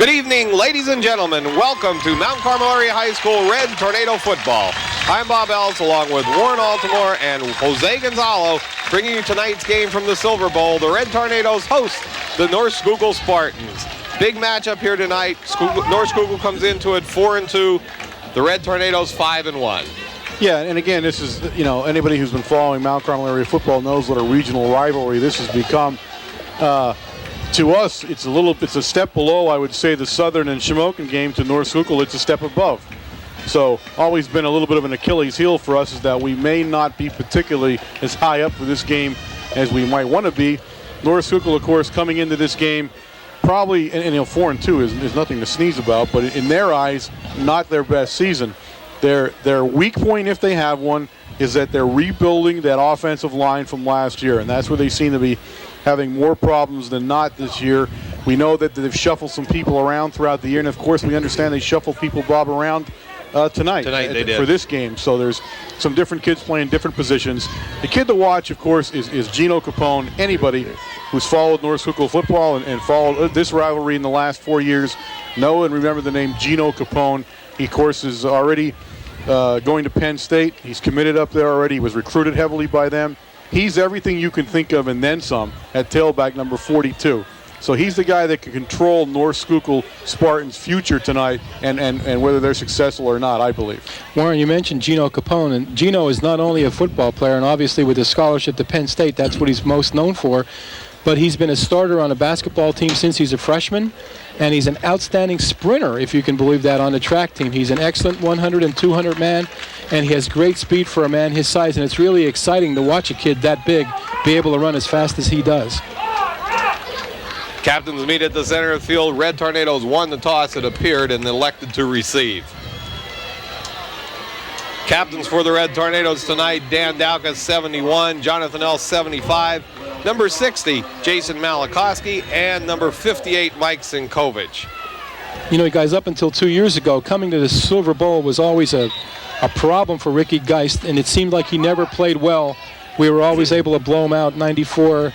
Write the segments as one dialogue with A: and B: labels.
A: Good evening, ladies and gentlemen. Welcome to Mount Carmel Area High School Red Tornado Football. I'm Bob Ells along with Warren Altamore and Jose Gonzalo, bringing you tonight's game from the Silver Bowl. The Red Tornadoes host the North Schuylkill Spartans. Big matchup here tonight. North Schuylkill comes into it 4-2. The Red Tornadoes 5-1.
B: Yeah, and again, this is, anybody who's been following Mount Carmel area football knows what a regional rivalry this has become. To us, it's a step below, I would say, the Southern and Shamokin game. To North Schuylkill, it's a step above. So, always been a little bit of an Achilles heel for us is that we may not be particularly as high up for this game as we might want to be. North Schuylkill, of course, coming into this game, probably, and 4-2 is nothing to sneeze about, but in their eyes, not their best season. Their weak point, if they have one, is that they're rebuilding that offensive line from last year, and that's where they seem to be having more problems than not this year. We know that they've shuffled some people around throughout the year, and of course we understand they shuffled people, Bob, around tonight
A: they did.
B: For this game. So there's some different kids playing different positions. The kid to watch, of course, is Gino Capone. Anybody who's followed North Schuylkill football and followed this rivalry in the last 4 years know and remember the name Gino Capone. He, of course, is already going to Penn State. He's committed up there already. He was recruited heavily by them. He's everything you can think of and then some at tailback number 42. So he's the guy that can control North Schuylkill Spartans' future tonight and whether they're successful or not, I believe.
C: Warren, you mentioned Gino Capone, and Gino is not only a football player, and obviously with his scholarship to Penn State, that's what he's most known for, but he's been a starter on a basketball team since he's a freshman, and he's an outstanding sprinter, if you can believe that, on the track team. He's an excellent 100 and 200 man, and he has great speed for a man his size, and it's really exciting to watch a kid that big be able to run as fast as he does.
A: Captains meet at the center of the field. Red Tornadoes won the toss, it appeared, and elected to receive. Captains for the Red Tornadoes tonight, Dan Daukas, 71, Jonathan Ells, 75, number 60, Jason Malakowski, and number 58, Mike Sinkovich.
C: You know, guys, up until 2 years ago, coming to the Silver Bowl was always a problem for Ricky Geist, and it seemed like he never played well. We were always able to blow him out. 94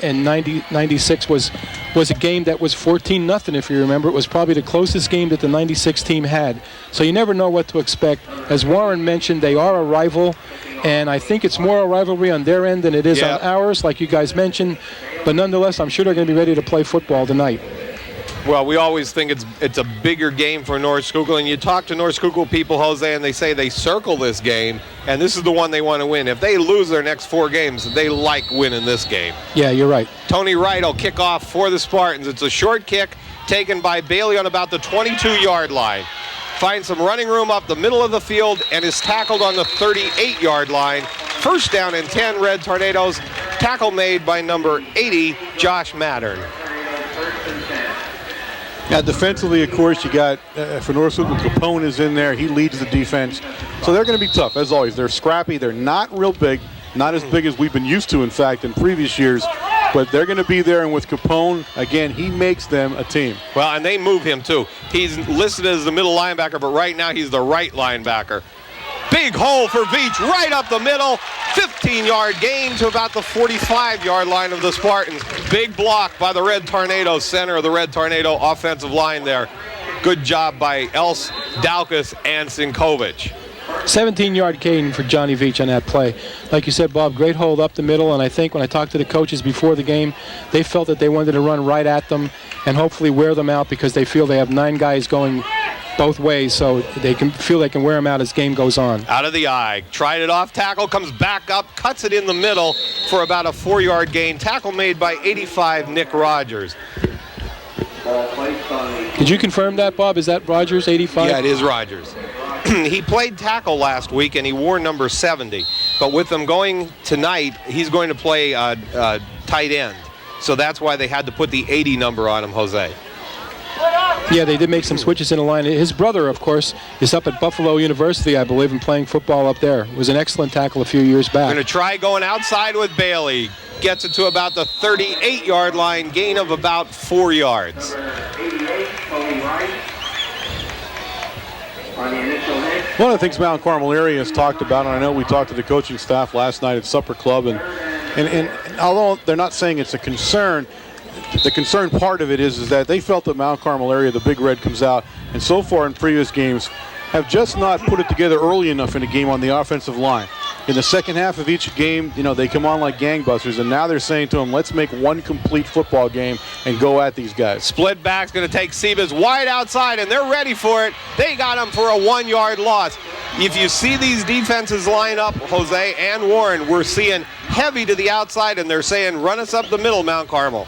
C: and 96 was a game that was 14-0, if you remember. It was probably the closest game that the 96 team had. So you never know what to expect. As Warren mentioned, they are a rival, and I think it's more a rivalry on their end than it is on ours, like you guys mentioned. But nonetheless, I'm sure they're going to be ready to play football tonight.
A: Well, we always think it's a bigger game for North Schuylkill, and you talk to North Schuylkill people, Jose, and they say they circle this game, and this is the one they want to win. If they lose their next 4 games, they like winning this game.
C: Yeah, you're right.
A: Tony Wright will kick off for the Spartans. It's a short kick taken by Bailey on about the 22-yard line. Finds some running room up the middle of the field and is tackled on the 38-yard line. First down and 10, Red Tornadoes. Tackle made by number 80, Josh Mattern.
B: Now, defensively, of course, you got, for North Schuylkill, Capone is in there. He leads the defense. So they're going to be tough, as always. They're scrappy. They're not real big, not as big as we've been used to, in fact, in previous years. But they're going to be there, and with Capone, again, he makes them a team.
A: Well, and they move him, too. He's listed as the middle linebacker, but right now he's the right linebacker. Big hole for Veach right up the middle. 15-yard gain to about the 45-yard line of the Spartans. Big block by the Red Tornado center of the Red Tornado offensive line there. Good job by Else, Daukas, and Sinkovich.
C: 17-yard gain for Johnny Veach on that play. Like you said, Bob, great hold up the middle, and I think when I talked to the coaches before the game, they felt that they wanted to run right at them and hopefully wear them out because they feel they have 9 guys going both ways, so they can wear them out as game goes on.
A: Out of the eye, tried it off tackle, comes back up, cuts it in the middle for about a 4-yard gain. Tackle made by 85, Nick Rogers.
C: Did you confirm that, Bob? Is that Rogers, 85?
A: Yeah, it is Rogers. He played tackle last week and he wore number 70, but with them going tonight, he's going to play tight end. So that's why they had to put the 80 number on him, Jose.
C: Yeah, they did make some switches in the line. His brother, of course, is up at Buffalo University, I believe, and playing football up there. It was an excellent tackle a few years back.
A: Going to try going outside with Bailey. Gets it to about the 38-yard line, gain of about 4 yards.
B: One of the things Mount Carmel area has talked about, and I know we talked to the coaching staff last night at Supper Club, and although they're not saying it's a concern, the concern part of it is that they felt that Mount Carmel area, the Big Red comes out, and so far in previous games have just not put it together early enough in a game on the offensive line. In the second half of each game, they come on like gangbusters, and now they're saying to them, let's make one complete football game and go at these guys.
A: Split back's going to take Sebas wide outside, and they're ready for it. They got him for a 1-yard loss. If you see these defenses line up, Jose and Warren, we're seeing heavy to the outside, and they're saying, run us up the middle, Mount Carmel.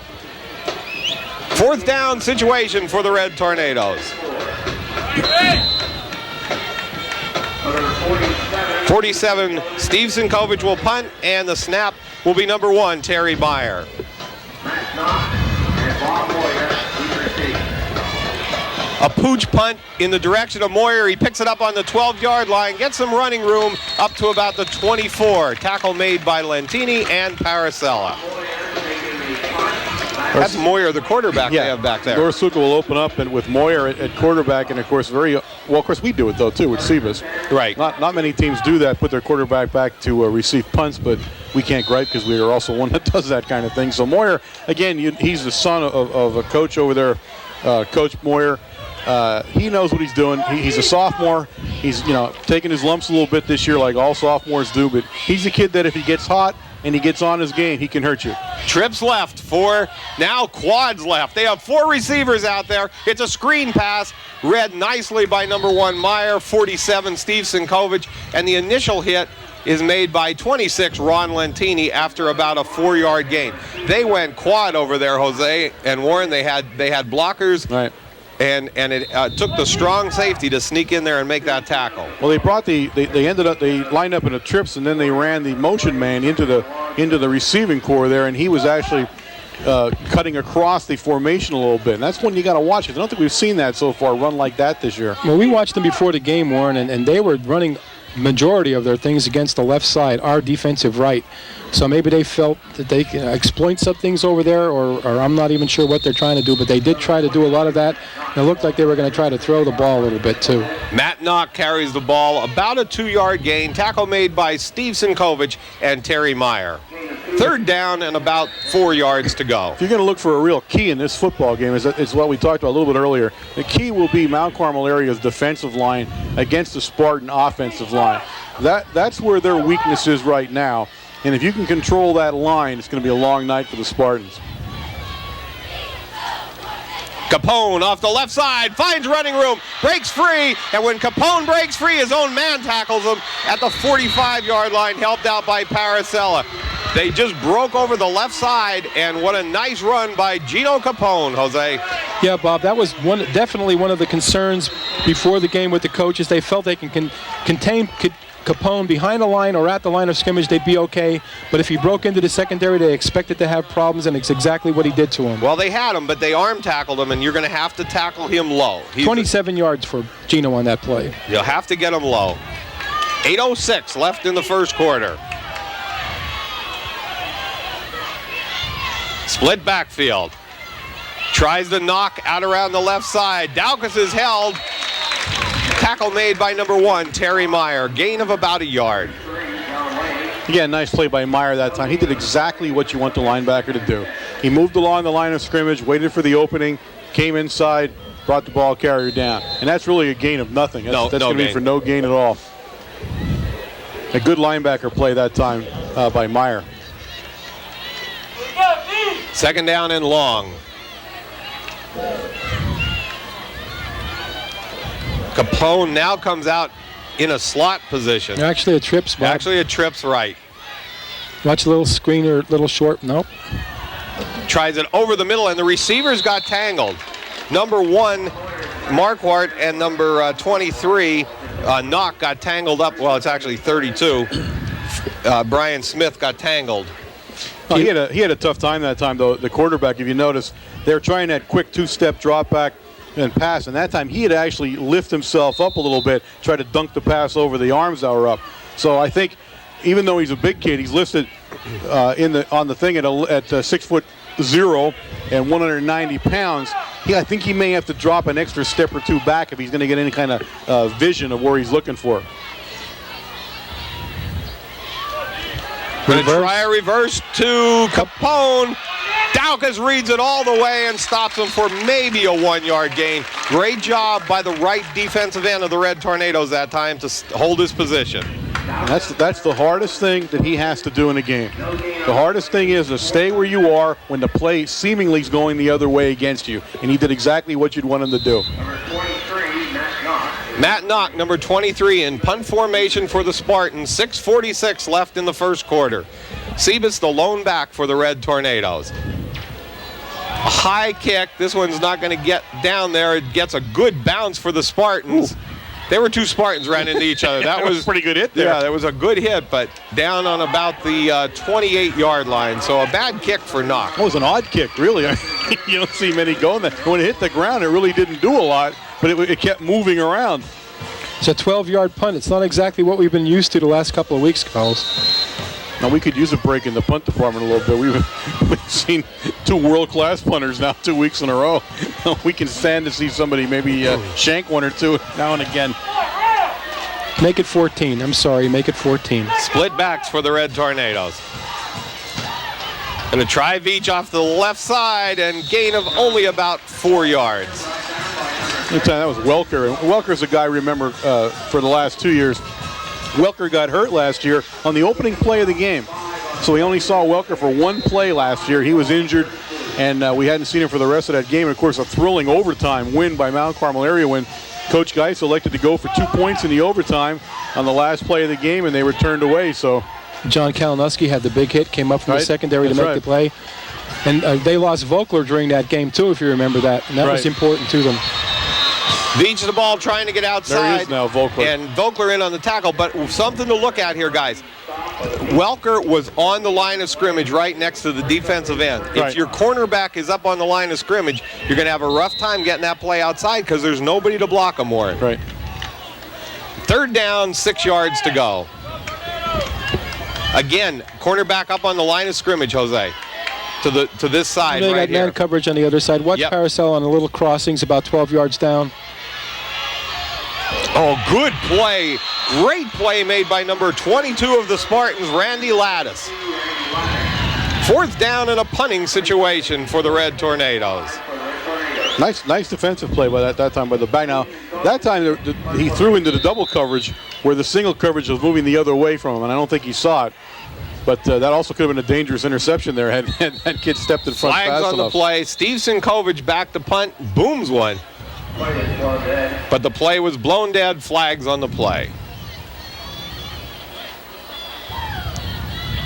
A: 4th down situation for the Red Tornadoes. 47, Steve Sinkovich will punt, and the snap will be number 1, Terry Meyer. A pooch punt in the direction of Moyer. He picks it up on the 12-yard line, gets some running room up to about the 24. Tackle made by Lentini and Paracella. That's Moyer, the quarterback they have back there.
B: North Schuylkill will open up and with Moyer at quarterback, and of course of course we do it though too with Sebas.
A: Right.
B: Not many teams do that, put their quarterback back to receive punts, but we can't gripe because we are also one that does that kind of thing. So Moyer, again, he's the son of a coach over there, Coach Moyer. He knows what he's doing. He's a sophomore. He's taking his lumps a little bit this year, like all sophomores do. But he's a kid that if he gets hot and he gets on his game, he can hurt you.
A: Trips left, 4. Now quads left. They have 4 receivers out there. It's a screen pass, read nicely by number 1 Meyer, 47 Steve Sinkovich, and the initial hit is made by 26 Ron Lentini after about a 4-yard gain. They went quad over there, Jose and Warren. They had blockers.
B: Right.
A: And it took the strong safety to sneak in there and make that tackle.
B: Well, they lined up in the trips, and then they ran the motion man into the receiving core there, and he was actually cutting across the formation a little bit. And that's one you got to watch. I don't think we've seen that so far, run like that this year.
C: Well, we watched them before the game, Warren, and they were running majority of their things against the left side, our defensive right. So maybe they felt that they can exploit some things over there, or I'm not even sure what they're trying to do, but they did try to do a lot of that. And it looked like they were going to try to throw the ball a little bit too.
A: Matt Knock carries the ball, about a 2-yard gain. Tackle made by Steve Sinkovich and Terry Meyer. 3rd down and about 4 yards to go.
B: If you're going to look for a real key in this football game, is what we talked about a little bit earlier. The key will be Mount Carmel area's defensive line against the Spartan offensive line. That's where their weakness is right now. And if you can control that line, it's going to be a long night for the Spartans.
A: Capone off the left side, finds running room, breaks free, and when Capone breaks free, his own man tackles him at the 45-yard line, helped out by Paracella. They just broke over the left side, and what a nice run by Gino Capone, Jose.
C: Yeah, Bob, that was definitely one of the concerns before the game with the coaches. They felt they can contain Capone behind the line or at the line of scrimmage, they'd be okay. But if he broke into the secondary, they expected to have problems, and it's exactly what he did to him.
A: Well, they had him, but they arm tackled him, and you're going to have to tackle him low.
C: 27 yards for Gino on that play.
A: You'll have to get him low. 8:06 left in the first quarter. Split backfield. Tries to knock out around the left side. Daukus is held. Tackle made by number 1, Terry Meyer. Gain of about 1 yard.
B: Again, nice play by Meyer that time. He did exactly what you want the linebacker to do. He moved along the line of scrimmage, waited for the opening, came inside, brought the ball carrier down. And that's really a gain of nothing. That's going to be for no gain at all. A good linebacker play that time by Meyer.
A: 2nd down and long. Capone now comes out in a slot position.
C: Actually a trips, Bob.
A: Actually a trips right.
C: Watch a little screener, little short. Nope.
A: Tries it over the middle, and the receivers got tangled. Number 1, Marquardt, and number 23, Knock, got tangled up. Well, it's actually 32. Brian Smith got tangled.
B: Oh, he had a tough time that time, though. The quarterback, if you notice, they were trying that quick 2-step drop back and pass, and that time he had actually lifted himself up a little bit, tried to dunk the pass over the arms that were up. So I think, even though he's a big kid, he's listed on the thing at 6'0" and 190 pounds. I think he may have to drop an extra step or 2 back if he's going to get any kind of vision of where he's looking for.
A: Going to try a reverse to Capone. Daukus reads it all the way and stops him for maybe a 1-yard gain. Great job by the right defensive end of the Red Tornadoes that time to hold his position.
B: And that's the hardest thing that he has to do in a game. The hardest thing is to stay where you are when the play seemingly is going the other way against you. And he did exactly what you'd want him to do.
A: Matt Knock, number 23, in punt formation for the Spartans. 6:46 left in the first quarter. Sebas, the lone back for the Red Tornadoes. A high kick. This one's not going to get down there. It gets a good bounce for the Spartans. Ooh. They were two Spartans ran into each other. That was
B: a pretty good hit there.
A: Yeah, that was a good hit, but down on about the 28-yard line. So a bad kick for Knock.
B: That was an odd kick, really. You don't see many going there. When it hit the ground, it really didn't do a lot, but it kept moving around.
C: It's a 12-yard punt. It's not exactly what we've been used to the last couple of weeks, fellas.
B: Now, we could use a break in the punt department a little bit. We've seen two world-class punters now 2 weeks in a row. We can stand to see somebody maybe shank one or two now and again.
C: Make it 14. I'm sorry, make it 14.
A: Split backs for the Red Tornadoes. And a try Veach off the left side and gain of only about 4 yards.
B: That was Welker. And Welker's a guy, remember, for the last 2 years. Welker got hurt last year on the opening play of the game. So we only saw Welker for one play last year. He was injured, and we hadn't seen him for the rest of that game. And, of course, a thrilling overtime win by Mount Carmel area when Coach Geis elected to go for 2 points in the overtime on the last play of the game, and they were turned away. So
C: John Kalinowski had the big hit, came up from the secondary to make the play. And they lost Vogler during that game, too, if you remember that. And that was important to them.
A: Veach the ball trying to get outside.
B: There he is now, Vogler.
A: And Vogler in on the tackle. But something to look at here, guys. Welker was on the line of scrimmage right next to the defensive end. If your cornerback is up on the line of scrimmage, you're going to have a rough time getting that play outside because there's nobody to block him more.
B: Right.
A: 3rd down, 6 yards to go. Again, cornerback up on the line of scrimmage, Jose. To this side
C: they
A: right
C: got man
A: here.
C: coverage on the other side. Watch Paracel on the little crossings about 12 yards down.
A: Oh, good play. Great play made by number 22 of the Spartans, Randy Lattis. 4th down in a punting situation for the Red Tornadoes.
B: Nice defensive play by that time by the back. Now, that time he threw into the double coverage where the single coverage was moving the other way from him, and I don't think he saw it. But that also could have been a dangerous interception there had that kid stepped in front fast enough.
A: Flags on the play. Steve Sinkovich back to punt, booms one. But the play was blown dead. Flags on the play.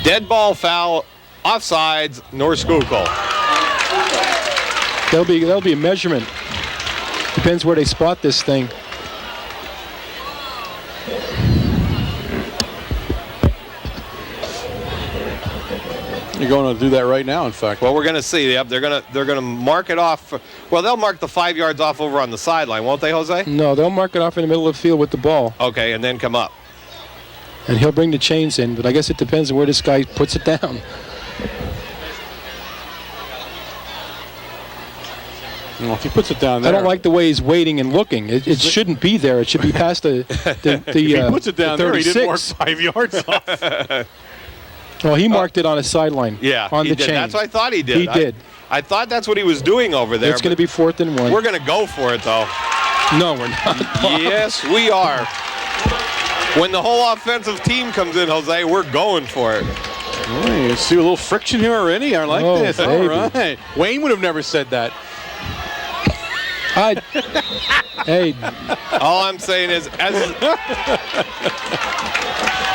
A: Dead ball foul, offsides, North Schuylkill.
C: There'll be a measurement. Depends where they spot this thing.
B: You're going to do that right now, in fact.
A: Well, we're going to see. Yep, they're going to mark it off. Well, they'll mark the 5 yards off over on the sideline, won't they, Jose?
C: No, they'll mark it off in the middle of the field with the ball.
A: Okay, and then come up.
C: And he'll bring the chains in, but I guess it depends on where this guy puts it down.
B: Well, if he puts it down there.
C: I don't like the way he's waiting and looking. It shouldn't be there. It should be past the
B: if he puts it down
C: the
B: there, he didn't mark 5 yards off.
C: Well, he marked it on his sideline.
A: Yeah,
C: on the
A: did.
C: chain.
A: That's what I thought he did.
C: He did.
A: I thought that's what he was doing over there.
C: It's going to be 4th and 1.
A: We're going to go for it, though.
C: No, we're not.
A: Yes, we are. When the whole offensive team comes in, Jose, we're going for it.
B: Oh, you see a little friction here already? I like this.
C: Baby.
B: All right. Wayne would have never said that.
C: Hey.
A: All I'm saying is,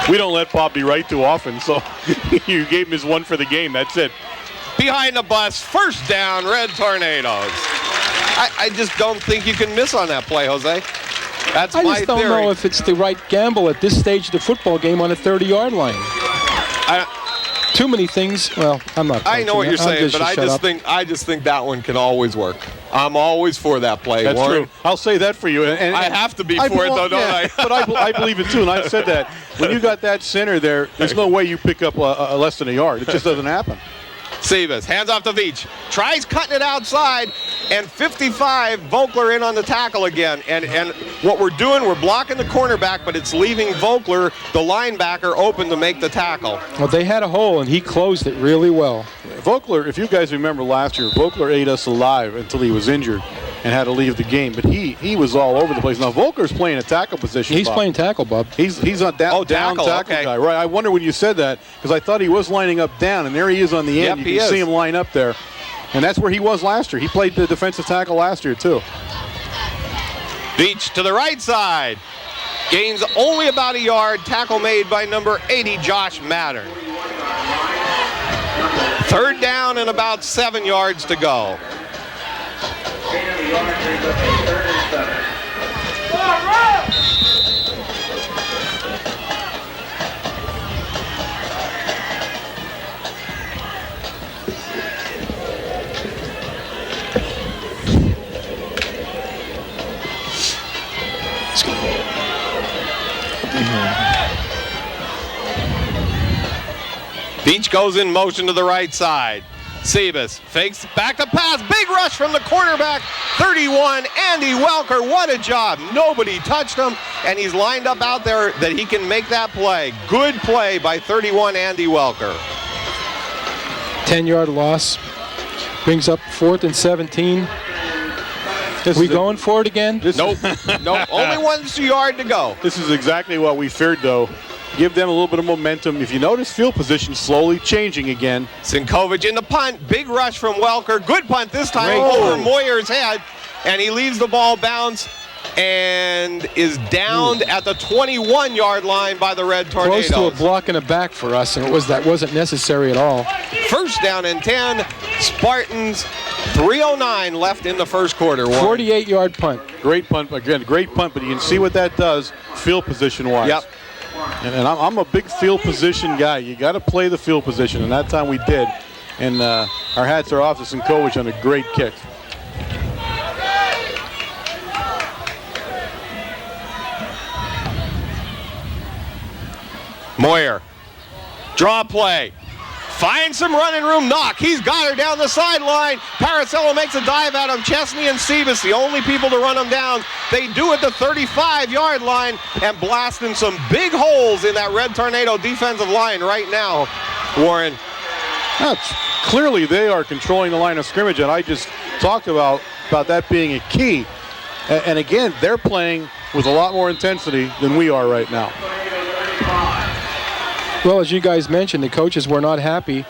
B: we don't let Bob be right too often, so you gave him his one for the game. That's it.
A: Behind the bus, 1st down, Red Tornadoes. I just don't think you can miss on that play, Jose. That's my theory.
C: I just don't know if it's the right gamble at this stage of the football game on a 30-yard line. Too many things. Well, I'm not.
A: I know what you're saying, but I just think that one can always work. I'm always for that play.
B: That's
A: Warren.
B: true. I'll say that for you. And
A: I have to be for it, though, don't I?
B: But I believe it, too, and I've said that. When you got that center there, there's no way you pick up less than a yard. It just doesn't happen.
A: Sebas, hands off to Veach. Tries cutting it outside. and 55, Vogler in on the tackle again. And what we're doing, we're blocking the cornerback, but it's leaving Vogler, the linebacker, open to make the tackle.
C: Well, they had a hole, and he closed it really well.
B: Vogler, if you guys remember last year, Vogler ate us alive until he was injured and had to leave the game. But he was all over the place. Now, Vogler's playing a tackle position,
C: He's
B: Bob.
C: playing tackle, Bob.
B: He's a down tackle
A: okay.
B: guy. Right, I wonder when you said that, because I thought he was lining up down, and there he is on the end.
A: Yep,
B: You can see him line up there. And that's where he was last year. He played the defensive tackle last year, too.
A: Beach to the right side. Gains only about a yard. Tackle made by number 80, Josh Mattern. 3rd down and about 7 yards to go. Beach goes in motion to the right side. Sebas fakes back to pass. Big rush from the quarterback. 31, Andy Welker. What a job. Nobody touched him, and he's lined up out there that he can make that play. Good play by 31, Andy Welker.
C: 10-yard loss. Brings up 4th and 17. We going for it again?
A: Nope. Nope. Only 1 yard to go.
B: This is exactly what we feared, though. Give them a little bit of momentum. If you notice, field position slowly changing again.
A: Sinkovic in the punt. Big rush from Welker. Good punt this time
C: Great.
A: over Moyer's head. And he leaves the ball bounce and is downed at the 21-yard line by the Red Tornadoes.
C: Close to a block and a back for us, and that wasn't necessary at all.
A: 1st down and 10. Spartans, 3:09 left in the first quarter.
C: 48-yard punt.
B: Great punt, again, great punt, but you can see what that does field position-wise.
A: Yep.
B: And I'm a big field position guy. You got to play the field position, and that time we did. And our hats are off to Sinkovic on a great kick.
A: Moyer, draw play. Finds some running room. Knock. He's got her down the sideline. Paracello makes a dive at him. Chesney and Sebas, the only people to run him down. They do at the 35-yard line and blasting some big holes in that Red Tornado defensive line right now, Warren.
B: That's, clearly they are controlling the line of scrimmage, and I just talked about that being a key. And again, they're playing with a lot more intensity than we are right now.
C: Well, as you guys mentioned, the coaches were not happy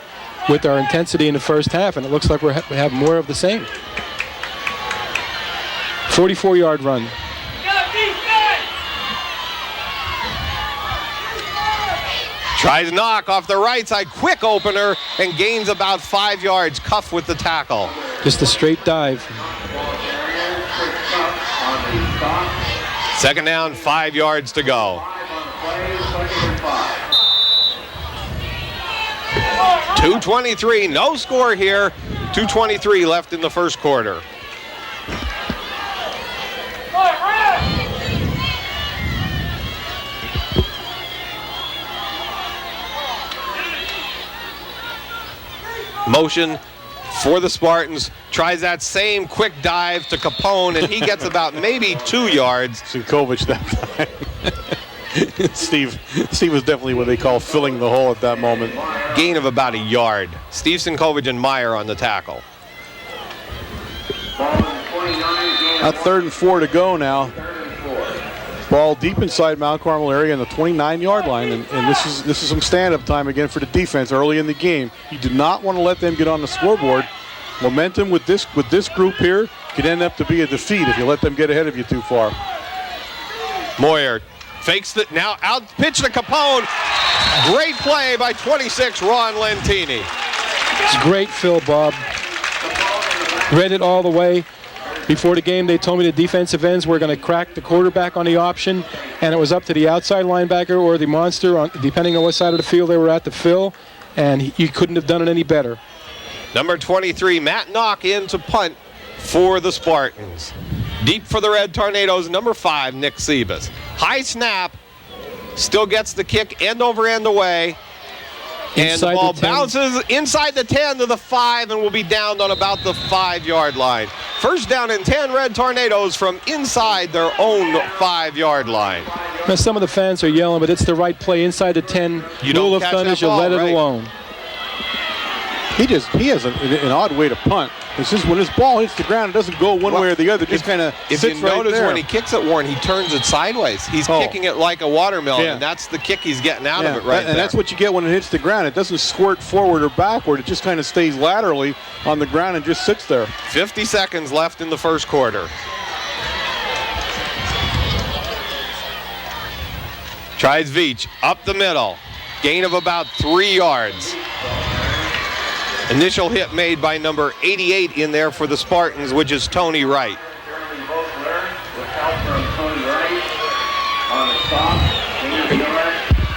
C: with our intensity in the first half, and it looks like we have more of the same. 44-yard run.
A: Tries knock off the right side. Quick opener and gains about 5 yards. Cuff with the tackle.
C: Just a straight dive.
A: 2nd down, 5 yards to go. 2:23, no score here. 2:23 left in the first quarter. Motion for the Spartans. Tries that same quick dive to Capone, and he gets about maybe 2 yards.
B: Sinkovic that time. Steve was definitely what they call filling the hole at that moment.
A: Gain of about a yard. Steve Sinkovic and Meyer on the tackle.
B: At 3rd and 4 to go now. Ball deep inside Mount Carmel area on the 29-yard line, and this is some stand-up time again for the defense early in the game. You do not want to let them get on the scoreboard. Momentum with this group here could end up to be a defeat if you let them get ahead of you too far.
A: Moyer fakes it, now out pitch to Capone. Great play by 26, Ron Lentini.
C: It's great fill, Bob. Read it all the way. Before the game, they told me the defensive ends were going to crack the quarterback on the option, and it was up to the outside linebacker or the monster, depending on what side of the field they were at, to fill, and he couldn't have done it any better.
A: Number 23, Matt Knock in to punt for the Spartans. Deep for the Red Tornadoes, number 5, Nick Sebas. High snap, still gets the kick end over end away. And the ball bounces inside the 10 to the 5 and will be downed on about the 5-yard line. First down and 10, Red Tornadoes from inside their own 5-yard line.
C: Now, some of the fans are yelling, but it's the right play inside the 10.
A: You don't
C: Rule of
A: catch
C: thumb
A: that
C: is you
A: ball,
C: let it
A: right.
C: alone.
B: He has an odd way to punt. It's just when his ball hits the ground, it doesn't go one way or the other. It just kind of
A: If
B: sits
A: you
B: right
A: notice
B: there.
A: when he kicks it, Warren, he turns it sideways. He's kicking it like a watermelon, and that's the kick he's getting out of it right there.
B: And that's what you get when it hits the ground. It doesn't squirt forward or backward. It just kind of stays laterally on the ground and just sits there.
A: 50 seconds left in the first quarter. Tries Veach up the middle. Gain of about 3 yards. Initial hit made by number 88 in there for the Spartans, which is Tony Wright.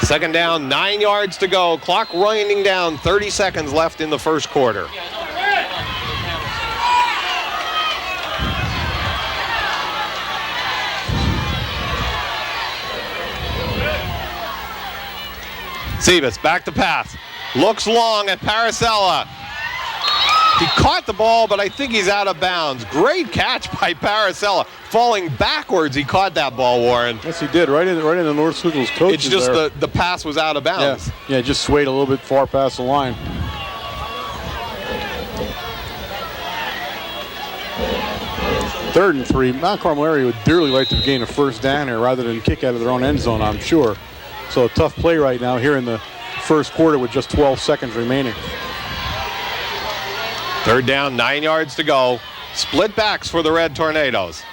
A: Second down, 9 yards to go. Clock winding down, 30 seconds left in the first quarter. Sebas back to pass. Looks long at Paracella. He caught the ball, but I think he's out of bounds. Great catch by Paracella. Falling backwards, he caught that ball, Warren.
B: Yes, he did. Right in the North Schuylkill's coach.
A: It's just the pass was out of bounds.
B: Yeah, it just swayed a little bit far past the line. Third and 3. Mount Carmel area would dearly like to gain a first down here rather than kick out of their own end zone, I'm sure. So a tough play right now here in the first quarter with just 12 seconds remaining.
A: Third down, 9 yards to go. Split backs for the Red Tornadoes.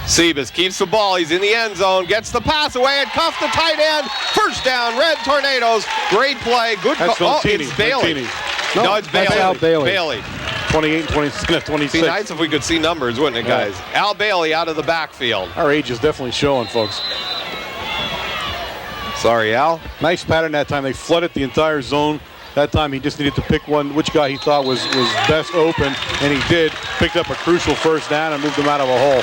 A: Sebas keeps the ball. He's in the end zone. Gets the pass away and cuffs the tight end. First down, Red Tornadoes. Great play. Good
B: That's
A: call. Oh,
B: Valtini.
A: it's Bailey.
B: Valtini.
A: No, it's Bailey.
C: Al Bailey.
A: Bailey.
B: 28 and 26.
A: Be nice if we could see numbers, wouldn't it, guys?
B: Yeah.
A: Al Bailey out of the backfield.
B: Our age is definitely showing, folks.
A: Sorry, Al.
B: Nice pattern that time. They flooded the entire zone. That time he just needed to pick which guy he thought was best open, and he did. Picked up a crucial first down and moved him out of a hole.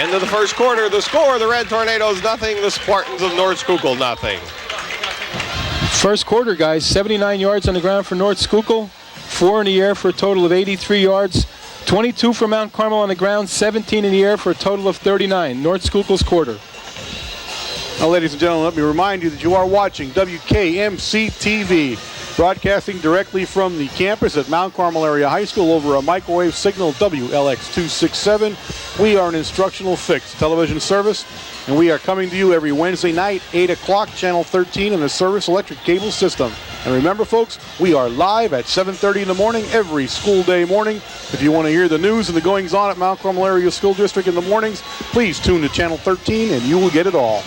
A: End of the first quarter. The score, the Red Tornadoes nothing, the Spartans of North Schuylkill nothing.
C: First quarter, guys, 79 yards on the ground for North Schuylkill, 4 in the air for a total of 83 yards, 22 for Mount Carmel on the ground, 17 in the air for a total of 39. North Schuylkill's quarter.
B: Now, ladies and gentlemen, let me remind you that you are watching WKMC TV, broadcasting directly from the campus at Mount Carmel Area High School over a microwave signal WLX267. We are an instructional fixed television service, and we are coming to you every Wednesday night, 8 o'clock, Channel 13 in the Service Electric Cable System. And remember, folks, we are live at 7:30 in the morning every school day morning. If you want to hear the news and the goings-on at Mount Carmel Area School District in the mornings, please tune to Channel 13, and you will get it all.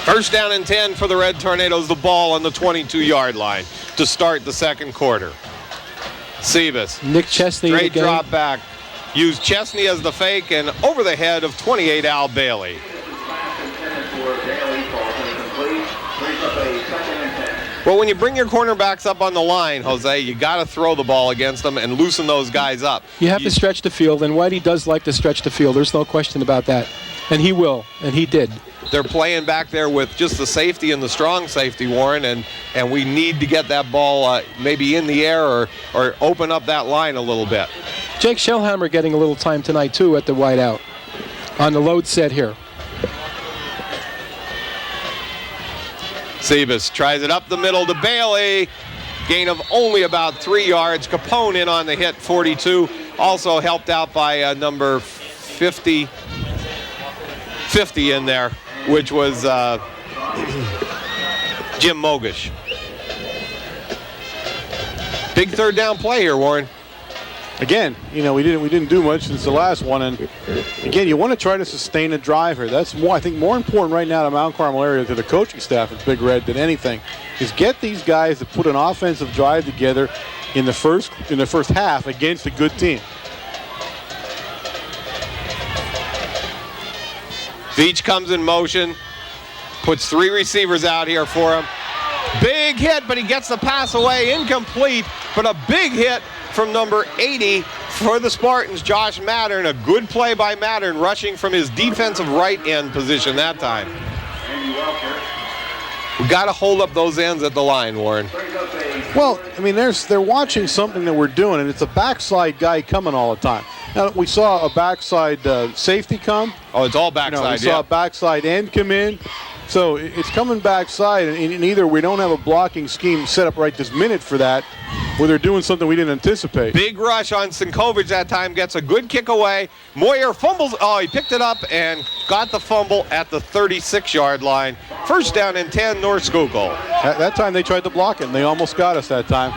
A: First down and 10 for the Red Tornadoes, the ball on the 22-yard line to start the second quarter. Sebas.
C: Nick Chesney
A: Straight
C: again.
A: drop back. Used Chesney as the fake and over the head of 28 Al Bailey. Well, when you bring your cornerbacks up on the line, Jose, you got to throw the ball against them and loosen those guys up.
C: You have to stretch the field, and Whitey does like to stretch the field. There's no question about that. And he will, and he did.
A: They're playing back there with just the safety and the strong safety, Warren, and we need to get that ball maybe in the air or open up that line a little bit.
C: Jake Shellhammer getting a little time tonight, too, at the wideout on the load set here.
A: Sebas tries it up the middle to Bailey. Gain of only about 3 yards. Capone in on the hit, 42. Also helped out by number 50 in there, which was Jim Mogish. Big third down play here, Warren.
B: Again, you know, we didn't do much since the last one, and again, you want to try to sustain a drive here. That's more, I think, more important right now to Mount Carmel area, to the coaching staff at Big Red than anything, is get these guys to put an offensive drive together in the first half against a good team.
A: Veach comes in motion, puts 3 receivers out here for him. Big hit, but he gets the pass away, incomplete, but a big hit from number 80 for the Spartans, Josh Mattern. A good play by Mattern, rushing from his defensive right end position that time. We got to hold up those ends at the line, Warren.
B: Well, I mean, they're watching something that we're doing, and it's a backside guy coming all the time. Now, we saw a backside safety come.
A: Oh, it's all backside,
B: we saw a backside end come in. So it's coming backside, and either we don't have a blocking scheme set up right this minute for that, or they're doing something we didn't anticipate.
A: Big rush on Sinkovic that time, gets a good kick away. Moyer fumbles. Oh, he picked it up and got the fumble at the 36-yard line. First down and 10, North Schuylkill.
B: That time they tried to block it, and they almost got us that time.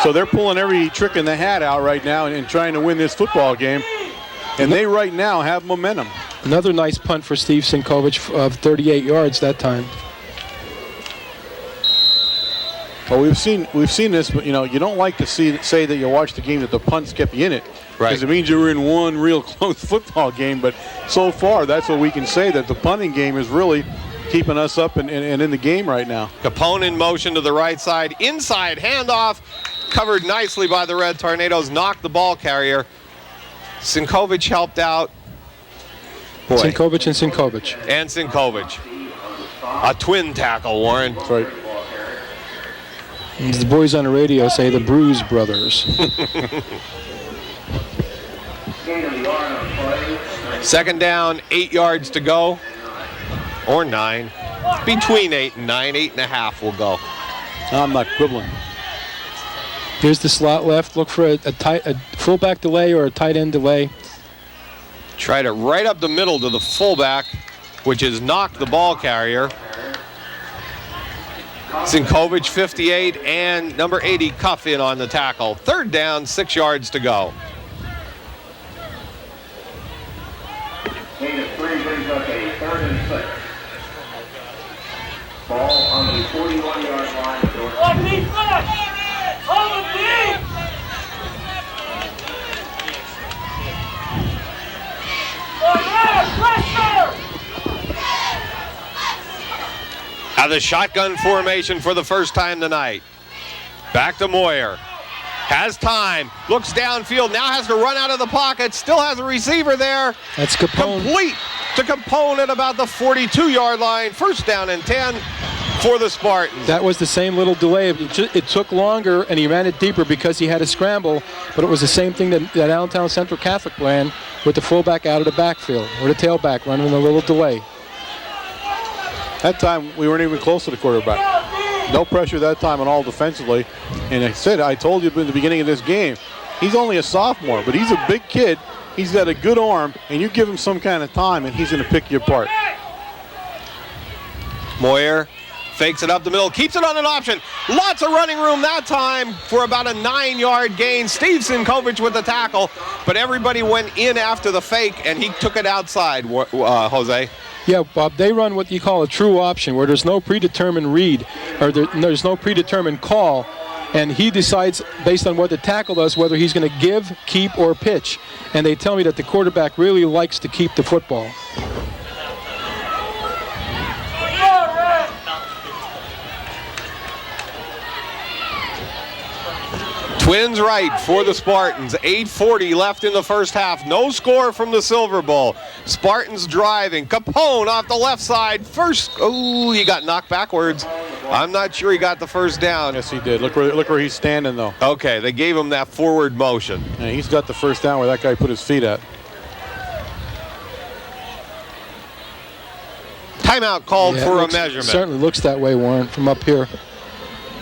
B: So they're pulling every trick in the hat out right now and trying to win this football game. And they right now have momentum.
C: Another nice punt for Steve Sinkovic of 38 yards that time.
B: Well, we've seen this, but you don't like to say that you watch the game that the punts kept you in it,
A: right?
B: Because it means you were in one real close football game. But so far, that's what we can say, that the punting game is really keeping us up and in the game right now.
A: Capone in motion to the right side, inside handoff, covered nicely by the Red Tornadoes, knocked the ball carrier. Sinkovic helped out. Boy.
C: Sinkovic and Sinkovic.
A: And Sinkovic. A twin tackle, Warren.
B: That's right.
C: And the boys on the radio say the Bruise Brothers.
A: Second down, 8 yards to go. Or 9. Between 8 and 9. 8.5 will go.
B: I'm not quibbling.
C: Here's the slot left. Look for a fullback delay or a tight end delay.
A: Tried it right up the middle to the fullback, which has knocked the ball carrier. Sinkovic 58 and number 80 Cuff in on the tackle. Third down, 6 yards to go.
D: Gain of 3 brings up a 3rd and 6. Ball on the 41-yard line of North.
A: Out of the shotgun formation for the first time tonight. Back to Moyer. Has time. Looks downfield. Now has to run out of the pocket. Still has a receiver there.
C: That's Capone.
A: Complete to Capone at about the 42-yard line. First down and 10 for the Spartans.
C: That was the same little delay. It took longer, and he ran it deeper because he had to scramble, but it was the same thing that Allentown Central Catholic ran with the fullback out of the backfield, or the tailback running a little delay.
B: That time, we weren't even close to the quarterback. No pressure that time at all defensively. And I told you in the beginning of this game, he's only a sophomore, but he's a big kid. He's got a good arm, and you give him some kind of time, and he's going to pick you apart.
A: Moyer fakes it up the middle, keeps it on an option. Lots of running room that time for about a 9-yard gain. Steve Sinkovic with the tackle, but everybody went in after the fake, and he took it outside, Jose.
C: Yeah, Bob, they run what you call a true option, where there's no predetermined read, or there's no predetermined call, and he decides based on what the tackle does whether he's going to give, keep, or pitch. And they tell me that the quarterback really likes to keep the football.
A: Twins right for the Spartans. 8:40 left in the first half. No score from the Silver Bowl. Spartans driving. Capone off the left side. First, oh, he got knocked backwards. I'm not sure he got the first down.
B: Yes, he did. Look where he's standing, though.
A: Okay, they gave him that forward motion.
B: Yeah, he's got the first down where that guy put his feet at.
A: Timeout called for a measurement.
C: Certainly looks that way, Warren, from up here.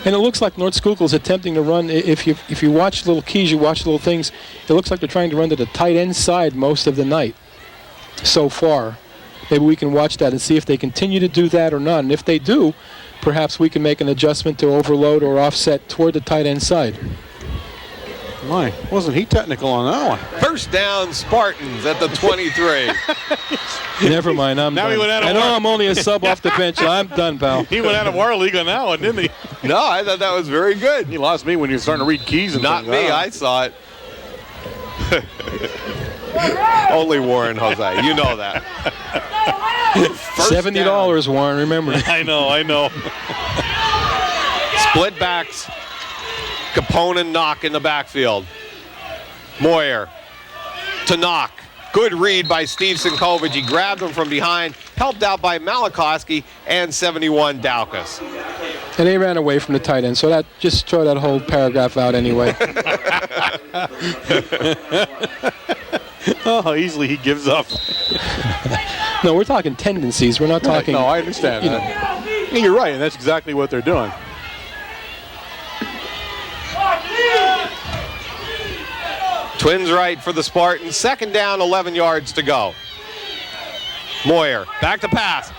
C: And it looks like North Schuylkill is attempting to run. If you watch little keys, you watch little things, it looks like they're trying to run to the tight end side most of the night so far. Maybe we can watch that and see if they continue to do that or not. And if they do, perhaps we can make an adjustment to overload or offset toward the tight end side.
B: My, wasn't he technical on that one?
A: First down, Spartans at the 23.
C: Never mind, I'm
B: Now
C: done.
B: he went out of
C: I know
B: work.
C: I'm only a sub off the bench. I'm done, pal.
B: He went out of our league on that one, didn't he?
A: No, I thought that was very good.
B: He lost me when he was starting to read keys and
A: Not
B: things.
A: me, I saw it. Only Warren, Jose. You know that. First
C: $70, Warren, remember.
B: I know.
A: Split backs. Capone and Knock in the backfield. Moyer to Knock. Good read by Steve Sinkovic. He grabbed him from behind, helped out by Malachowski and 71 Daukus.
C: And they ran away from the tight end, so that just throw that whole paragraph out anyway.
B: Oh, easily he gives up.
C: No, we're talking tendencies. We're not talking.
B: No, I understand that. Yeah, you're right, and that's exactly what they're doing.
A: Twins right for the Spartans. 2nd down, 11 yards to go. Moyer, back to pass.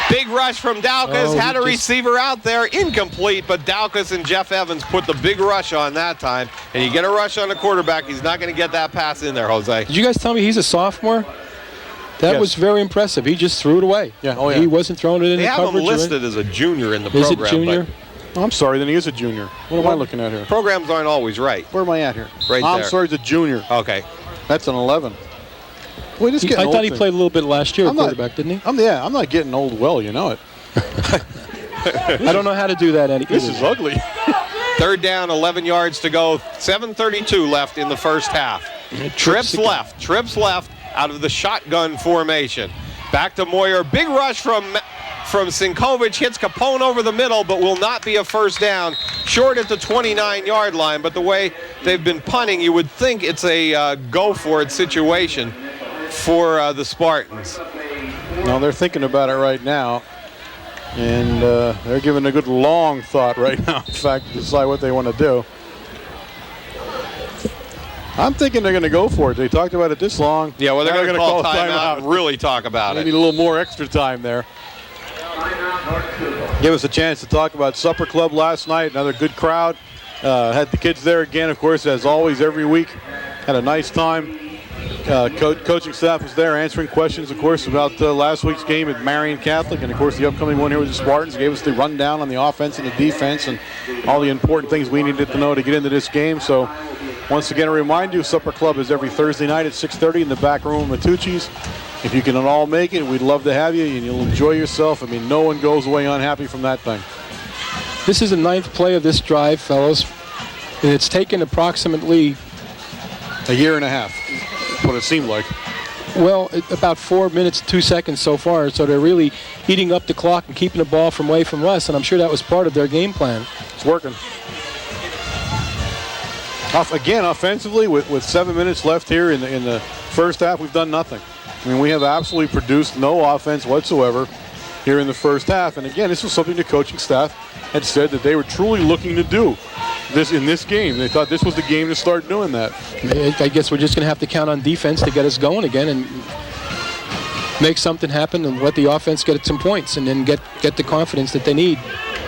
A: Big rush from Daukus.
C: Oh,
A: Had a receiver out there. Incomplete, but Daukus and Jeff Evans put the big rush on that time. And you get a rush on the quarterback, he's not going to get that pass in there, Jose.
C: Did you guys tell me he's a sophomore? That
B: Yes.
C: was very impressive. He just threw it away.
B: Yeah, oh, yeah.
C: He wasn't throwing it in
A: They
C: the
A: have him
C: coverage.
A: listed as a junior in the
C: Is
A: program.
C: it junior?
B: Oh, I'm sorry, then he is a junior. What am I looking at here?
A: But programs aren't always right.
B: Where am I at here?
A: Right
B: I'm
A: there.
B: sorry, it's a junior.
A: Okay.
B: That's an 11. Boy, this
C: I
B: getting
C: thought
B: old
C: he
B: thing.
C: played a little bit last year at
B: I'm not-
C: quarterback, didn't he?
B: I'm not getting old well, you know it.
C: I don't know how to do that either.
B: This is ugly.
A: 3rd down, 11 yards to go. 7:32 left in the first half. Trips left out of the shotgun formation. Back to Moyer. Big rush from Sinkovic. Hits Capone over the middle, but will not be a first down. Short at the 29-yard line. But the way they've been punting, you would think it's a go-for-it situation for the Spartans.
B: No, they're thinking about it right now. And they're giving a good long thought right now, in fact, to decide what they want to do. I'm thinking they're going to go for it. They talked about it this long.
A: Yeah, well, they're
B: Now
A: going to call timeout and really talk about
B: They
A: it.
B: need a little more extra time there. Give us a chance to talk about Supper Club last night. Another good crowd. Had the kids there again, of course, as always, every week. Had a nice time. Coaching staff was there answering questions, of course, about last week's game at Marion Catholic, and of course the upcoming one here with the Spartans. Gave us the rundown on the offense and the defense and all the important things we needed to know to get into this game. So once again, I remind you, Supper Club is every Thursday night at 6:30 in the back room of Matucci's. If you can all make it, we'd love to have you, and you'll enjoy yourself. I mean, no one goes away unhappy from that thing.
C: This is the 9th play of this drive, fellows. And it's taken approximately,
B: A year and a half, what it seemed like.
C: well, about 4 minutes, 2 seconds so far. So they're really eating up the clock and keeping the ball away from us. And I'm sure that was part of their game plan.
B: It's working. Again, offensively, with 7 minutes left here in the first half, we've done nothing. I mean, we have absolutely produced no offense whatsoever here in the first half. And again, this was something the coaching staff had said that they were truly looking to do in this game. They thought this was the game to start doing that.
C: I guess we're just going to have to count on defense to get us going again and make something happen and let the offense get some points and then get the confidence that they need.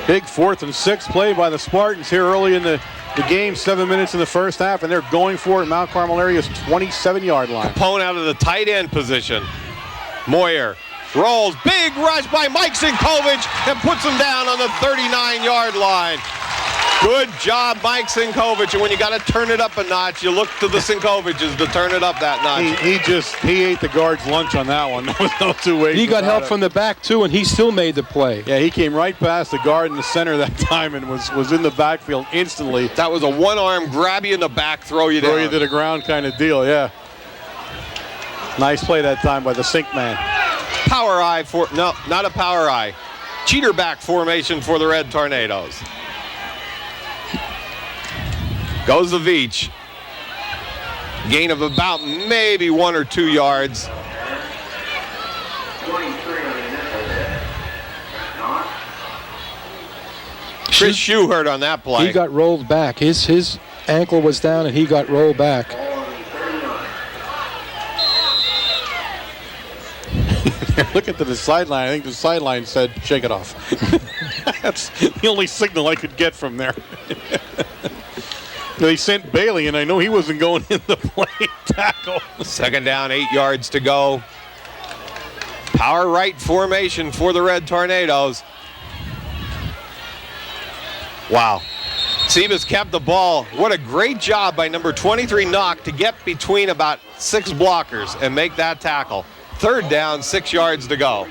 B: Big 4th and 6 play by the Spartans here early in the game. 7 minutes in the first half, and they're going for it. Mount Carmel area's 27-yard line.
A: Capone out of the tight end position. Moyer rolls. Big rush by Mike Sinkovic and puts him down on the 39-yard line. Good job, Mike Sinkovic. And when you got to turn it up a notch, you look to the Sinkoviches to turn it up that notch.
B: He ate the guard's lunch on that one. There was no two ways.
C: He got
B: about
C: help
B: it.
C: from the back, too, and he still made the play.
B: Yeah, he came right past the guard in the center that time and was in the backfield instantly.
A: That was a one-arm grab you in the back, throw you
B: Throw
A: down.
B: you to the ground kind of deal, yeah. Nice play that time by the sink man.
A: Power eye for, no, not a power eye. Cheater back formation for the Red Tornadoes. Goes the Veach. Gain of about maybe 1 or 2 yards.
D: 23 on the initial hit. Not.
A: Chris Shue hurt on that play.
C: He got rolled back. His ankle was down, and he got rolled back.
D: Ball on the 39.
B: Look at the sideline. I think the sideline said, shake it off. That's the only signal I could get from there. They sent Bailey, and I know he wasn't going in the play tackle.
A: 2nd down, 8 yards to go. Power right formation for the Red Tornadoes. Wow. Sebas kept the ball. What a great job by number 23, Knock, to get between about 6 blockers and make that tackle. 3rd down, 6 yards to go.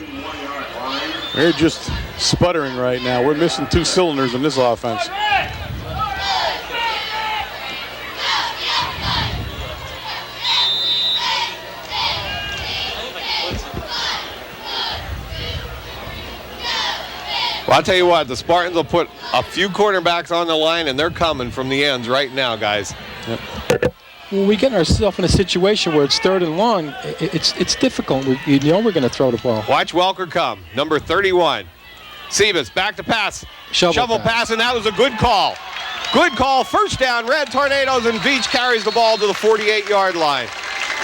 B: We're just sputtering right now. We're missing 2 cylinders in this offense.
A: I'll tell you what, the Spartans will put a few cornerbacks on the line, and they're coming from the ends right now, guys.
B: Yep.
C: When we get ourselves in a situation where it's 3rd and long, it's difficult. You know we're going to throw the ball.
A: Watch Welker come, number 31. Sebas back to pass. Shovel pass, and that was a good call. Good call, first down, Red Tornadoes, and Veach carries the ball to the 48-yard line.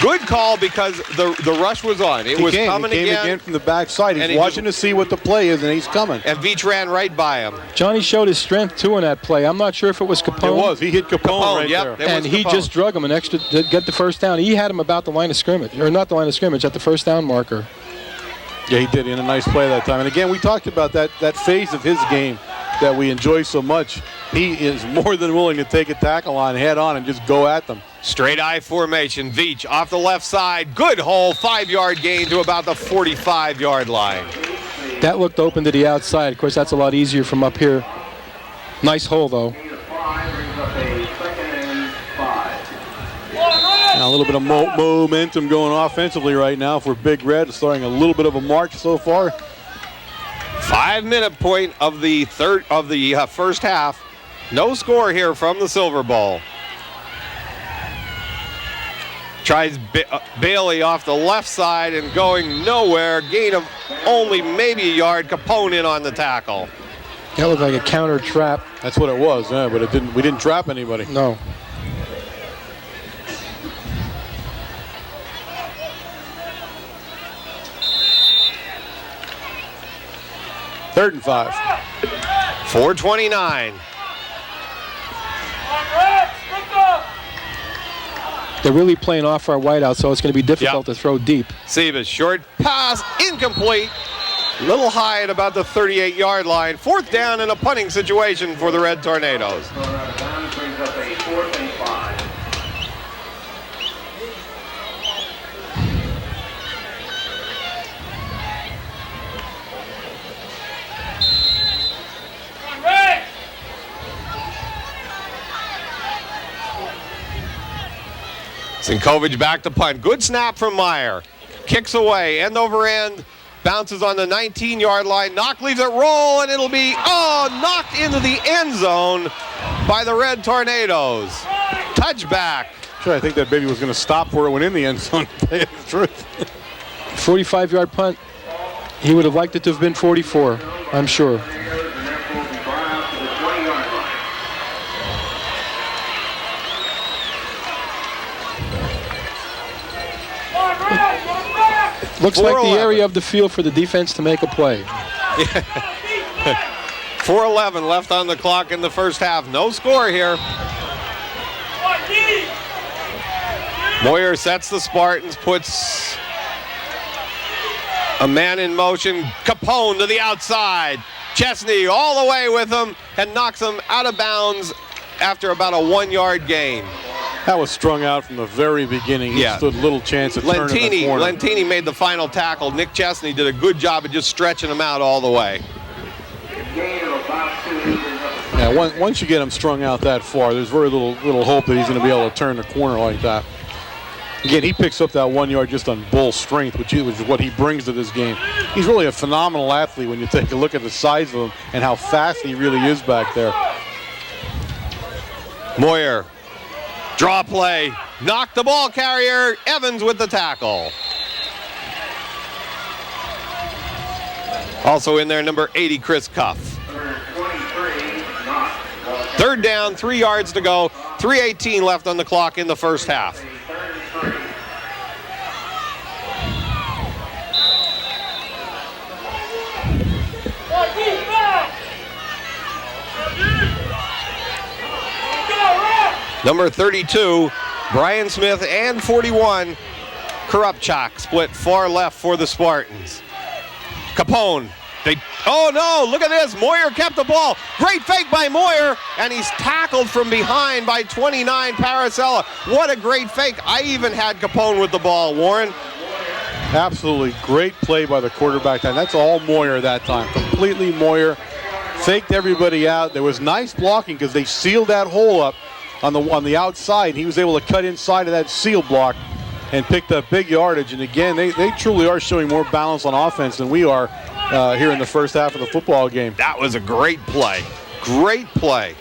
A: Good call because the rush was on. It was coming
B: again from the backside. He's watching to see what the play is, and he's coming.
A: And Veach ran right by him.
C: Johnny showed his strength, too, in that play. I'm not sure if it was Capone.
B: It was. He hit Capone right
A: there.
C: And he just drug him an extra to get the first down. He had him about the line of scrimmage, or not the line of scrimmage, at the first down marker.
B: Yeah, he did. In a nice play that time. And again, we talked about that phase of his game that we enjoy so much. He is more than willing to take a tackle on head on and just go at them.
A: Straight I formation. Veach off the left side. Good hole. 5-yard gain to about the 45-yard line.
C: That looked open to the outside. Of course, that's a lot easier from up here. Nice hole, though.
B: Now a little bit of momentum going offensively right now for Big Red. It's starting a little bit of a march so far.
A: 5-minute point of the first half. No score here from the Silver Bowl. Tries Bailey off the left side and going nowhere. Gain of only maybe a yard. Capone in on the tackle.
C: That looked like a counter trap.
B: That's what it was, yeah, but we didn't trap anybody.
C: No.
B: Third and 5.
A: 4:29.
C: They're really playing off our wideout, so it's going to be difficult to throw deep.
A: Sebas, short pass, incomplete. Little high at about the 38-yard line. 4th down in a punting situation for the Red Tornadoes. Sinkovich back to punt. Good snap from Meyer. Kicks away, end over end. Bounces on the 19-yard line. Knock leaves it roll, and it'll be, knocked into the end zone by the Red Tornadoes. Touchback.
B: Sure, I think that baby was going to stop before it went in the end zone. To tell you the truth.
C: 45-yard punt. He would have liked it to have been 44, I'm sure. Looks like the area of the field for the defense to make a play.
A: 4:11 left on the clock in the first half. No score here. Moyer sets the Spartans, puts a man in motion. Capone to the outside. Chesney all the way with him and knocks him out of bounds after about a 1-yard gain.
B: That was strung out from the very beginning. He stood little chance of turning the corner.
A: Lentini made the final tackle. Nick Chesney did a good job of just stretching him out all the way.
B: Yeah, once you get him strung out that far, there's very little hope that he's going to be able to turn the corner like that. Again, he picks up that 1 yard just on bull strength, which is what he brings to this game. He's really a phenomenal athlete when you take a look at the size of him and how fast he really is back there.
A: Moyer. Draw play, knocked the ball carrier, Evans with the tackle. Also in there, number 80, Chris Cuff. 3rd down, 3 yards to go, 3:18 left on the clock in the first half. Number 32, Brian Smith, and 41, Kurupchak split far left for the Spartans. Capone, look at this. Moyer kept the ball. Great fake by Moyer, and he's tackled from behind by 29, Paracella. What a great fake. I even had Capone with the ball, Warren.
B: Absolutely great play by the quarterback. And that's all Moyer that time. Completely Moyer. Faked everybody out. There was nice blocking because they sealed that hole up on the outside. He was able to cut inside of that seal block and picked up big yardage. And again, they truly are showing more balance on offense than we are. here in the first half of the football game.
A: That was a great play. Great play.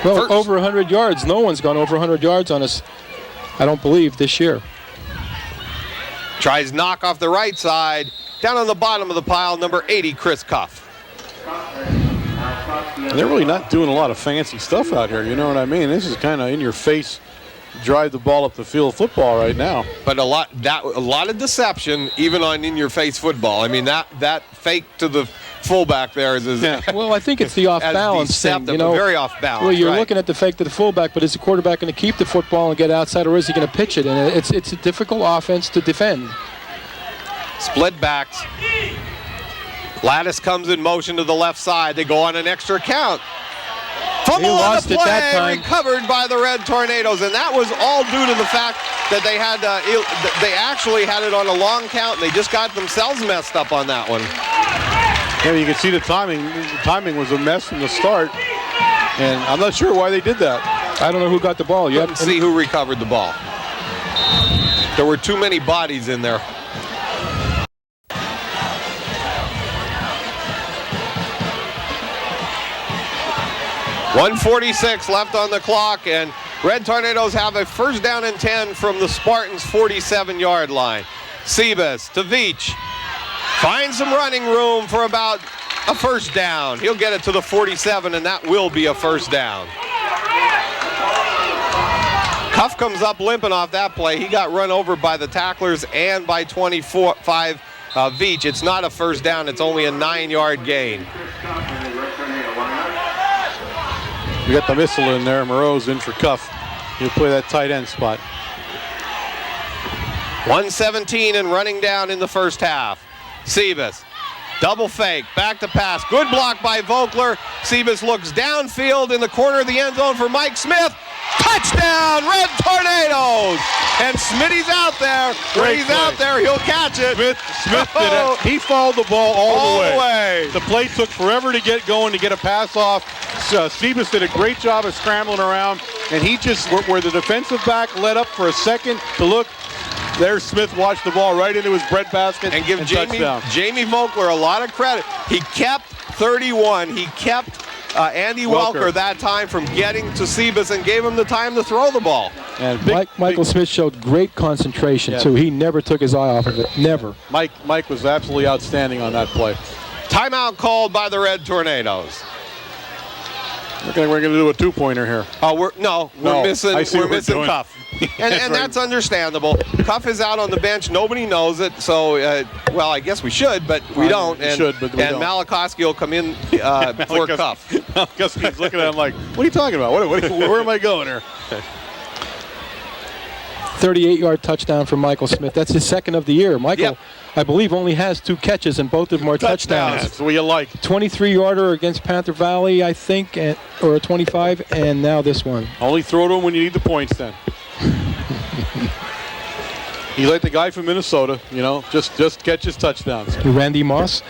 C: Well, over 100 yards. No one's gone over 100 yards on us, I don't believe, this year.
A: Tries knock off the right side. Down on the bottom of the pile, number 80, Chris Cuff.
B: And they're really not doing a lot of fancy stuff out here, you know what I mean? This is kind of in your face, drive the ball up the field football right now.
A: But a lot of deception, even on in-your-face football. I mean, that fake to the fullback there is
C: Well, I think it's the off-balance thing. You know,
A: very off-balance.
C: Well, you're
A: right.
C: looking at the fake to the fullback, but is the quarterback going to keep the football and get outside, or is he going to pitch it? And it's a difficult offense to defend.
A: Split backs. Lattice comes in motion to the left side. They go on an extra count. Fumble on the play,
C: that time.
A: recovered by the Red Tornadoes, and that was all due to the fact that they actually had it on a long count, and they just got themselves messed up on that one.
B: Yeah, you can see the timing. The timing was a mess from the start, and I'm not sure why they did that.
C: I don't know who got the ball.
A: You haven't see who recovered the ball. There were too many bodies in there. .146 left on the clock, and Red Tornadoes have a first down and 10 from the Spartans' 47-yard line. Sebas to Veach. Finds some running room for about a first down. He'll get it to the 47, and that will be a first down. Cuff comes up limping off that play. He got run over by the tacklers and by 25 Veach. It's not a first down. It's only a 9-yard gain.
B: We got the missile in there. Moreau's in for Cuff. He'll play that tight end spot.
A: 1:17 and running down in the first half. Sebas, double fake, back to pass. Good block by Vogler. Sebas looks downfield in the corner of the end zone for Mike Smith. Touchdown, Red Tornadoes! And Smitty's out there. When he's out there, he'll catch it.
B: Smith did it. He followed the ball all the way. The play took forever to get going, to get a pass off. Sebas did a great job of scrambling around, and he just, where the defensive back let up for a second to look, there Smith watched the ball right into his breadbasket
A: and give Jamie Vogler a lot of credit. He kept 31. He kept Andy Welker that time from getting to Sebas and gave him the time to throw the ball.
C: And Michael Smith showed great concentration, too. He never took his eye off of it. Never.
B: Mike was absolutely outstanding on that play.
A: Timeout called by the Red Tornadoes.
B: We're going to do a two-pointer here.
A: We're missing Cuff. And
B: right.
A: That's understandable. Cuff is out on the bench. Nobody knows it. So, well, I guess we should, but we don't.
B: We should, but we don't.
A: Malachowski will come in for Cuff.
B: Malachowski's looking at him like, what are you talking about? Where am I going here?
C: 38-yard touchdown for Michael Smith. That's his second of the year. Michael, I believe, only has 2 catches, and both of them are touchdowns.
B: That's what you like.
C: 23-yarder against Panther Valley, I think, or a 25, and now this one.
B: Only throw to him when you need the points, then. He's like the guy from Minnesota, you know, just catch his touchdowns.
C: Randy Moss?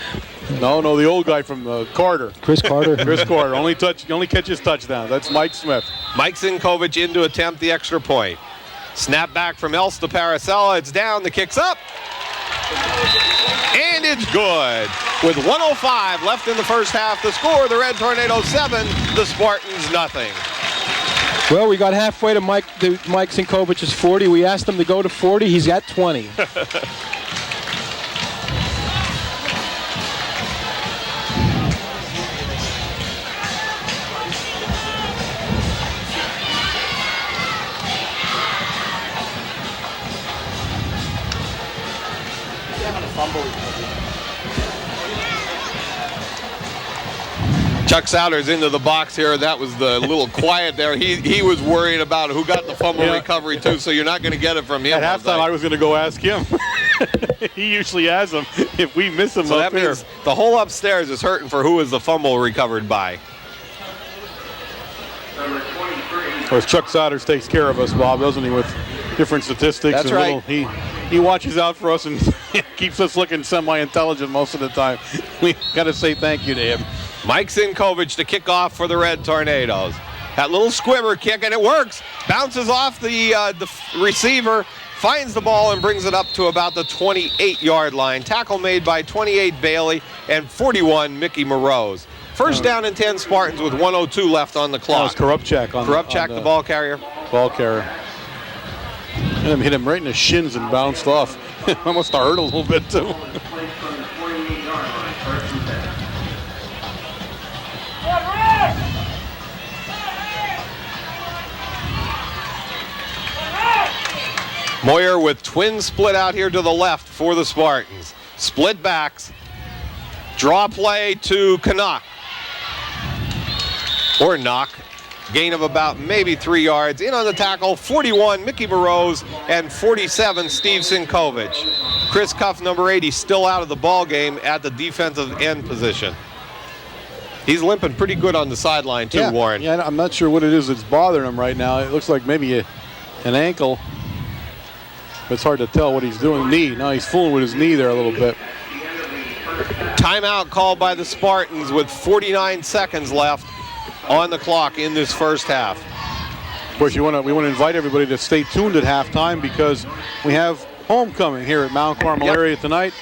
B: No, the old guy from Carter.
C: Chris Carter.
B: Chris Carter. Only catches touchdowns. That's Mike Smith.
A: Mike Sinkovich in to attempt the extra point. Snap back from Else to Paracella. It's down. The kick's up. And it's good. With 1:05 left in the first half, the score, the Red Tornadoes 7, the Spartans nothing.
C: Well, we got halfway to Mike Sinkovich's 40. We asked him to go to 40. He's at 20.
A: Chuck Souders into the box here. That was the little quiet there. He was worried about who got the fumble recovery too, so you're not going to get it from him.
B: At halftime, I was going to go ask him. He usually has them. If we miss him
A: so
B: up
A: that
B: here.
A: Means the whole upstairs is hurting for who was the fumble recovered by.
B: Of course, Chuck Souders takes care of us, Bob, doesn't he, with different statistics.
A: That's right.
B: He watches out for us and keeps us looking semi-intelligent most of the time. We got to say thank you to him.
A: Mike Sinkovich to kick off for the Red Tornadoes. That little squibber kick, and it works. Bounces off the receiver, finds the ball and brings it up to about the 28-yard line. Tackle made by 28 Bailey and 41 Mickey Morose. First down and 10 Spartans with 1:02 left on the clock.
B: That was Korupchak
A: Korupchak, the ball carrier.
B: Ball carrier. And hit him right in the shins and bounced off. Almost hurt a little bit too.
A: Moyer with twin split out here to the left for the Spartans. Split backs. Draw play to Canuck. Or Knock. Gain of about maybe 3 yards. In on the tackle, 41, Mickey Morose, and 47, Steve Sinkovich. Chris Cuff, number 80, still out of the ball game at the defensive end position. He's limping pretty good on the sideline too, Warren.
B: Yeah, I'm not sure what it is that's bothering him right now. It looks like maybe an ankle. But it's hard to tell what he's doing. Knee. Now he's fooling with his knee there a little bit.
A: Timeout called by the Spartans with 49 seconds left on the clock in this first half.
B: Of course, we want to invite everybody to stay tuned at halftime because we have homecoming here at Mount Carmel area tonight.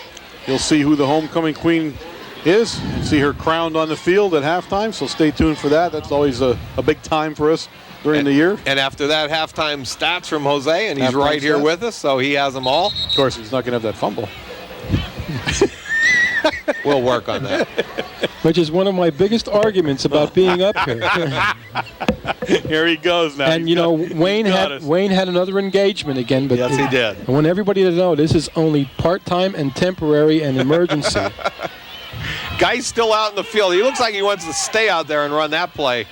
B: You'll see who the homecoming queen is and see her crowned on the field at halftime, so stay tuned for that. That's always a big time for us during the year.
A: And after that, halftime stats from Jose, and he's right here with us, so he has them all.
B: Of course, he's not going to have that fumble.
A: We'll work on that.
C: Which is one of my biggest arguments about being up here.
B: Here he goes now.
C: And, you know, Wayne had another engagement again. But
A: yes, he did.
C: I want everybody to know this is only part-time and temporary and emergency.
A: Guy's still out in the field. He looks like he wants to stay out there and run that play.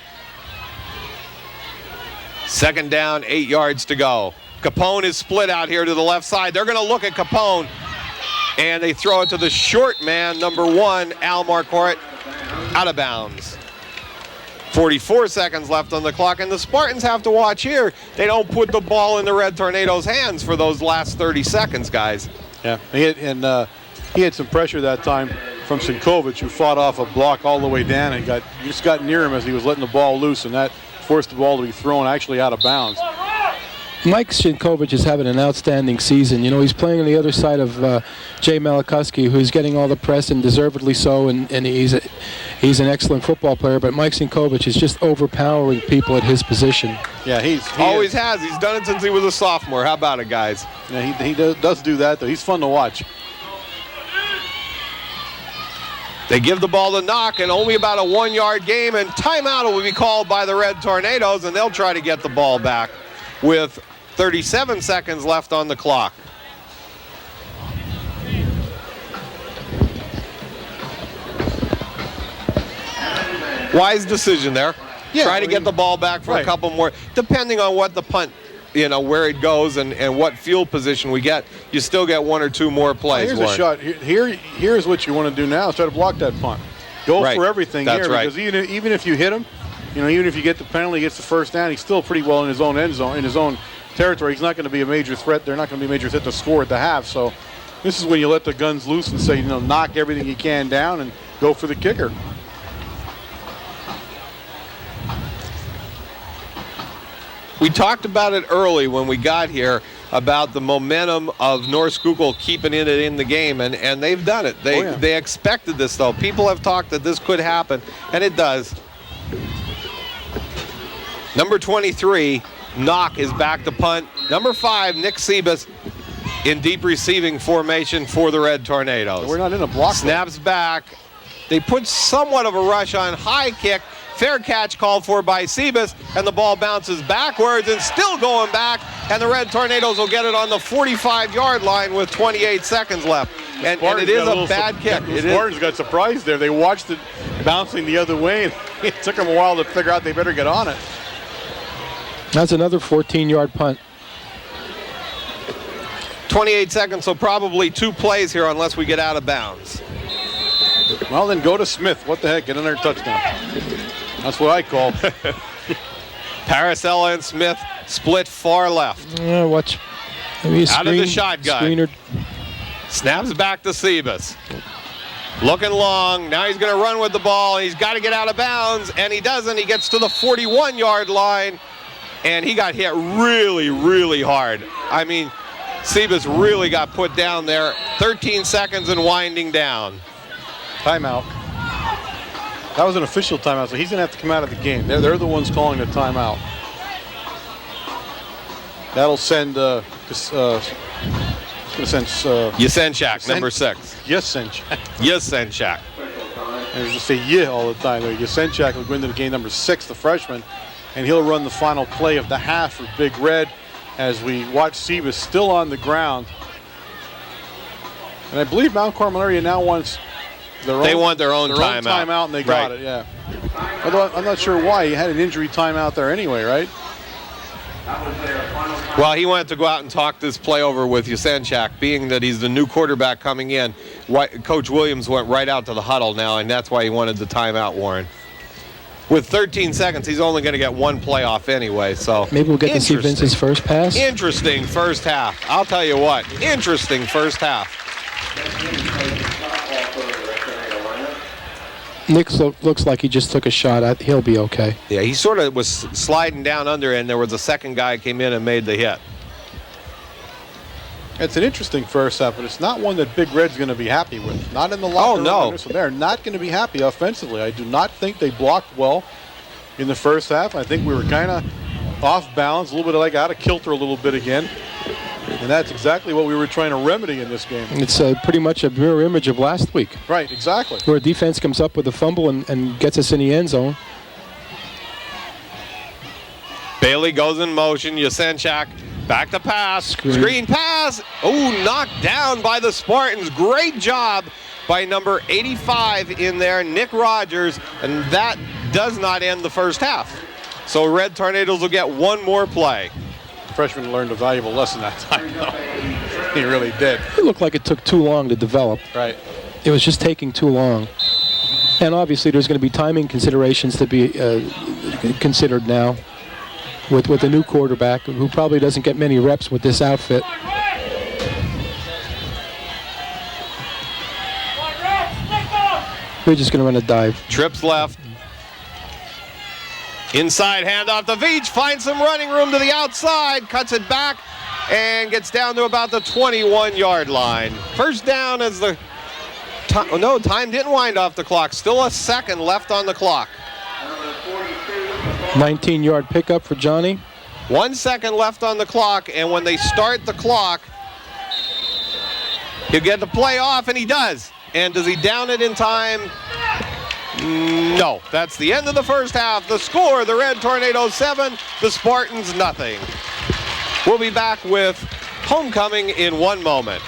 A: Second down, 8 yards to go. Capone is split out here to the left side. They're going to look at Capone. And they throw it to the short man, number 1, Al Marquardt, out of bounds. 44 seconds left on the clock, and the Spartans have to watch here. They don't put the ball in the Red Tornadoes' hands for those last 30 seconds, guys.
B: Yeah, he had some pressure that time from Sinkovich, who fought off a block all the way down and just got near him as he was letting the ball loose, and that forced the ball to be thrown actually out of bounds.
C: Mike Sinkovich is having an outstanding season. You know, he's playing on the other side of Jay Malikuski, who's getting all the press, and deservedly so, and he's an excellent football player, but Mike Sinkovich is just overpowering people at his position.
B: Yeah, he
A: always has. He's done it since he was a sophomore. How about it, guys?
B: Yeah, he does do that, though. He's fun to watch.
A: They give the ball to Knock, and only about a 1-yard game, and timeout will be called by the Red Tornadoes, and they'll try to get the ball back with 37 seconds left on the clock. Wise decision there.
B: Yeah,
A: Try to get the ball back for a couple more, depending on what the punt, you know, where it goes and what field position we get. You still get 1 or 2 more plays.
B: Here's a shot. Here's what you want to do now is try to block that punt. Go for everything here. Because even if you hit him, you know, even if you get the penalty, gets the first down, he's still pretty well in his own end zone, in his own territory. He's not going to be a major threat. They're not going to be a major threat to score at the half. So this is when you let the guns loose and say, you know, knock everything you can down and go for the kicker.
A: We talked about it early when we got here about the momentum of North Schuylkill keeping it in the game, and they've done it. They expected this, though. People have talked that this could happen, and it does. Number 23, Knock, is back to punt. Number 5, Nick Sebas, in deep receiving formation for the Red Tornadoes.
B: So we're not in a block.
A: Snaps back. They put somewhat of a rush on, high kick. Fair catch called for by Sebas, and the ball bounces backwards and still going back, and the Red Tornadoes will get it on the 45-yard line with 28 seconds left. And it is a bad kick.
B: The Spartans got surprised there. They watched it bouncing the other way, and it took them a while to figure out they better get on it.
C: That's another 14-yard punt.
A: 28 seconds, so probably 2 plays here unless we get out of bounds.
B: Well, then go to Smith. What the heck? Get another touchdown. That's what I call.
A: Paracella and Smith split far left.
C: Watch. Out
A: of the shotgun.
C: Screener.
A: Snaps back to Sebas. Looking long. Now he's going to run with the ball. He's got to get out of bounds, and he doesn't. He gets to the 41-yard line, and he got hit really, really hard. I mean, Sebas really got put down there. 13 seconds and winding down.
B: Timeout. That was an official timeout, so he's going to have to come out of the game. They're the ones calling the timeout. That'll send
A: Yasenchak, number 6.
B: Yasenchak.
A: Yasenchak.
B: And just say yeah all the time. Yasenchak will go into the game, number 6, the freshman, and he'll run the final play of the half for Big Red as we watch Sebas still on the ground. And I believe Mount Carmel area now wants their own timeout, and they got it, yeah. Although I'm not sure why. He had an injury timeout there anyway, right?
A: Well, he wanted to go out and talk this play over with Yasenchak, being that he's the new quarterback coming in. Coach Williams went right out to the huddle now, and that's why he wanted the timeout, Warren. With 13 seconds, he's only going to get one playoff anyway, so.
C: Maybe we'll get to see Vince's first pass.
A: Interesting first half. I'll tell you what, interesting first half.
C: Nick looks like he just took a shot. He'll be okay.
A: Yeah, he sort of was sliding down under, and there was a second guy came in and made the hit.
B: It's an interesting first half, but it's not one that Big Red's going to be happy with. Not in the locker room.
A: Oh, no.
B: So they're not going to be happy offensively. I do not think they blocked well in the first half. I think we were kind of off balance, a little bit like out of kilter a little bit again. And that's exactly what we were trying to remedy in this game.
C: It's pretty much a mirror image of last week.
B: Right, exactly.
C: Where defense comes up with a fumble and gets us in the end zone.
A: Bailey goes in motion. Yasenchak back to pass. Screen pass. Oh, knocked down by the Spartans. Great job by number 85 in there, Nick Rogers. And that does not end the first half. So Red Tornadoes will get one more play.
B: Freshman learned a valuable lesson that time, though. He really did.
C: It looked like it took too long to develop.
B: Right.
C: It was just taking too long. And obviously there's going to be timing considerations to be considered now with a new quarterback who probably doesn't get many reps with this outfit. We're just going to run a dive.
A: Trips left. Inside handoff to Veach, finds some running room to the outside, cuts it back, and gets down to about the 21-yard line. First down as the time didn't wind off the clock. Still a second left on the clock.
C: 19-yard pickup for Johnny.
A: 1 second left on the clock, and when they start the clock, he'll get the play off, and he does. And does he down it in time? No, that's the end of the first half. The score, the Red Tornadoes 7, the Spartans nothing. We'll be back with homecoming in one moment.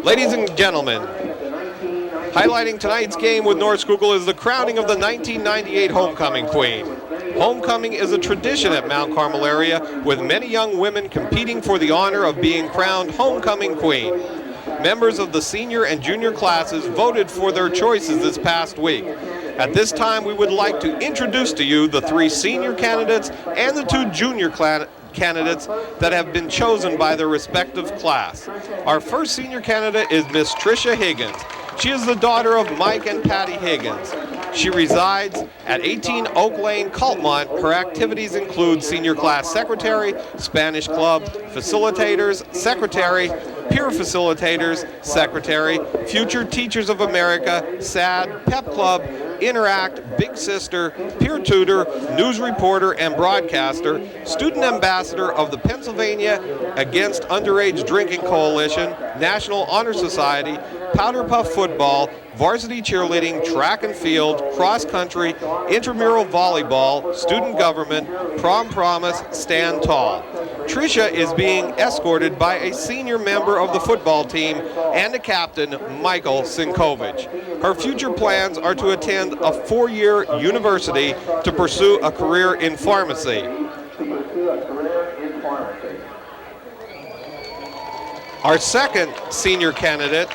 A: Ladies and gentlemen, highlighting tonight's game with North Schuylkill is the crowning of the 1998 Homecoming Queen. Homecoming is a tradition at Mount Carmel area, with many young women competing for the honor of being crowned Homecoming Queen. Members of the senior and junior classes voted for their choices this past week. At this time, we would like to introduce to you the 3 senior candidates and the 2 junior candidates that have been chosen by their respective class. Our first senior candidate is Miss Tricia Higgins. She is the daughter of Mike and Patty Higgins. She resides at 18 Oak Lane, Coltmont. Her activities include senior class secretary, Spanish club, facilitators, secretary, peer facilitators, secretary, Future Teachers of America, SAD, Pep Club, Interact, Big Sister, peer tutor, news reporter and broadcaster, student ambassador of the Pennsylvania Against Underage Drinking Coalition, National Honor Society, powder puff football, varsity cheerleading, track and field, cross country, intramural volleyball, student government, prom promise, stand tall. Tricia is being escorted by a senior member of the football team and a captain, Michael Sinkovich. Her future plans are to attend a 4-year university to pursue a career in pharmacy. Our second senior candidate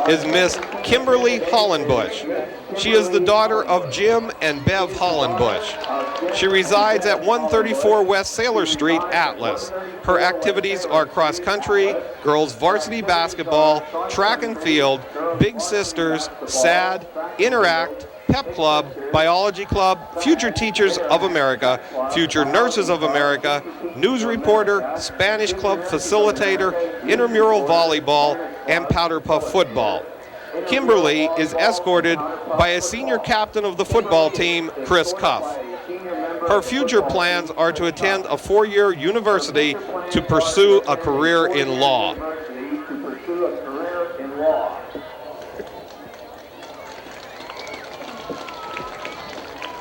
A: is Miss Kimberly Hollenbush. She is the daughter of Jim and Bev Hollenbush. She resides at 134 West Sailor Street, Atlas. Her activities are cross country, girls varsity basketball, track and field, Big Sisters, SAD, Interact, Pep Club, Biology Club, Future Teachers of America, Future Nurses of America, News Reporter, Spanish Club Facilitator, Intramural Volleyball, and Powder Puff Football. Kimberly is escorted by a senior captain of the football team, Chris Cuff. Her future plans are to attend a 4-year university to pursue a career in law.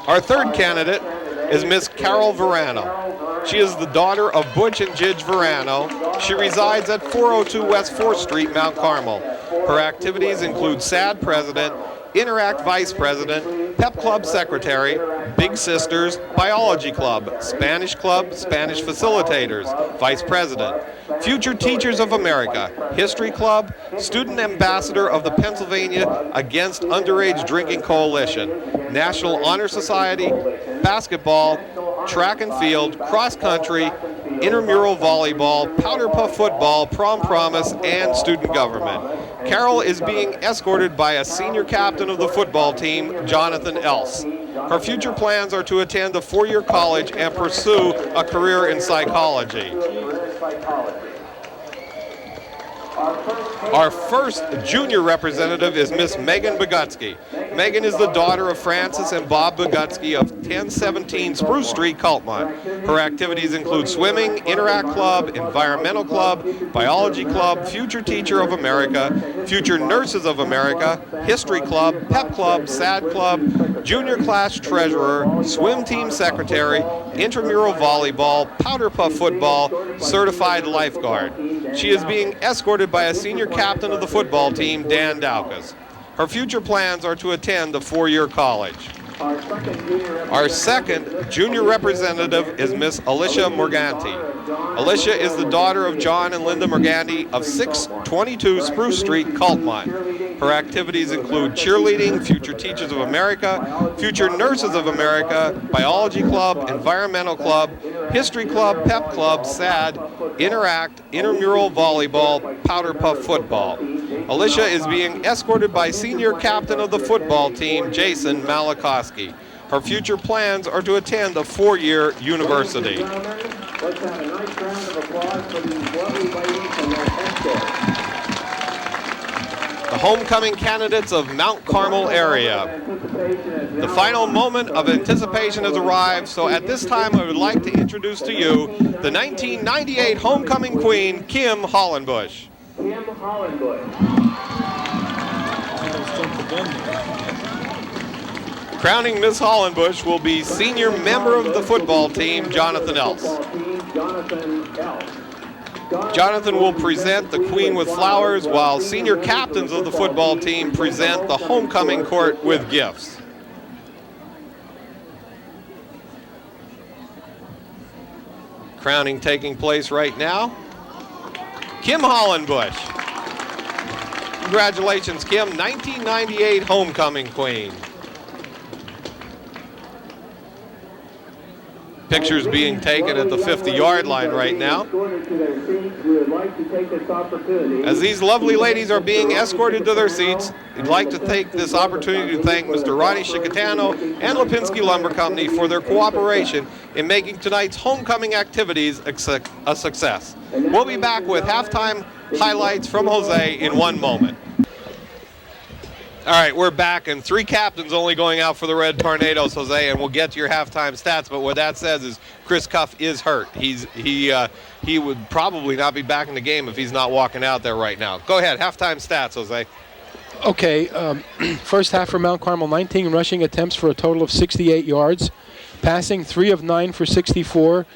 A: Our third candidate is Miss Carol Verano. She is the daughter of Butch and Jidge Verano. She resides at 402 West 4th Street, Mount Carmel. Her activities include SAD President, Interact Vice President, Pep Club Secretary, Big Sisters, Biology Club, Spanish Facilitators, Vice President, Future Teachers of America, History Club, Student Ambassador of the Pennsylvania Against Underage Drinking Coalition, National Honor Society, Basketball, Track and Field, Cross Country, Intramural Volleyball, Powder Puff Football, Prom Promise, and Student Government. Carol is being escorted by a senior captain of the football team, Jonathan Else. Her future plans are to attend a 4-year college and pursue a career in psychology. Our first junior representative is Miss Megan Bogutsky. Megan is the daughter of Francis and Bob Bogutsky of 1017 Spruce Street, Coltmont. Her activities include swimming, Interact Club, Environmental Club, Biology Club, Future Teacher of America, Future Nurses of America, History Club, Pep Club, SAD Club, Junior Class Treasurer, Swim Team Secretary, Intramural Volleyball, Powder Puff Football, Certified Lifeguard. She is being escorted by a senior captain of the football team, Dan Daukas. Her future plans are to attend a 4-year college. Our second junior representative is Miss Alicia Morganti. Alicia is the daughter of John and Linda Morganti of 622 Spruce Street, Coltmont. Her activities include cheerleading, Future Teachers of America, Future Nurses of America, Biology Club, Environmental Club, History Club, Pep Club, SAD, Interact, Intramural Volleyball, Powder Puff Football. Alicia is being escorted by senior captain of the football team, Jason Malakowski. Her future plans are to attend a 4-year university.
D: Let's have a nice round of applause for these lovely ladies and their escorts.
A: The homecoming candidates of Mount Carmel area. The final moment of anticipation has arrived, so at this time I would like to introduce to you the 1998 homecoming queen, Kim Hollenbush.
D: Kim Hollenbush.
A: Crowning Miss Hollenbush will be senior member of the football team, Jonathan Else. Jonathan will present the queen with flowers, while senior captains of the football team present the homecoming court with gifts. Crowning taking place right now. Kim Hollenbush. Congratulations, Kim, 1998 homecoming queen. Pictures being taken at the 50-yard line right now. As these lovely ladies are being escorted to their seats, we'd like to take this opportunity to thank Mr. Ronnie Shikatano and Lipinski Lumber Company for their cooperation in making tonight's homecoming activities a success. We'll be back with halftime highlights from Jose in one moment. All right, we're back, and 3 captains only going out for the Red Tornadoes, Jose, and we'll get to your halftime stats. But what that says is Chris Cuff is hurt. He would probably not be back in the game if he's not walking out there right now. Go ahead, halftime stats, Jose.
C: Okay, first half for Mount Carmel, 19 rushing attempts for a total of 68 yards. Passing, 3 of 9 for 64,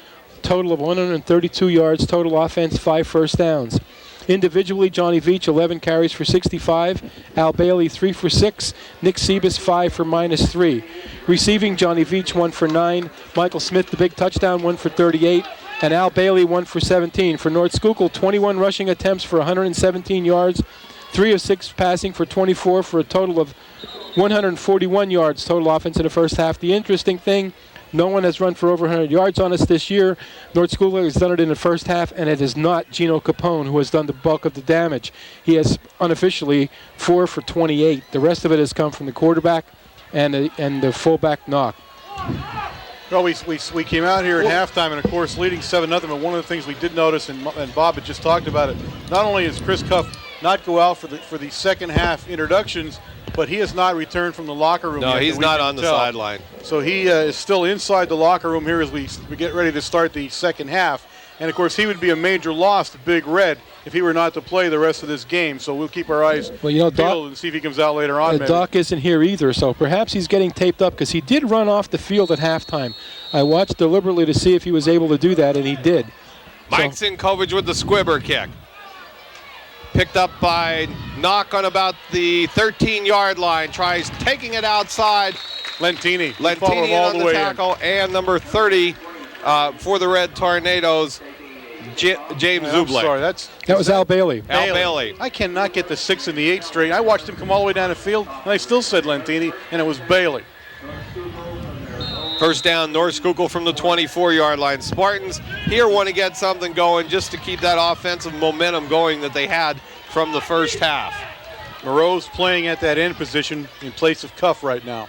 C: total of 132 yards, total offense, 5 first downs. Individually, Johnny Veach, 11 carries for 65. Al Bailey, 3 for 6. Nick Sebas, 5 for -3. Receiving, Johnny Veach, 1 for 9. Michael Smith, the big touchdown, 1 for 38. And Al Bailey, 1 for 17. For North Schuylkill, 21 rushing attempts for 117 yards. 3 of 6 passing for 24 for a total of 141 yards total offense in the first half. The interesting thing, no one has run for over 100 yards on us this year. North Schuylkill has done it in the first half, and it is not Gino Capone who has done the bulk of the damage. He has unofficially 4 for 28. The rest of it has come from the quarterback, and the fullback Knock.
B: Well, we came out here at halftime, and of course leading 7-0. But one of the things we did notice, and Bob had just talked about it, not only is Chris Cuff not go out for the second half introductions, but he has not returned from the locker room.
A: No,
B: yet,
A: he's not on the sideline.
B: So he is still inside the locker room here as we get ready to start the second half. And of course, he would be a major loss to Big Red if he were not to play the rest of this game. So we'll keep our eyes peeled and see if he comes out later on.
C: Doc isn't here either, so perhaps he's getting taped up because he did run off the field at halftime. I watched deliberately to see if he was able to do that, and he did.
A: Mike Sinkovich with the squibber kick. Picked up by Knock on about the 13-yard line. Tries taking it outside.
B: Lentini
A: Lentini on the tackle, and number 30 for the Red Tornadoes, James Zublek.
B: Sorry,
C: that was Al Bailey.
A: Al Bailey.
B: I cannot get the 6 and the 8 straight. I watched him come all the way down the field, and I still said Lentini, and it was Bailey.
A: First down, North Schuylkill from the 24-yard line. Spartans here want to get something going just to keep that offensive momentum going that they had from the first half.
B: Moreau's playing at that end position in place of Cuff right now.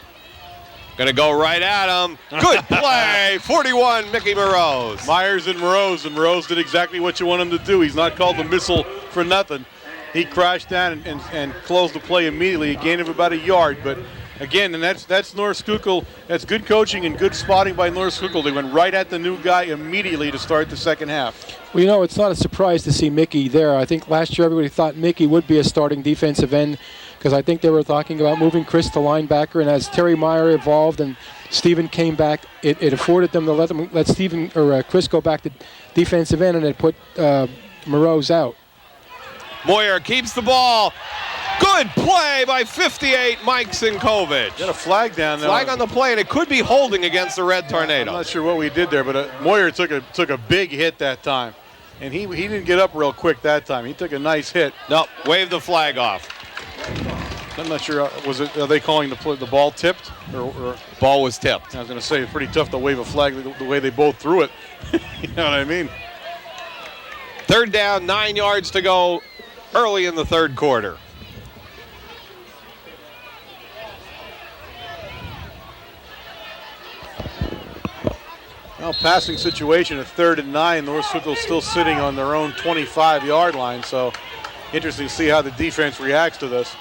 A: Going to go right at him. Good play, 41, Mickey Moreau.
B: Myers and Moreau's did exactly what you want him to do. He's not called the missile for nothing. He crashed down and closed the play immediately, a gain of about a yard, but again, and that's North Schuylkill. That's good coaching and good spotting by North Schuylkill. They went right at the new guy immediately to start the second half.
C: Well, it's not a surprise to see Mickey there. I think last year everybody thought Mickey would be a starting defensive end because I think they were talking about moving Chris to linebacker. And as Terry Meyer evolved and Stephen came back, it afforded them to let Stephen or Chris go back to defensive end, and it put Moreau's out.
A: Moyer keeps the ball. Good play by 58, Mike Sinkovich.
B: Got a flag down there.
A: Flag on the play, and it could be holding against the Red Tornado.
B: I'm not sure what we did there, but Moyer took a big hit that time. And he didn't get up real quick that time. He took a nice hit.
A: Nope, wave the flag off.
B: I'm not sure, are they calling the ball tipped? Or
A: ball was tipped.
B: I was going to say, it's pretty tough to wave a flag the way they both threw it. You know what I mean?
A: Third down, 9 yards to go early in the third quarter.
B: Well, passing situation at 3rd and 9. North Schuylkill still sitting on their own 25-yard line, so interesting to see how the defense reacts to this.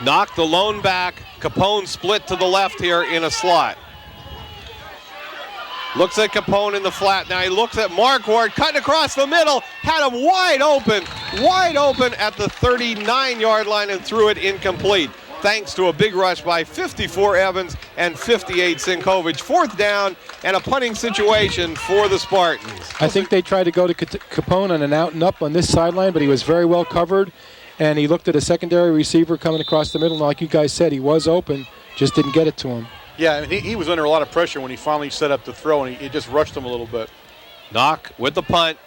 A: Knock the lone back. Capone split to the left here in a slot. Looks at Capone in the flat. Now he looks at Marquardt, cutting across the middle, had him wide open at the 39-yard line and threw it incomplete. Thanks to a big rush by 54 Evans and 58 Sinkovich. Fourth down and a punting situation for the Spartans.
C: I think they tried to go to Capone on an out and up on this sideline, but he was very well covered, and he looked at a secondary receiver coming across the middle. And like you guys said, he was open, just didn't get it to him.
B: Yeah, and he was under a lot of pressure when he finally set up to throw, and he just rushed him a little bit.
A: Knock with the punt.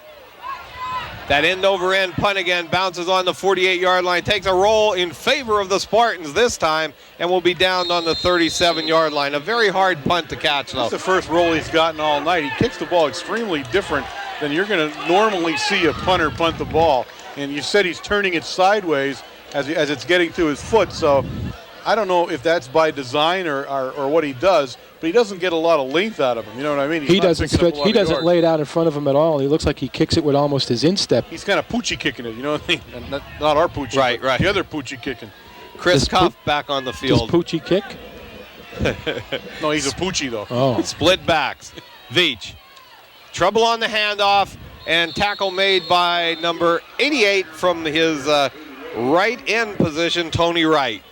A: That end-over-end punt again bounces on the 48-yard line, takes a roll in favor of the Spartans this time, and will be down on the 37-yard line. A very hard punt to catch, though.
B: That's the first roll he's gotten all night. He kicks the ball extremely different than you're going to normally see a punter punt the ball. And you said he's turning it sideways as it's getting to his foot, so I don't know if that's by design or what he does, but he doesn't get a lot of length out of him. You know what I mean?
C: He doesn't stretch. He doesn't lay it out in front of him at all. He looks like he kicks it with almost his instep.
B: He's kind of poochie kicking it. You know what I mean? And not our poochie.
A: Right.
B: The other poochie kicking.
A: Chris Cuff back on the field.
C: Does Poochie kick?
B: No, he's a poochie though.
C: Oh.
A: Split backs. Veach. Trouble on the handoff and tackle made by number 88 from his right end position, Tony Wright.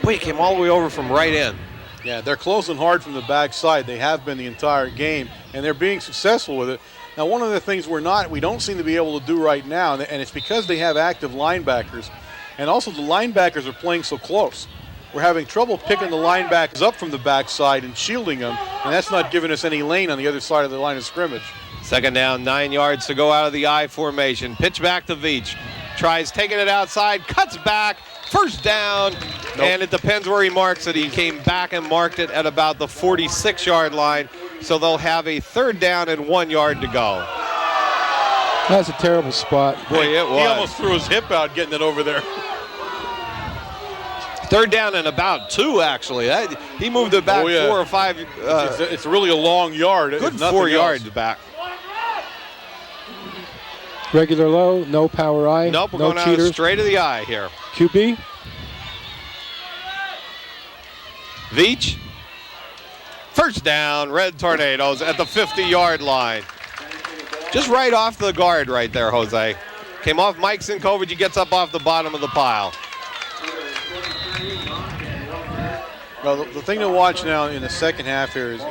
A: Boy, he came all the way over from right end.
B: Yeah, they're closing hard from the backside. They have been the entire game, and they're being successful with it. Now, one of the things we don't seem to be able to do right now, and it's because they have active linebackers, and also the linebackers are playing so close. We're having trouble picking the linebackers up from the backside and shielding them, and that's not giving us any lane on the other side of the line of scrimmage.
A: Second down, 9 yards to go out of the I formation. Pitch back to Veach. Tries taking it outside, cuts back. First down, and it depends where he marks it. He came back and marked it at about the 46-yard line, so they'll have a third down and 1 yard to go.
C: That's a terrible spot.
A: Boy, it was.
B: He almost threw his hip out getting it over there.
A: Third down and about 2, actually. He moved it back 4 or 5.
B: It's really a long yard.
A: Good
B: It's
A: 4 yards back.
C: Regular low, no power eye.
A: Nope, we're
C: no
A: going
C: cheaters.
A: out straight to the eye here.
C: QB.
A: Veach. First down, Red Tornadoes at the 50-yard line. Just right off the guard right there, Jose. Came off Mike Sinkovich. He gets up off the bottom of the pile.
B: Well, the thing to watch now in the second half here is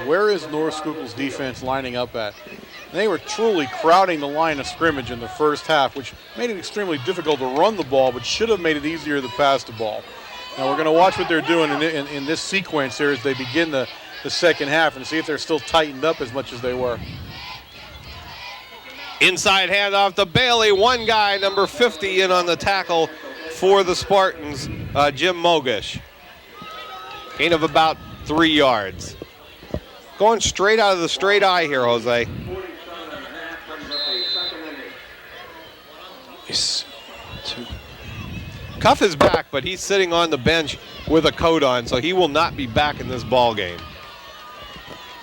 B: where is North Schuylkill's defense lining up at? They were truly crowding the line of scrimmage in the first half, which made it extremely difficult to run the ball, but should have made it easier to pass the ball. Now we're going to watch what they're doing in this sequence here as they begin the second half and see if they're still tightened up as much as they were.
A: Inside handoff to Bailey. One guy, number 50, in on the tackle for the Spartans, Jim Mogish. Gain of about 3 yards. Going straight out of the straight eye here, Jose. Cuff is back, but he's sitting on the bench with a coat on, so he will not be back in this ball game.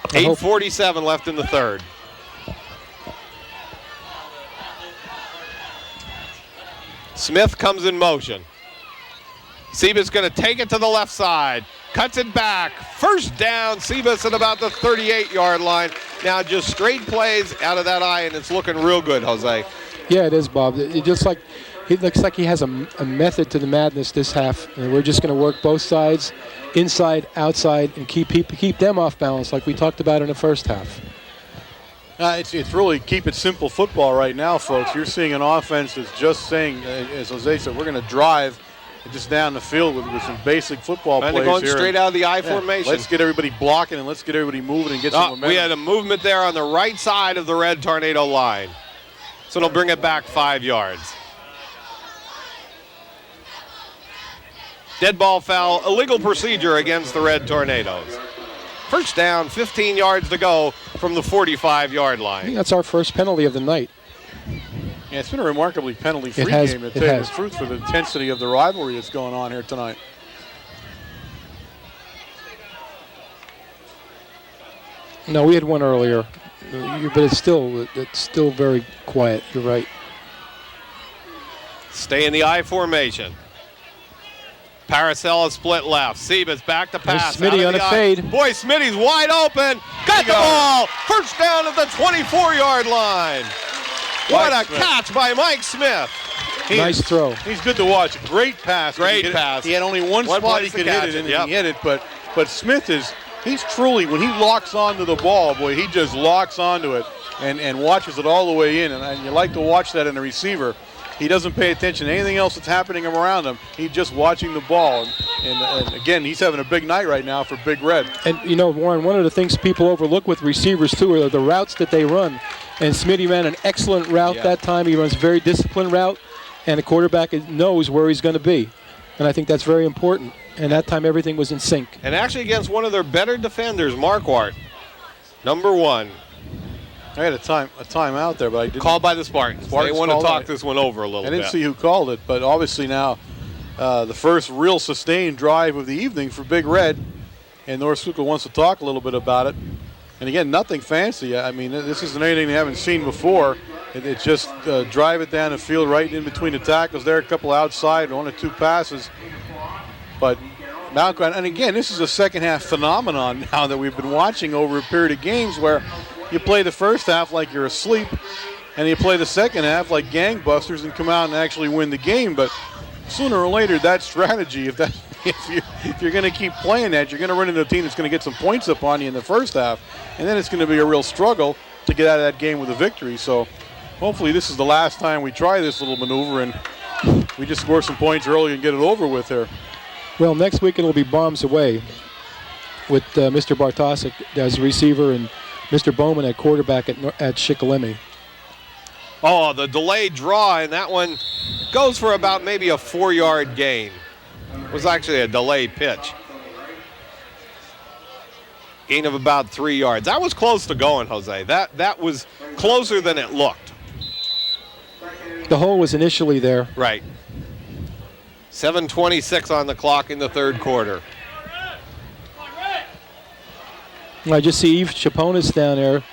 A: 8:47 left in the third. Smith comes in motion. Sebas going to take it to the left side. Cuts it back. First down, Sebas at about the 38-yard line. Now just straight plays out of that eye, and it's looking real good, Jose.
C: Yeah, it is, Bob. It looks like he has a method to the madness this half. And we're just going to work both sides, inside, outside, and keep them off balance like we talked about in the first half.
B: It's really keep it simple football right now, folks. You're seeing an offense that's just saying, as Jose said, we're going to drive just down the field with some basic football plays
A: And they're going
B: here.
A: straight out of the I formation.
B: Let's get everybody blocking and let's get everybody moving and get some momentum.
A: We had a movement there on the right side of the Red Tornado line. So it'll bring it back 5 yards. Dead ball foul, illegal procedure against the Red Tornadoes. First down, 15 yards to go from the 45-yard
C: I
A: line.
C: think that's our first penalty of the night.
B: Yeah, it's been a remarkably penalty-free game, to tell you the truth, for the intensity of the rivalry that's going on here tonight.
C: No, we had one earlier, but it's still very quiet. You're right.
A: Stay in the I formation. Paracella split left. Sebas back to pass.
C: Smitty on a fade.
A: Boy, Smitty's wide open. Got the ball. First down at the 24-yard line. What a catch by Mike Smith.
C: Nice throw.
B: He's good to watch. Great pass.
A: Great pass.
B: He had only one spot he could hit it in, and he hit it. But Smith he's truly, when he locks onto the ball, boy, he just locks onto it and watches it all the way in. And you like to watch that in a receiver. He doesn't pay attention to anything else that's happening around him. He's just watching the ball. And again, he's having a big night right now for Big Red.
C: And, Warren, one of the things people overlook with receivers, too, are the routes that they run. And Smitty ran an excellent route that time. He runs a very disciplined route, and the quarterback knows where he's going to be. And I think that's very important. And that time, everything was in sync.
A: And actually against one of their better defenders, Marquardt, number 1.
B: I had a timeout there, but I didn't.
A: Called by the Spartans. They want to talk this one over a little bit.
B: I didn't see who called it, but obviously now the first real sustained drive of the evening for Big Red, and North Schuylkill wants to talk a little bit about it. And again, nothing fancy. I mean, this isn't anything they haven't seen before. It's just drive it down the field right in between the tackles there, a couple outside, 1 or 2 passes. But Malcolm, and again, this is a second half phenomenon now that we've been watching over a period of games where you play the first half like you're asleep, and you play the second half like gangbusters and come out and actually win the game. But sooner or later, that strategy, if you're going to keep playing that, you're going to run into a team that's going to get some points up on you in the first half, and then it's going to be a real struggle to get out of that game with a victory. So hopefully this is the last time we try this little maneuver, and we just score some points early and get it over with here.
C: Well, next week it'll be bombs away with Mr. Bartosik as receiver and Mr. Bowman at quarterback at Schuylkill.
A: Oh, the delayed draw, and that one goes for about maybe a 4-yard gain. It was actually a delayed pitch. Gain of about 3 yards. That was close to going, Jose. That was closer than it looked.
C: The hole was initially there.
A: Right. 7:26 on the clock in the third quarter.
C: I just see Eve Chaponis down there,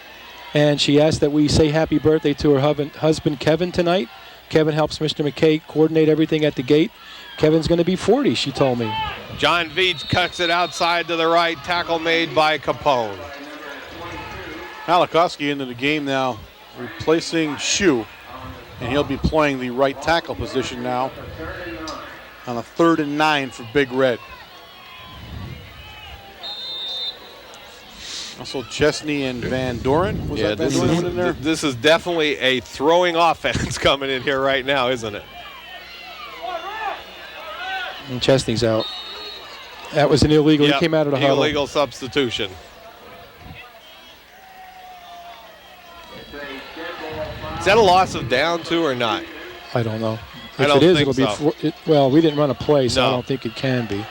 C: and she asked that we say happy birthday to her husband Kevin tonight. Kevin helps Mr. McKay coordinate everything at the gate. Kevin's going to be 40, she told me.
A: John Veach cuts it outside to the right. Tackle made by Capone.
B: Malakowski into the game now, replacing Shu, and he'll be playing the right tackle position now on a 3rd and 9 for Big Red. Also Chesney and Van Doren. Was that Van Doren in there?
A: This is definitely a throwing offense coming in here right now, isn't it?
C: And Chesney's out. That was an illegal.
A: Yep,
C: he came out of the huddle.
A: Illegal substitution. Is that a loss of down two or not?
C: I don't know.
A: I
C: If
A: don't
C: it is,
A: think
C: it'll
A: so.
C: be. Well, we didn't run a play, so
A: No.
C: I don't think it can be.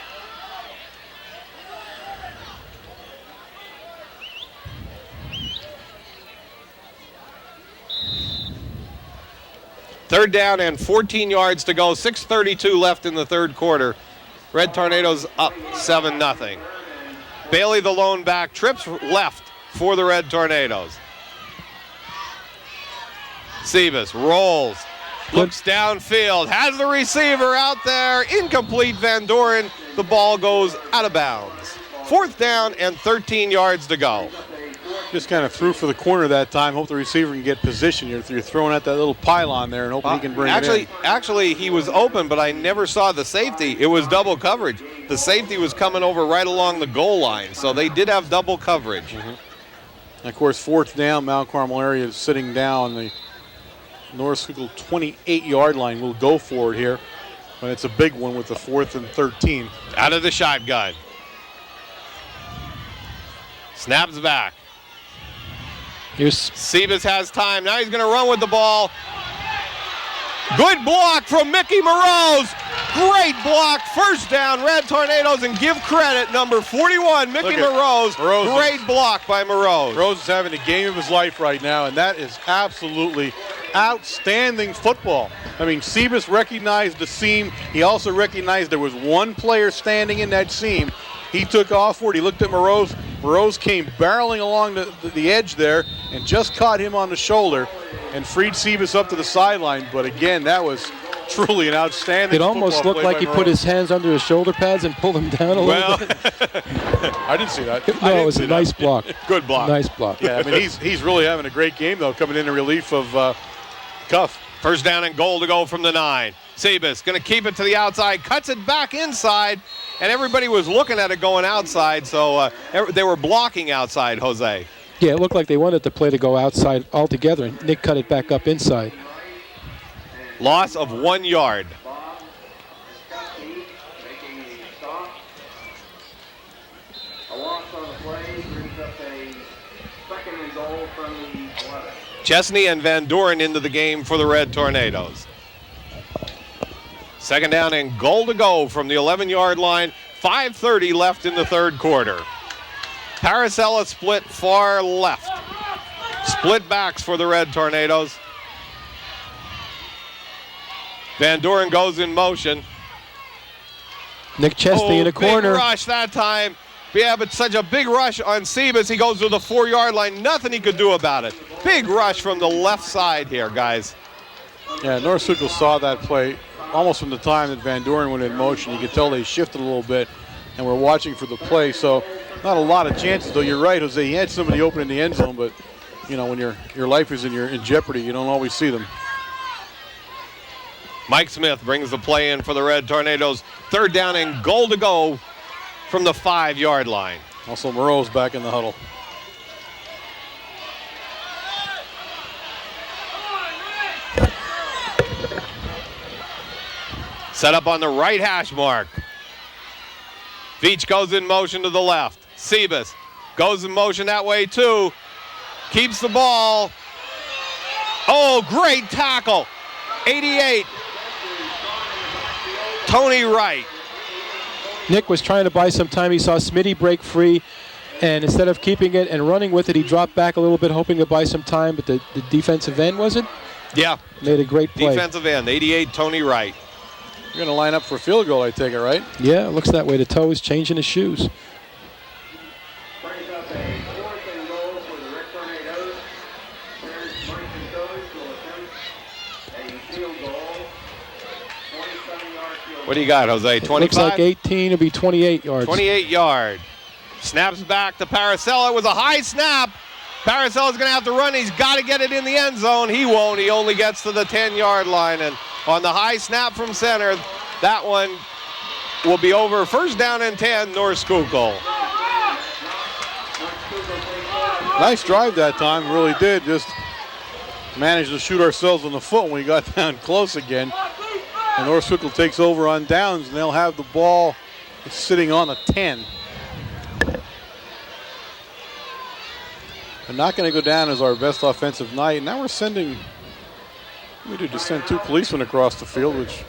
A: Third down and 14 yards to go. 6:32 left in the third quarter. Red Tornadoes up 7-0. Bailey, the lone back, trips left for the Red Tornadoes. Sebas rolls, looks downfield, has the receiver out there, incomplete. Van Doren, the ball goes out of bounds. 4th down and 13 yards to go.
B: Just kind of threw for the corner that time. Hope the receiver can get position. You're throwing at that little pylon there and hoping he can bring it in.
A: Actually, he was open, but I never saw the safety. It was double coverage. The safety was coming over right along the goal line, so they did have double coverage.
B: And of course, 4th down, Mount Carmel area is sitting down. The North Schuylkill 28-yard line will go for it here, but it's a big one with the 4th and 13.
A: Out of the shotgun. Snaps back.
C: Here's
A: Sebas has time. Now he's going to run with the ball. Good block from Mickey Moroz. Great block. 1st down, Red Tornadoes, and give credit, number 41, Mickey Moroz. Great block by Moroz.
B: Moroz is having a game of his life right now, and that is absolutely outstanding football. I mean, Sebas recognized the seam. He also recognized there was one player standing in that seam. He took off for it. He looked at Moroz. Moroz came barreling along the edge there and just caught him on the shoulder and freed Sebas up to the sideline. But again, that was truly an outstanding
C: It almost looked like he put his hands under his shoulder pads and pulled him down a little bit.
B: I didn't see that.
C: No, it was a nice block.
A: Good block.
C: Nice block.
B: Yeah, I mean, he's really having a great game, though, coming in relief of Cuff.
A: 1st down and goal to go from the 9. Sebas going to keep it to the outside, cuts it back inside, and everybody was looking at it going outside, so they were blocking outside, Jose.
C: Yeah, it looked like they wanted the play to go outside altogether, and Nick cut it back up inside.
A: Loss of 1 yard.
D: Making a stop. A loss on the play brings up a 2nd and goal from the 11.
A: Chesney and Van Doren into the game for the Red Tornadoes. 2nd down and goal to go from the 11-yard line. 5:30 left in the third quarter. Paracella split far left. Split backs for the Red Tornadoes. Van Doren goes in motion.
C: Nick Chesney in a corner.
A: Big rush that time. Yeah, but such a big rush on Sebas. He goes to the 4-yard line. Nothing he could do about it. Big rush from the left side here, guys.
B: Yeah, North Schuylkill saw that play almost from the time that Van Doren went in motion. You could tell they shifted a little bit and were watching for the play. So not a lot of chances, though. You're right, Jose. He had somebody open in the end zone, but you know, when your life is in jeopardy, you don't always see them.
A: Mike Smith brings the play in for the Red Tornadoes. 3rd down and goal to go from the 5-yard line.
B: Also, Moroz back in the huddle.
A: Set up on the right hash mark. Veach goes in motion to the left. Sebas goes in motion that way too. Keeps the ball. Oh, great tackle. 88. Tony Wright.
C: Nick was trying to buy some time. He saw Smitty break free, and instead of keeping it and running with it, he dropped back a little bit, hoping to buy some time, but the defensive end, was it?
A: Yeah.
C: Made a great play.
A: Defensive end, 88, Tony Wright.
B: You're going to line up for a field goal, I take it, right?
C: Yeah, it looks that way. The toe is changing his shoes.
D: Brings up a 4th and goal for the Red Tornadoes. There's Mike and Coach will attempt a field goal. 27-yard field goal.
A: What do you got, Jose? 25?
C: Looks like 18 will be 28 yards.
A: 28 yard. Snaps back to Paracella. It was a high snap. Paracella's going to have to run. He's got to get it in the end zone. He won't. He only gets to the 10-yard line. And on the high snap from center, that one will be over. First down and 10, North Schuylkill.
B: Nice drive that time, really did. Just managed to shoot ourselves in the foot when we got down close again. And North Schuylkill takes over on downs, and they'll have the ball sitting on the 10. They're not going to go down as our best offensive night. Now we're sending, we did just send 2 policemen across the field, which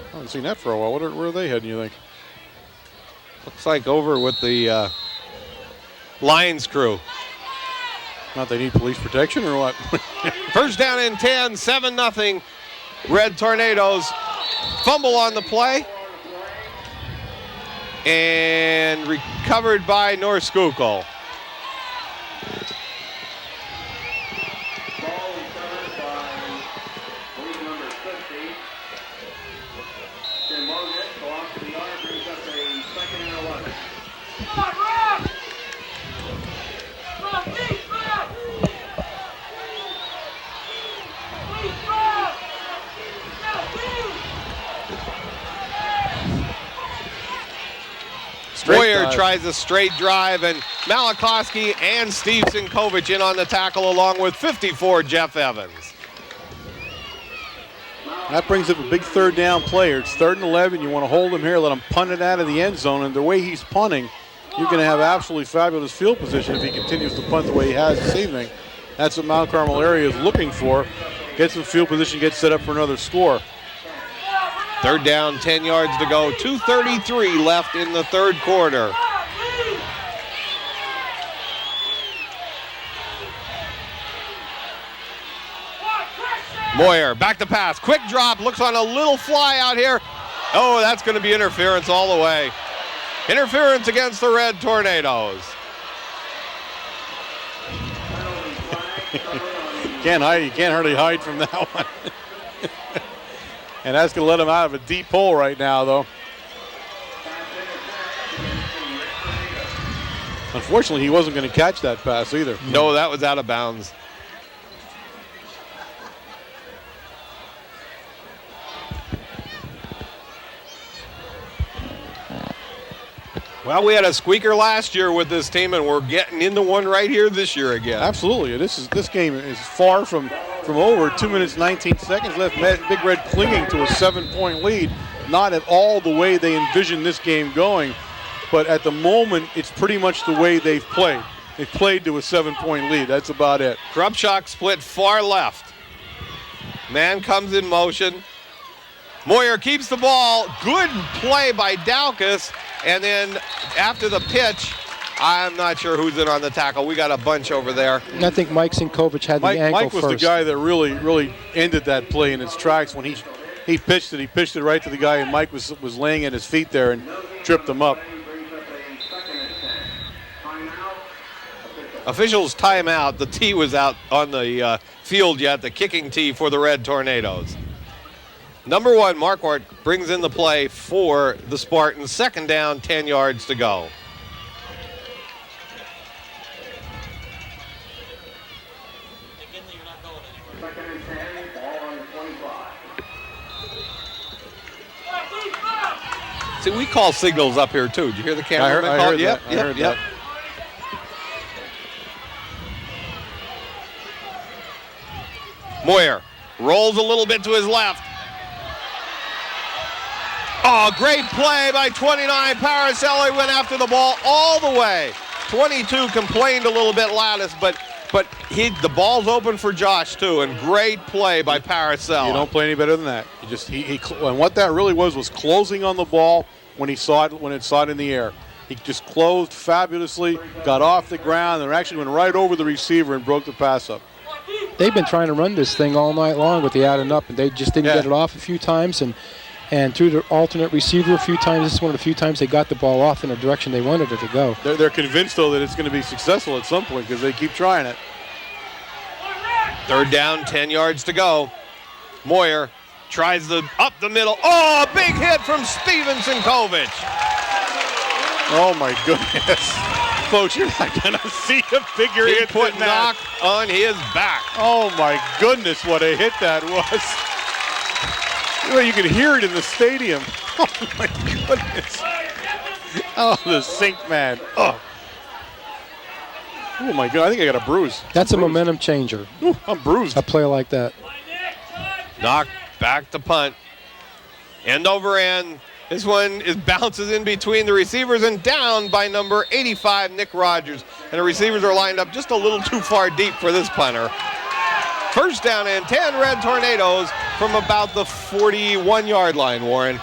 B: I haven't seen that for a while. Where are they heading, you think?
A: Looks like over with the Lions crew.
B: Not they need police protection or what?
A: First down and 10, 7-0. Red Tornadoes fumble on the play. And recovered by North Schuylkill.
D: Ball recovered by lead number 50. Tim Monet go off to the yard, brings up a 2nd and 11.
A: Boyer tries a straight drive, and Malachowski and Steve Sinkovich in on the tackle, along with 54, Jeff Evans.
B: That brings up a big 3rd down player. It's 3rd and 11. You want to hold him here, let him punt it out of the end zone. And the way he's punting, you're going to have absolutely fabulous field position if he continues to punt the way he has this evening. That's what Mount Carmel area is looking for. Get some field position, get set up for another score.
A: 3rd down, 10 yards to go. 2:33 left in the 3rd quarter. Moyer, back to pass. Quick drop, looks on a little fly out here. Oh, that's going to be interference all the way. Interference against the Red Tornadoes.
B: Can't hide. You can't hardly hide from that one. And that's going to let him out of a deep hole right now, though. Unfortunately, he wasn't going to catch that pass either.
A: No, that was out of bounds. Well, we had a squeaker last year with this team, and we're getting into one right here this year again.
B: Absolutely. This game is far from over. 2 minutes, 19 seconds left. Big Red clinging to a 7-point lead. Not at all the way they envisioned this game going, but at the moment, it's pretty much the way they've played. They've played to a 7-point lead. That's about it.
A: Krupchak split far left. Man comes in motion. Moyer keeps the ball. Good play by Daukus. And then after the pitch, I'm not sure who's in on the tackle. We got a bunch over there.
C: And I think Mike Sinkovich had the ankle
B: Mike was
C: first.
B: the guy that really ended that play in its tracks when he pitched it. He pitched it right to the guy, and Mike was laying at his feet there and tripped him up.
A: Officials timeout. The tee was out on the field yet, the kicking tee for the Red Tornadoes. Number 1, Marquardt brings in the play for the Spartans. 2nd down, 10 yards to go. See, we call signals up here too. Did you hear the cameraman call?
B: Yep.
A: Moyer rolls a little bit to his left. Oh, great play by 29. Paracelli went after the ball all the way. 22 complained a little bit Lattice, but the ball's open for Josh too, and great play by Paracelli.
B: You don't play any better than that. And what that really was closing on the ball when it saw it in the air. He just closed fabulously, got off the ground, and actually went right over the receiver and broke the pass up.
C: they've been trying to run this thing all night long with the out and up, and they just didn't get it off a few times, and through the alternate receiver a few times. This is one of the few times they got the ball off in the direction they wanted it to go.
B: They're convinced, though, that it's going to be successful at some point because they keep trying it.
A: Third down, 10 yards to go. Moyer tries the up the middle. Oh, a big hit from Stevenson-Kovic.
B: Oh, my goodness. Folks, you're not going to see a figure
A: He
B: hit
A: put
B: in
A: knock
B: that.
A: on his back.
B: Oh, my goodness, what a hit that was. Well, you can hear it in the stadium. Oh, my goodness. Oh, the sink man. Oh. Oh, my God, I think I got a bruise.
C: That's a momentum changer.
B: Ooh, I'm bruised.
C: A play like that.
A: Knock back to punt. End over end. This one bounces in between the receivers and down by number 85, Nick Rogers. And the receivers are lined up just a little too far deep for this punter. First down and 10 Red Tornadoes from about the 41-yard line, Warren.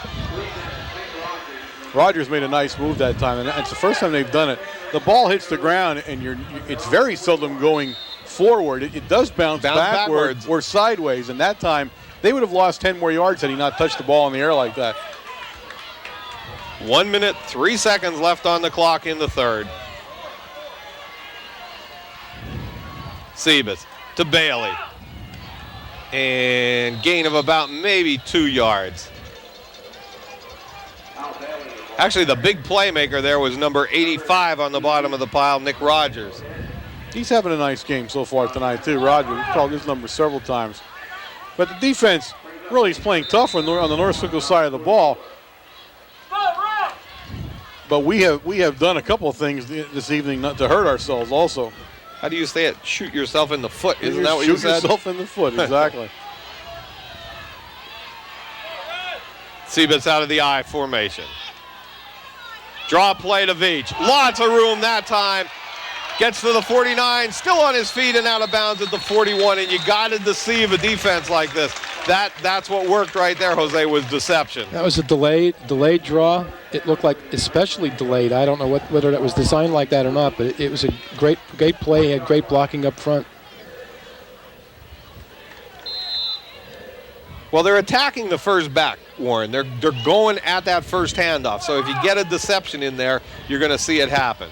B: Rogers made a nice move that time, and it's the first time they've done it. The ball hits the ground, and it's very seldom going forward. It does bounce backwards or sideways, and that time they would have lost 10 more yards had he not touched the ball in the air like that.
A: 1 minute, 3 seconds left on the clock in the third. Sebas to Bailey. And gain of about maybe 2 yards. Actually, the big playmaker there was number 85 on the bottom of the pile, Nick Rogers.
B: He's having a nice game so far tonight, too. Rogers, we've called his number several times. But the defense really is playing tough on the North Schuylkill side of the ball. But we have done a couple of things this evening not to hurt ourselves also.
A: How do you say it? Shoot yourself in the foot. Isn't that what you said?
B: Shoot yourself in the foot, exactly.
A: Sebas out of the I formation. Draw play to Veach. Lots of room that time. Gets to the 49, still on his feet and out of bounds at the 41, and you got to deceive a defense like this. That's what worked right there, Jose, was deception.
C: That was a delayed draw. It looked like especially delayed. I don't know whether that was designed like that or not, but it was a great play. He had great blocking up front.
A: Well, they're attacking the first back, Warren. They're going at that first handoff. So if you get a deception in there, you're going to see it happen.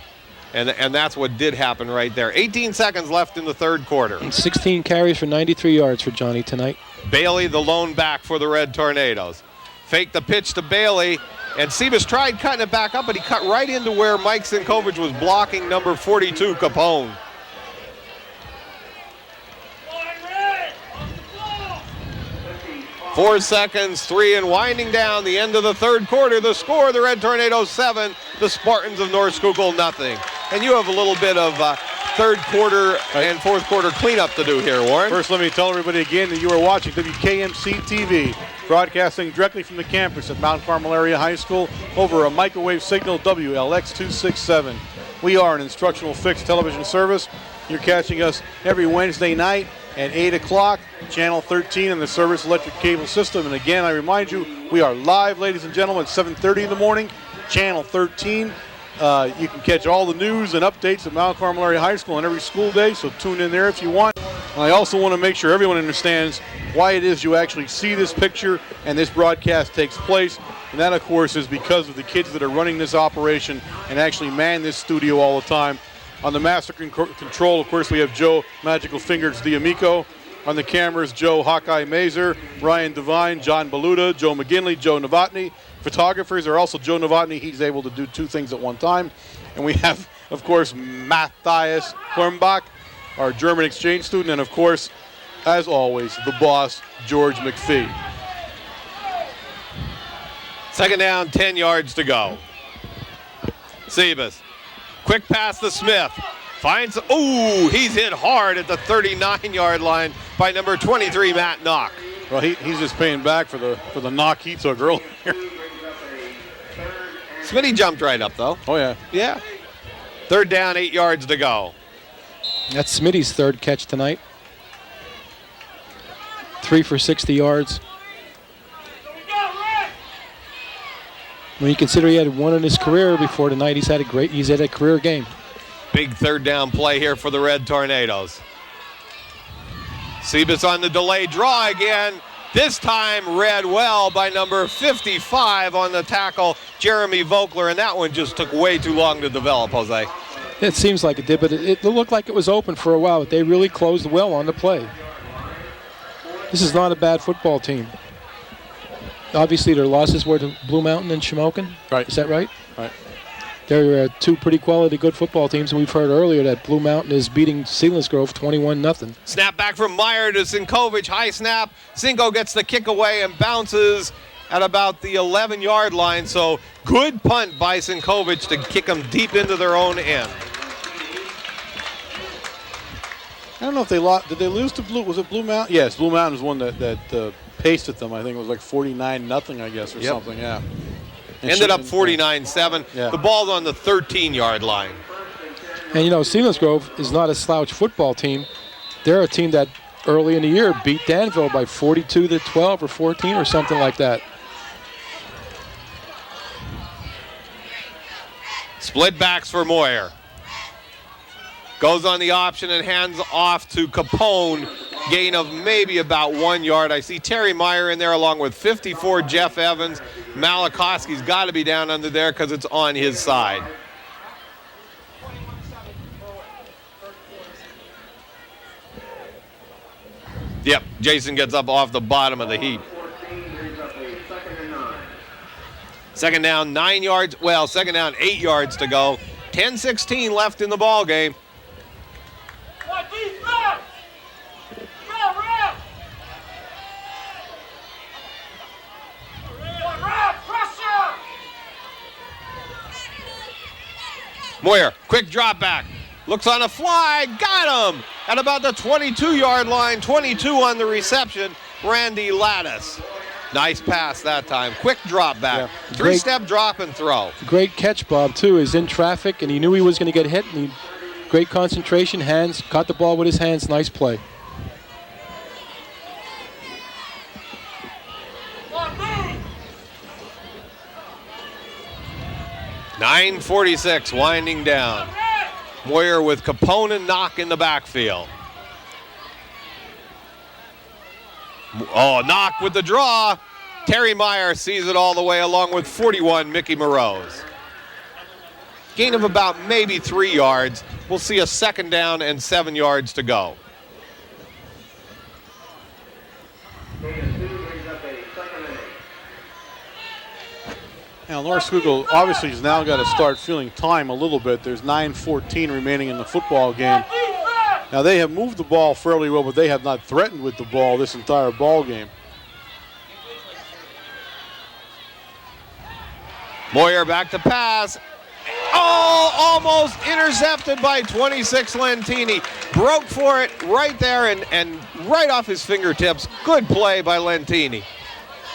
A: And that's what did happen right there. 18 seconds left in the third quarter.
C: And 16 carries for 93 yards for Johnny tonight.
A: Bailey, the lone back for the Red Tornadoes. Fake the pitch to Bailey, and Sebas tried cutting it back up, but he cut right into where Mike Sinkovich was blocking number 42, Capone. Four seconds, 3, and winding down the end of the third quarter. The score, the Red Tornadoes 7, the Spartans of North Schuylkill nothing. And you have a little bit of third quarter and fourth quarter cleanup to do here, Warren.
B: First, let me tell everybody again that you are watching WKMC TV, broadcasting directly from the campus at Mount Carmel Area High School over a microwave signal WLX267. We are an instructional fixed television service. You're catching us every Wednesday night at 8 o'clock, Channel 13 in the Service Electric Cable System. And again, I remind you, we are live, ladies and gentlemen, at 7:30 in the morning, Channel 13. You can catch all the news and updates at Mount Carmel Area High School on every school day, so tune in there if you want. And I also want to make sure everyone understands why it is you actually see this picture and this broadcast takes place. And that, of course, is because of the kids that are running this operation and actually man this studio all the time. On the master control, of course, we have Joe Magical Fingers D'Amico. On the cameras, Joe Hawkeye Mazer, Ryan Devine, John Baluta, Joe McGinley, Joe Novotny. Photographers are also Joe Novotny. He's able to do two things at one time. And we have, of course, Matthias Hornbach, our German exchange student. And, of course, as always, the boss, George McPhee.
A: Second down, 10 yards to go. Sebas. Quick pass to Smith. Finds, he's hit hard at the 39-yard line by number 23, Matt Knock.
B: Well, he's just paying back for the knock he took earlier.
A: Smitty jumped right up, though.
B: Oh, yeah.
A: Yeah. Third down, 8 yards to go.
C: That's Smitty's third catch tonight. 3 for 60 yards. When you consider he had one in his career before tonight, he's had a career game.
A: Big third down play here for the Red Tornadoes. Sebas on the delayed draw again. This time read well by number 55 on the tackle, Jeremy Vogler, and that one just took way too long to develop, Jose.
C: It seems like it did, but it looked like it was open for a while, but they really closed well on the play. This is not a bad football team. Obviously, their losses were to Blue Mountain and Shamokin.
B: Right.
C: Is that right?
B: Right.
C: They're two pretty quality good football teams, and we've heard earlier that Blue Mountain is beating Selinsgrove 21-0.
A: Snap back from Meyer to Sinkovic. High snap. Cinco gets the kick away and bounces at about the 11-yard line. So good punt by Sinkovic to kick them deep into their own end.
B: I don't know if they lost. Did they lose to Blue? Was it Blue Mountain? Yes, Blue Mountain was one that pasted them. I think it was like 49-0, I guess, or something. Yeah.
A: Ended up 49-7.
B: Yeah.
A: The ball's on the 13-yard line.
C: And, Selinsgrove is not a slouch football team. They're a team that early in the year beat Danville by 42-12 or 14 or something like that.
A: Split backs for Moyer. Goes on the option and hands off to Capone. Gain of maybe about 1 yard. I see Terry Meyer in there along with 54 Jeff Evans. Malakowski's got to be down under there because it's on his side. Yep, Jason gets up off the bottom of the heap. Second down, 9 yards. Well, second down, 8 yards to go. 10-16 left in the ball game. Moyer, quick drop back. Looks on a fly, got him! At about the 22-yard line, 22 on the reception, Randy Lattis. Nice pass that time. Quick drop back.
C: Yeah.
A: Three-step drop and throw.
C: Great catch, Bob, too. He's in traffic, and he knew he was going to get hit. And great concentration, hands, caught the ball with his hands. Nice play. .9:46 winding down. Moyer with Capone and Knock in the backfield. Oh, Knock with the draw. Terry Meyer sees it all the way along with 41, Mickey Morose. Gain of about maybe 3 yards. We'll see a second down and 7 yards to go.
B: Now, North Schuylkill obviously has now got to start feeling time a little bit. There's 9:14 remaining in the football game. Now, they have moved the ball fairly well, but they have not threatened with the ball this entire ball game.
A: Moyer back to pass. Oh, almost intercepted by 26 Lentini. Broke for it right there and right off his fingertips. Good play by Lentini.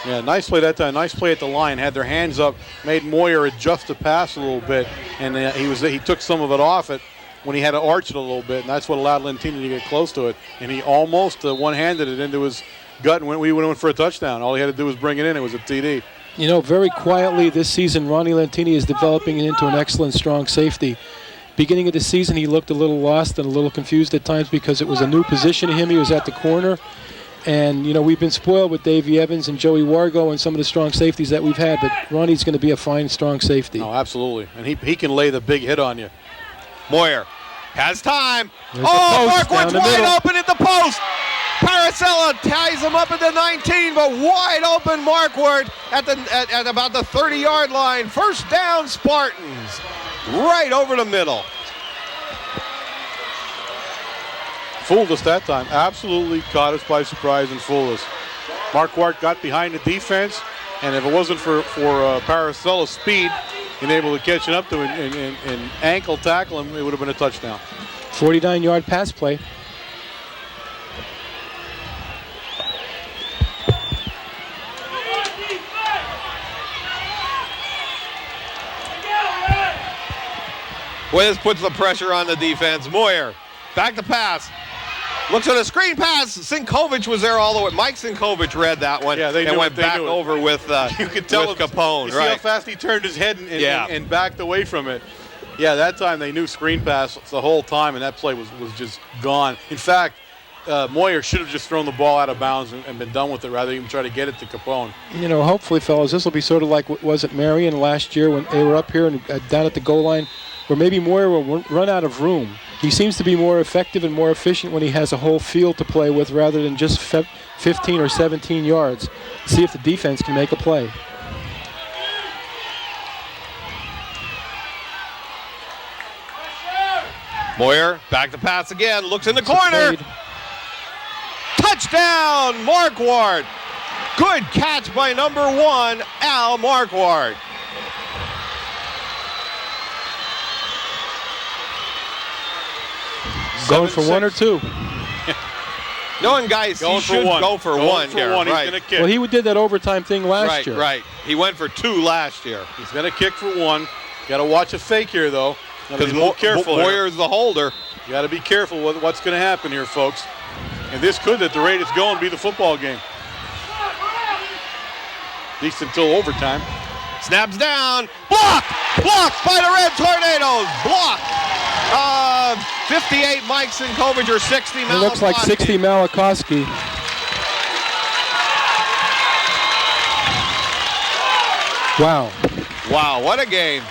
B: Yeah, nice play that time. Nice play at the line. Had their hands up, made Moyer adjust the pass a little bit, and he took some of it off it when he had to arch it a little bit, and that's what allowed Lentini to get close to it. And he almost one-handed it into his gut, and we went for a touchdown. All he had to do was bring it in. It was a TD.
C: Very quietly this season, Ronnie Lentini is developing into an excellent strong safety. Beginning of the season, he looked a little lost and a little confused at times because it was a new position to him. He was at the corner. And, we've been spoiled with Davey Evans and Joey Wargo and some of the strong safeties that we've had, but Ronnie's going to be a fine, strong safety.
B: Oh, absolutely. And he can lay the big hit on you.
A: Moyer has time.
C: There's
A: Markwood's wide open at the post. Paracella ties him up at the 19, but wide open Markwood at about the 30-yard line. First down, Spartans. Right over the middle.
B: Fooled us that time. Absolutely caught us by surprise and fooled us. Marquardt got behind the defense, and if it wasn't for Paracella's speed, being able to catch it up to and ankle tackle him, it would have been a touchdown.
C: 49-yard pass play.
A: Well, this puts the pressure on the defense. Moyer, back to pass. Looks at a screen pass. Sinkovic was there all the way. Mike Sinkovic read that one and went back over with
B: you could tell
A: Capone.
B: You see how fast he turned his head and backed away from it. Yeah, that time they knew screen pass the whole time, and that play was just gone. In fact, Moyer should have just thrown the ball out of bounds and been done with it rather than even try to get it to Capone.
C: Hopefully, fellas, this will be sort of like what was at Marion last year when they were up here and down at the goal line, where maybe Moyer will run out of room. He seems to be more effective and more efficient when he has a whole field to play with rather than just 15 or 17 yards. See if the defense can make a play.
A: Moyer back to pass again, looks in the corner. Touchdown, Marquardt. Good catch by number 1, Al Marquardt.
C: Going for 1 or 2.
A: Knowing guys, he should go for one here.
B: He's
A: right.
B: going to kick.
C: Well, he did that overtime thing last year.
A: Right. He went for 2 last year.
B: He's going to kick for 1. Got to watch a fake here, though.
A: Because
B: careful.
A: Moyer's the holder.
B: You got to be careful with what's going to happen here, folks. And this could, at the rate it's going, be the football game. At least until overtime.
A: Snaps down. Blocked by the Red Tornadoes. Blocked. 58 Mike Sinkovich or 60 Malakowski.
C: It looks like 60 Malakowski.
B: Wow, what a game.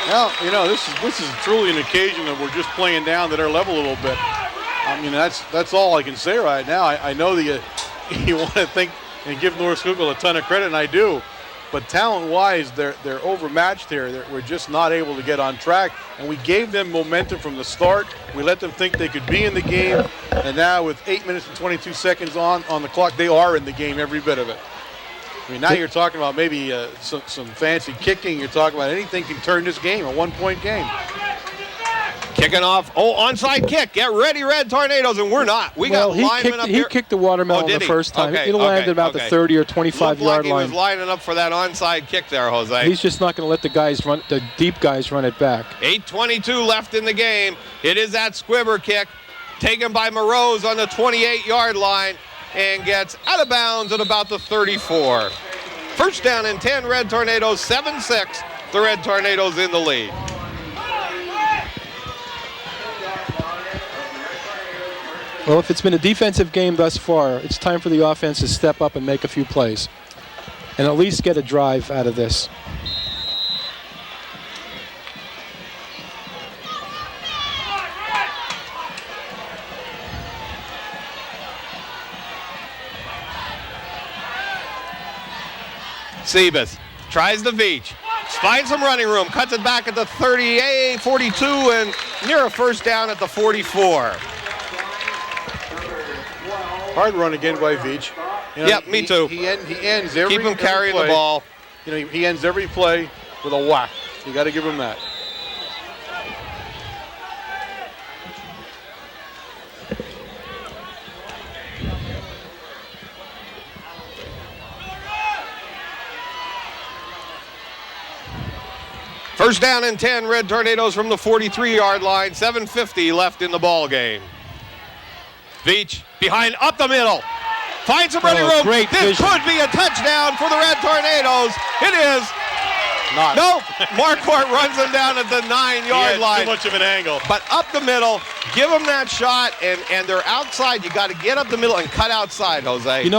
B: Well, this is truly an occasion that we're just playing down to their level a little bit. I mean, that's all I can say right now. I know that you want to think and give North Schuylkill a ton of credit, and I do. But talent-wise, they're overmatched here. We're just not able to get on track. And we gave them momentum from the start. We let them think they could be in the game. And now with 8 minutes and 22 seconds on the clock, they are in the game, every bit of it. I mean, now you're talking about maybe some fancy kicking. You're talking about anything can turn this game, a one-point game.
A: Kicking off. Onside kick. Get ready, Red Tornadoes, and we're not. We got linemen up here.
C: He kicked the watermelon the first time.
A: Okay,
C: it landed about the 30 or 25-yard line.
A: He was lining up for that onside kick there, Jose.
C: He's just not going to let the deep guys run it back.
A: 8:22 left in the game. It is that squibber kick taken by Moroz on the 28-yard line and gets out of bounds at about the 34. First down and 10, Red Tornadoes, 7-6. The Red Tornadoes in the lead.
C: Well, if it's been a defensive game thus far, it's time for the offense to step up and make a few plays and at least get a drive out of this.
A: Sebas tries to Veach. Finds some running room. Cuts it back at the 38, 42, and near a first down at the 44.
B: Hard run again by Veach.
A: Yep, me too.
B: He ends every
A: Keep him carrying
B: play.
A: the ball.
B: He ends every play with a whack. You got to give him that.
A: First down and 10, Red Tornadoes from the 43-yard line. 7:50 left in the ball game. Veach behind, up the middle. Finds some running room.
C: Great
A: This
C: vision.
A: could be a touchdown for the Red Tornadoes. It is.
B: Not.
A: Nope. Marquardt runs him down at the 9-yard line.
B: Too much of an angle.
A: But up the middle, give them that shot, and they're outside. You got to get up the middle and cut outside, Jose.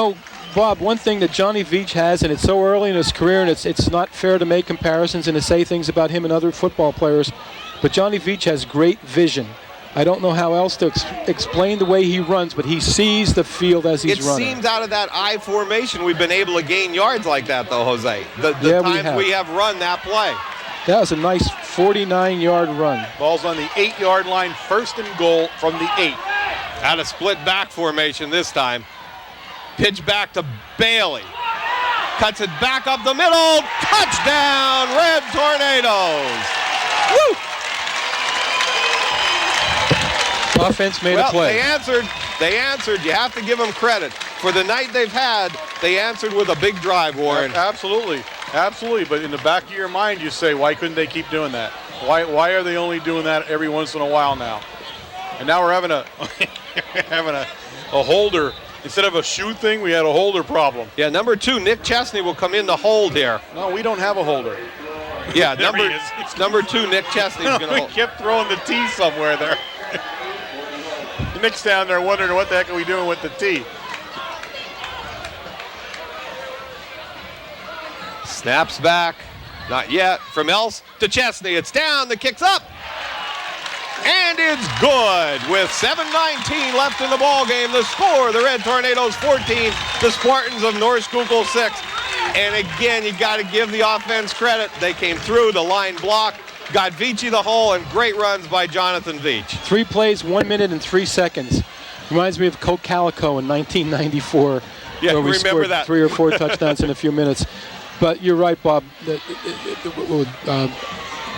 C: Bob, one thing that Johnny Veach has, and it's so early in his career, and it's not fair to make comparisons and to say things about him and other football players, but Johnny Veach has great vision. I don't know how else to explain the way he runs, but he sees the field as he's running.
A: It seems out of that I formation we've been able to gain yards like that, though, Jose. The times we have run that play.
C: That was a nice 49-yard run.
B: Ball's on the 8-yard line, first and goal from the 8.
A: Out of split back formation this time. Pitch back to Bailey. Cuts it back up the middle. Touchdown, Red Tornadoes. Woo!
C: Offense made a play.
A: They answered. You have to give them credit. For the night they've had, they answered with a big drive, Warren.
B: Absolutely. But in the back of your mind, you say, why couldn't they keep doing that? Why are they only doing that every once in a while now? And now we're having a holder. Instead of a shoe thing, we had a holder problem.
A: Yeah, number 2, Nick Chesney will come in to hold here.
B: No, we don't have a holder.
A: Yeah, number 2, Nick Chesney's going to hold.
B: We kept throwing the T somewhere there. Nick's down there wondering what the heck are we doing with the tee.
A: Snaps back. Not yet. From Else to Chesney. It's down. The kick's up. And it's good with 7:19 left in the ball game. The score, the Red Tornadoes 14, the Spartans of North Schuylkill 6. And again, you got to give the offense credit. They came through the line block, got Vici the hole, and great runs by Jonathan Veach.
C: 3 plays, 1 minute and 3 seconds. Reminds me of Coke Calico in 1994.
A: Yeah,
C: where we
A: remember
C: scored
A: that.
C: 3 or 4 touchdowns in a few minutes. But you're right, Bob.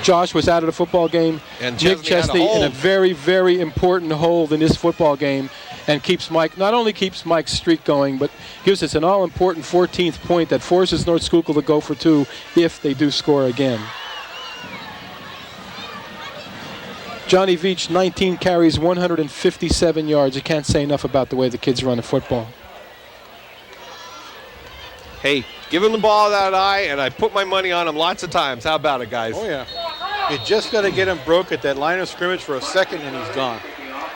C: Josh was out of the football game.
A: And
C: Nick Chesney in a very, very important hold in this football game, and keeps Mike, not only keeps Mike's streak going, but gives us an all-important 14th point that forces North Schuylkill to go for 2 if they do score again. Johnny Veach, 19 carries, 157 yards. You can't say enough about the way the kids run the football.
A: Hey, give him the ball that eye, and I put my money on him lots of times. How about it, guys?
B: Oh, yeah. You just got to get him broke at that line of scrimmage for a second, and he's gone.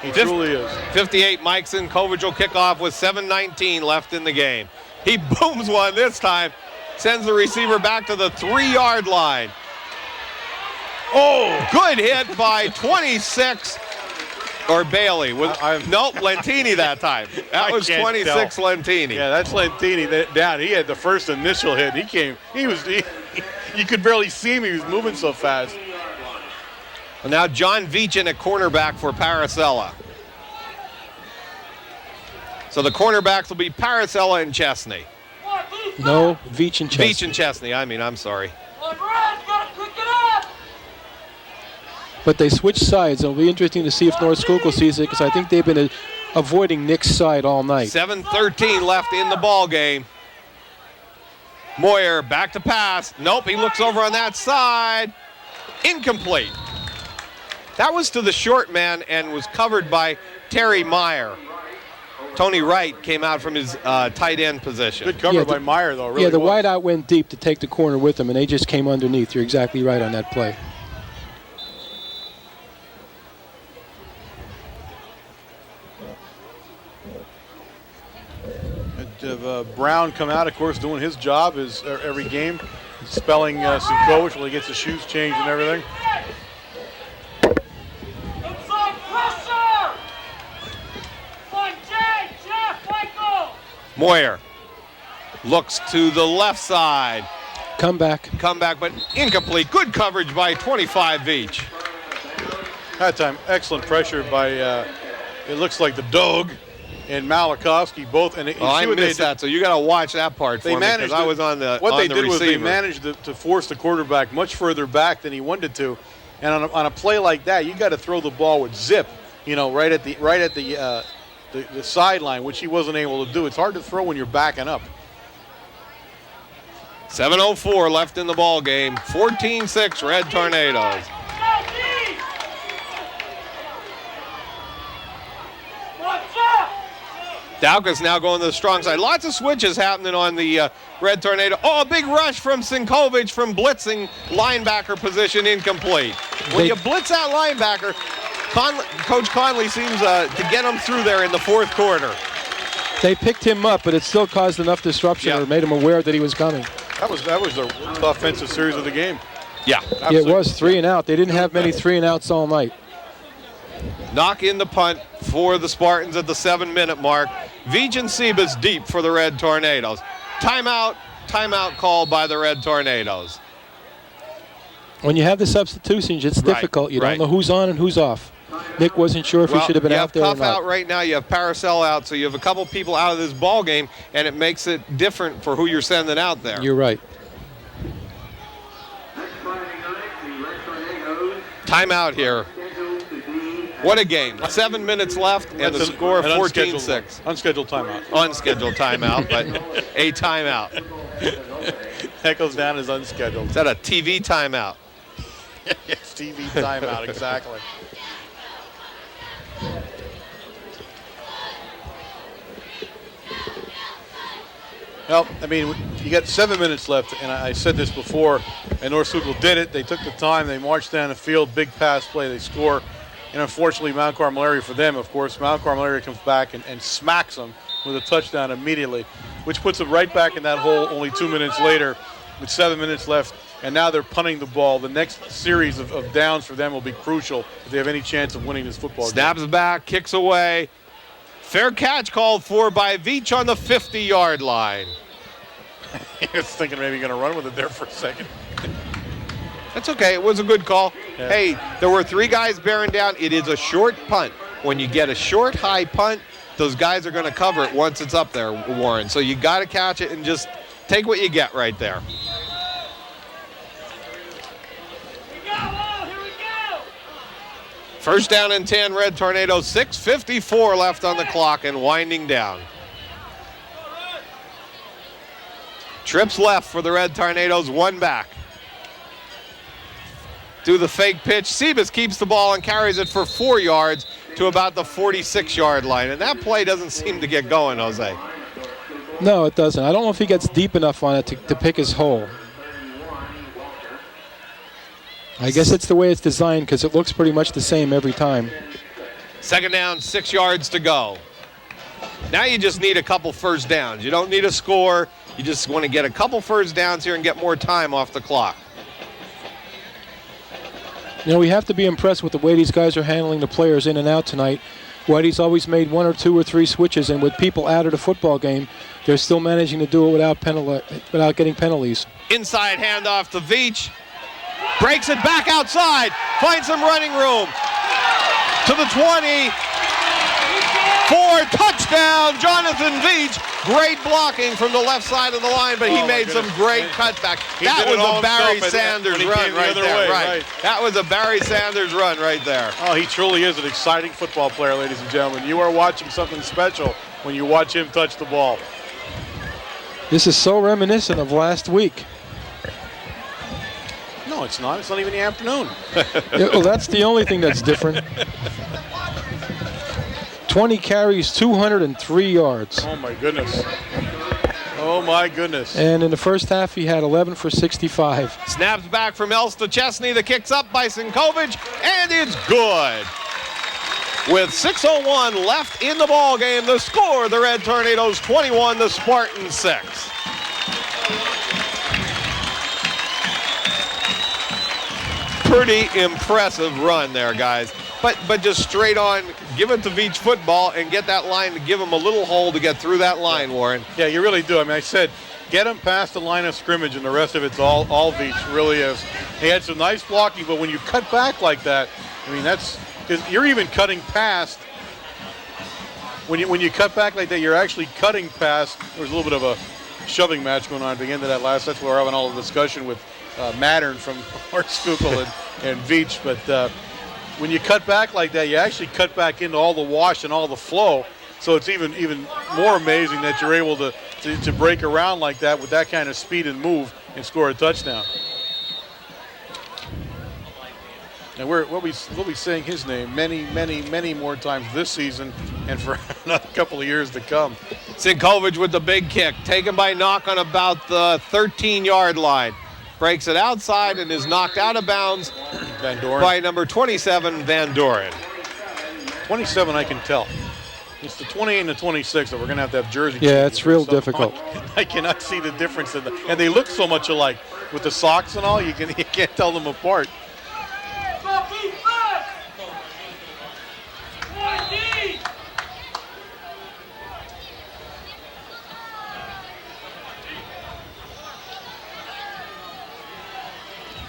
B: He truly is.
A: 58, Mikeson. Kovic will kick off with 7:19 left in the game. He booms one this time, sends the receiver back to the 3-yard line. Oh, good hit by 26, or Bailey. Nope, Lentini that time. That was 26 Lentini.
B: Yeah, that's Lentini. He had the first initial hit. You could barely see him. He was moving so fast.
A: And now John Veach at cornerback for Paracella. So the cornerbacks will be Paracella and Chesney.
C: No, Veach and Chesney.
A: Veach and Chesney, I'm sorry.
C: But they switch sides. It'll be interesting to see if North Schuylkill sees it, because I think they've been avoiding Nick's side all night.
A: 7:13 left in the ball game. Moyer back to pass. Nope, he looks over on that side. Incomplete. That was to the short man and was covered by Terry Meyer. Tony Wright came out from his tight end position.
B: Good cover by Meyer, though. Really
C: yeah, the
B: was.
C: wideout went deep to take the corner with him, and they just came underneath. You're exactly right on that play.
B: Brown come out, of course, doing his job is every game, spelling Sinkovic while he gets his shoes changed and everything.
A: Moyer looks to the left side.
C: Come back,
A: but incomplete. Good coverage by 25 Veach.
B: That time, excellent pressure by, it looks like the Dog and Malakowski both. And
A: I missed that, so you got to watch that part for me, because I was on the
B: What they did
A: receiver.
B: was they managed to force the quarterback much further back than he wanted to. And on a play like that, you got to throw the ball with zip, right at the sideline, which he wasn't able to do. It's hard to throw when you're backing up.
A: 7:04 left in the ball game. 14-6 Red Tornadoes. Dauka's now going to the strong side. Lots of switches happening on the Red Tornado. Oh, a big rush from Sinkovic from blitzing linebacker position, incomplete. When you blitz that linebacker, Coach Conley seems to get him through there in the fourth quarter.
C: They picked him up, but it still caused enough disruption or made him aware that he was coming.
B: That was the offensive series of the game.
A: Yeah.
C: Yeah, it was 3 and out. They didn't have many 3 and outs all night.
A: Knock in the punt for the Spartans at the 7-minute mark. Veach and Sebas deep for the Red Tornadoes. Timeout called by the Red Tornadoes.
C: When you have the substitutions, it's difficult. You don't know who's on and who's off. Nick wasn't sure if he should have been out there or not.
A: You have Cuff out right now. You have Paracel out, so you have a couple people out of this ball game, and it makes it different for who you're sending out there.
C: You're right.
A: Timeout here. What a game. 7 minutes left and the score of 14-6.
B: Unscheduled timeout.
A: Unscheduled timeout, but a timeout.
B: That goes down as unscheduled.
A: Is that a TV timeout?
B: Yes, TV timeout, exactly. Well, I mean, you got 7 minutes left, and I said this before, and North Schuylkill did it. They took the time, they marched down the field, big pass play, they score. And unfortunately, Mount Carmel area for them, of course, Mount Carmel area comes back and smacks them with a touchdown immediately, which puts them right back in that hole only 2 minutes later with 7 minutes left. And now they're punting the ball. The next series of downs for them will be crucial if they have any chance of winning this football game.
A: Snaps back, kicks away. Fair catch called for by Veach on the 50-yard line.
B: He was thinking maybe going to run with it there for a second.
A: That's okay. It was a good call.
B: Yeah.
A: Hey, there were 3 guys bearing down. It is a short punt. When you get a short, high punt, those guys are going to cover it once it's up there, Warren. So you got to catch it and just take what you get right there. First down and 10, Red Tornado, 6:54 left on the clock and winding down. Trips left for the Red Tornadoes, 1 back. Do the fake pitch. Sebas keeps the ball and carries it for 4 yards to about the 46-yard line. And that play doesn't seem to get going, Jose.
C: No, it doesn't. I don't know if he gets deep enough on it to pick his hole. I guess it's the way it's designed because it looks pretty much the same every time.
A: Second down, 6 yards to go. Now you just need a couple first downs. You don't need a score. You just want to get a couple first downs here and get more time off the clock.
C: You know, we have to be impressed with the way these guys are handling the players in and out tonight. Whitey's always made 1 or 2 or 3 switches, and with people out of the football game, they're still managing to do it without getting penalties.
A: Inside handoff to Veach. Breaks it back outside. Finds some running room. To the 20. For touchdown, Jonathan Veach. Great blocking from the left side of the line, but he made some great cutback. That was a Barry Sanders run right there. Right. That was a Barry Sanders run right there.
B: Oh, he truly is an exciting football player, ladies and gentlemen. You are watching something special when you watch him touch the ball.
C: This is so reminiscent of last week.
B: No, it's not. It's not even the afternoon.
C: Yeah, well, that's the only thing that's different. 20 carries, 203 yards.
B: Oh, my goodness. Oh, my goodness.
C: And in the first half, he had 11 for 65.
A: Snaps back from Elsta Chesney. The kick's up by Sinkovich, and it's good. With 6:01 left in the ball game, the score, the Red Tornadoes 21, the Spartans 6. Pretty impressive run there, guys. But just straight on, give it to Veach football and get that line to give him a little hole to get through that line, Warren.
B: Yeah, you really do. I mean, I said, get him past the line of scrimmage, and the rest of it's all Veach, really is. He had some nice blocking, but when you cut back like that, I mean, that's because you're even cutting past. When you cut back like that, you're actually cutting past. There was a little bit of a shoving match going on at the end of that last. That's where we're having all the discussion with Mattern from Schuylkill and Veach, but when you cut back like that, you actually cut back into all the wash and all the flow. So it's even more amazing that you're able to break around like that with that kind of speed and move and score a touchdown. And we'll be saying his name many more times this season and for another couple of years to come.
A: Sinkovich with the big kick, taken by Knock on about the 13-yard line. Breaks it outside and is knocked out of bounds by number 27, Van Doren.
B: 27, I can tell. It's the 28 and the 26 that we're going to have jersey.
C: Yeah, it's real difficult.
B: I cannot see the difference in them. And they look so much alike. With the socks and all, you can't tell them apart.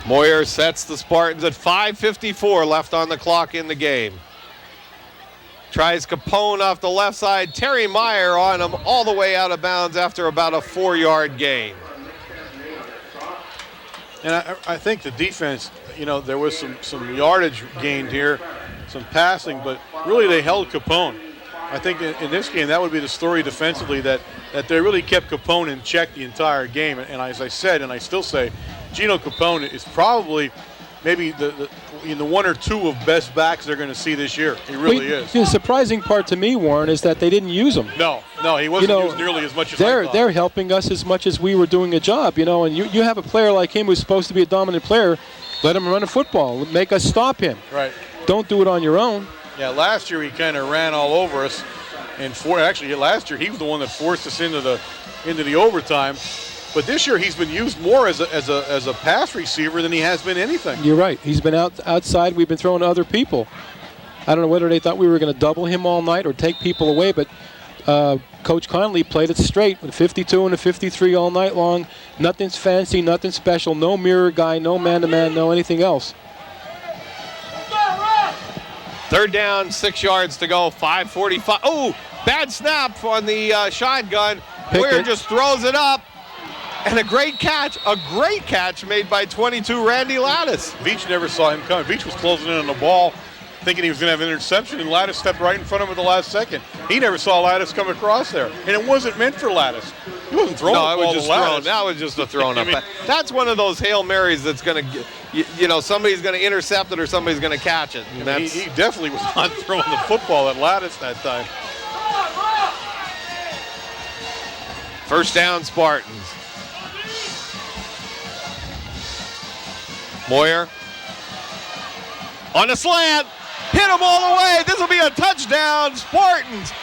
A: Moyer sets the Spartans at 5:54 left on the clock in the game. Tries Capone off the left side. Terry Meyer on him all the way out of bounds after about a 4-yard gain.
B: And I think the defense, there was some yardage gained here, some passing, but really they held Capone. I think in this game that would be the story defensively, that they really kept Capone in check the entire game. And as I said, and I still say, Gino Capone is probably maybe the 1 or 2 of best backs they're going to see this year. He really is.
C: The surprising part to me, Warren, is that they didn't use him.
B: No, he wasn't used nearly as much as I thought.
C: They're helping us as much as we were doing a job, and you have a player like him who's supposed to be a dominant player, let him run a football, make us stop him.
B: Right.
C: don't do it on your own.
B: Yeah, last year he kind of ran all over us, and actually last year he was the one that forced us into the overtime. But this year he's been used more as a pass receiver than he has been anything.
C: You're right. He's been outside. We've been throwing to other people. I don't know whether they thought we were going to double him all night or take people away, but Coach Conley played it straight with 52 and a 53 all night long. Nothing's fancy, nothing special, no mirror guy, no man-to-man, no anything else.
A: 3rd down, 6 yards to go, 5:45. Oh, bad snap on the shotgun. Boyer just throws it up. And a great catch made by 22 Randy Lattis.
B: Veach never saw him coming. Veach was closing in on the ball, thinking he was going to have an interception, and Lattis stepped right in front of him at the last second. He never saw Lattis come across there, and it wasn't meant for Lattis. He wasn't throwing the ball to Lattis.
A: That was just a thrown up. That's one of those Hail Marys that's going to, somebody's going to intercept it or somebody's going to catch it. And
B: he definitely was not throwing the football at Lattis that time.
A: 1st down, Spartans. Moyer on a slant, hit him all the way. This will be a touchdown, Spartans.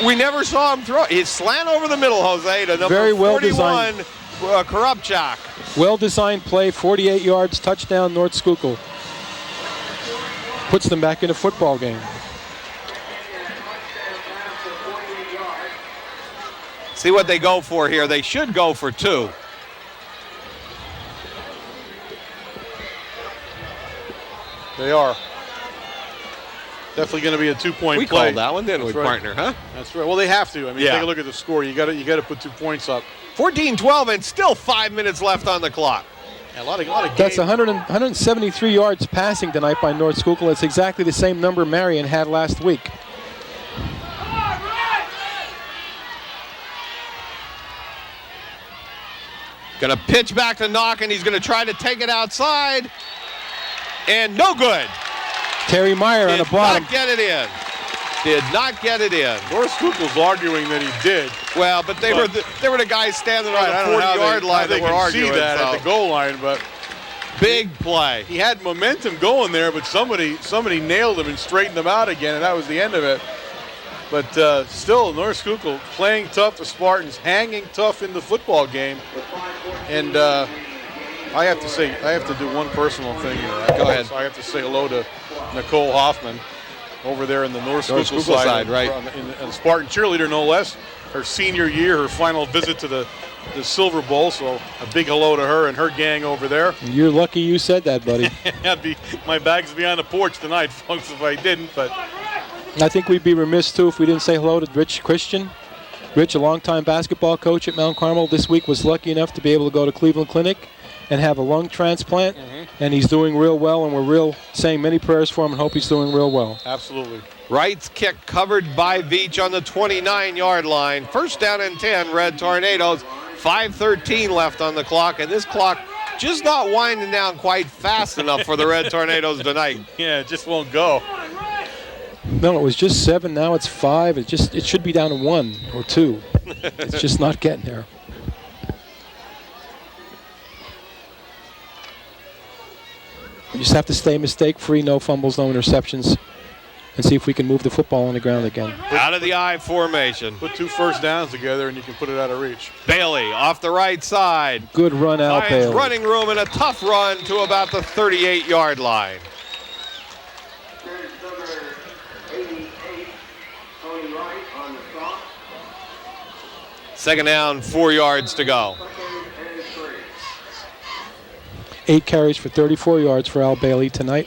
A: We never saw him throw. He slant over the middle, Jose, to number 41, Korupchak.
C: Well-designed play, 48 yards, touchdown, North Schuylkill. Puts them back in a football game.
A: See what they go for here. They should go for 2.
B: They are. Definitely going to be a 2-point play.
A: We called that one, didn't we,
B: right.
A: partner, huh?
B: That's right. Well, they have to. I mean, take a look at the score. You got to put 2 points up.
A: 14-12 and still 5 minutes left on the clock.
B: Yeah, a lot of
C: That's 173 yards passing tonight by North Schuylkill. It's exactly the same number Marion had last week.
A: Going to pitch back to Knock, and he's going to try to take it outside. And no good.
C: Terry Meyer on the bottom.
A: Did not get it in. Did not get it in.
B: North Schuylkill's arguing that he did.
A: Well, but they were the guys standing on the 40-yard line that were arguing.
B: See that at the goal line, but
A: big play.
B: He had momentum going there, but somebody nailed him and straightened him out again, and that was the end of it. But still, North Schuylkill playing tough, the Spartans hanging tough in the football game, and. I have to do one personal thing here.
A: Go ahead.
B: I have to say hello to Nicole Hoffman over there in the North Schuylkill
A: side, right?
B: And Spartan cheerleader, no less. Her senior year, her final visit to the Silver Bowl. So a big hello to her and her gang over there.
C: You're lucky you said that, buddy.
B: My bags would be on the porch tonight, folks, if I didn't. But
C: I think we'd be remiss, too, if we didn't say hello to Rich Christian. Rich, a longtime basketball coach at Mount Carmel, this week was lucky enough to be able to go to Cleveland Clinic and have a lung transplant, and he's doing real well, and we're saying many prayers for him and hope he's doing real well.
B: Absolutely.
A: Wright's kick covered by Veach on the 29-yard line. 1st down and 10, Red Tornadoes. 5:13 left on the clock, and this clock just not winding down quite fast enough for the Red Tornadoes tonight.
B: Yeah, it just won't go.
C: No, it was just 7. Now it's 5. It should be down to 1 or 2. It's just not getting there. You just have to stay mistake-free, no fumbles, no interceptions, and see if we can move the football on the ground again.
A: Out of the I formation.
B: Put 2 first downs together, and you can put it out of reach.
A: Bailey off the right side.
C: Good run, Al Bailey.
A: Running room and a tough run to about the 38-yard line.
D: Number 88, Tony Wright on the stop.
A: 2nd down, 4 yards to go.
C: 8 carries for 34 yards for Al Bailey tonight.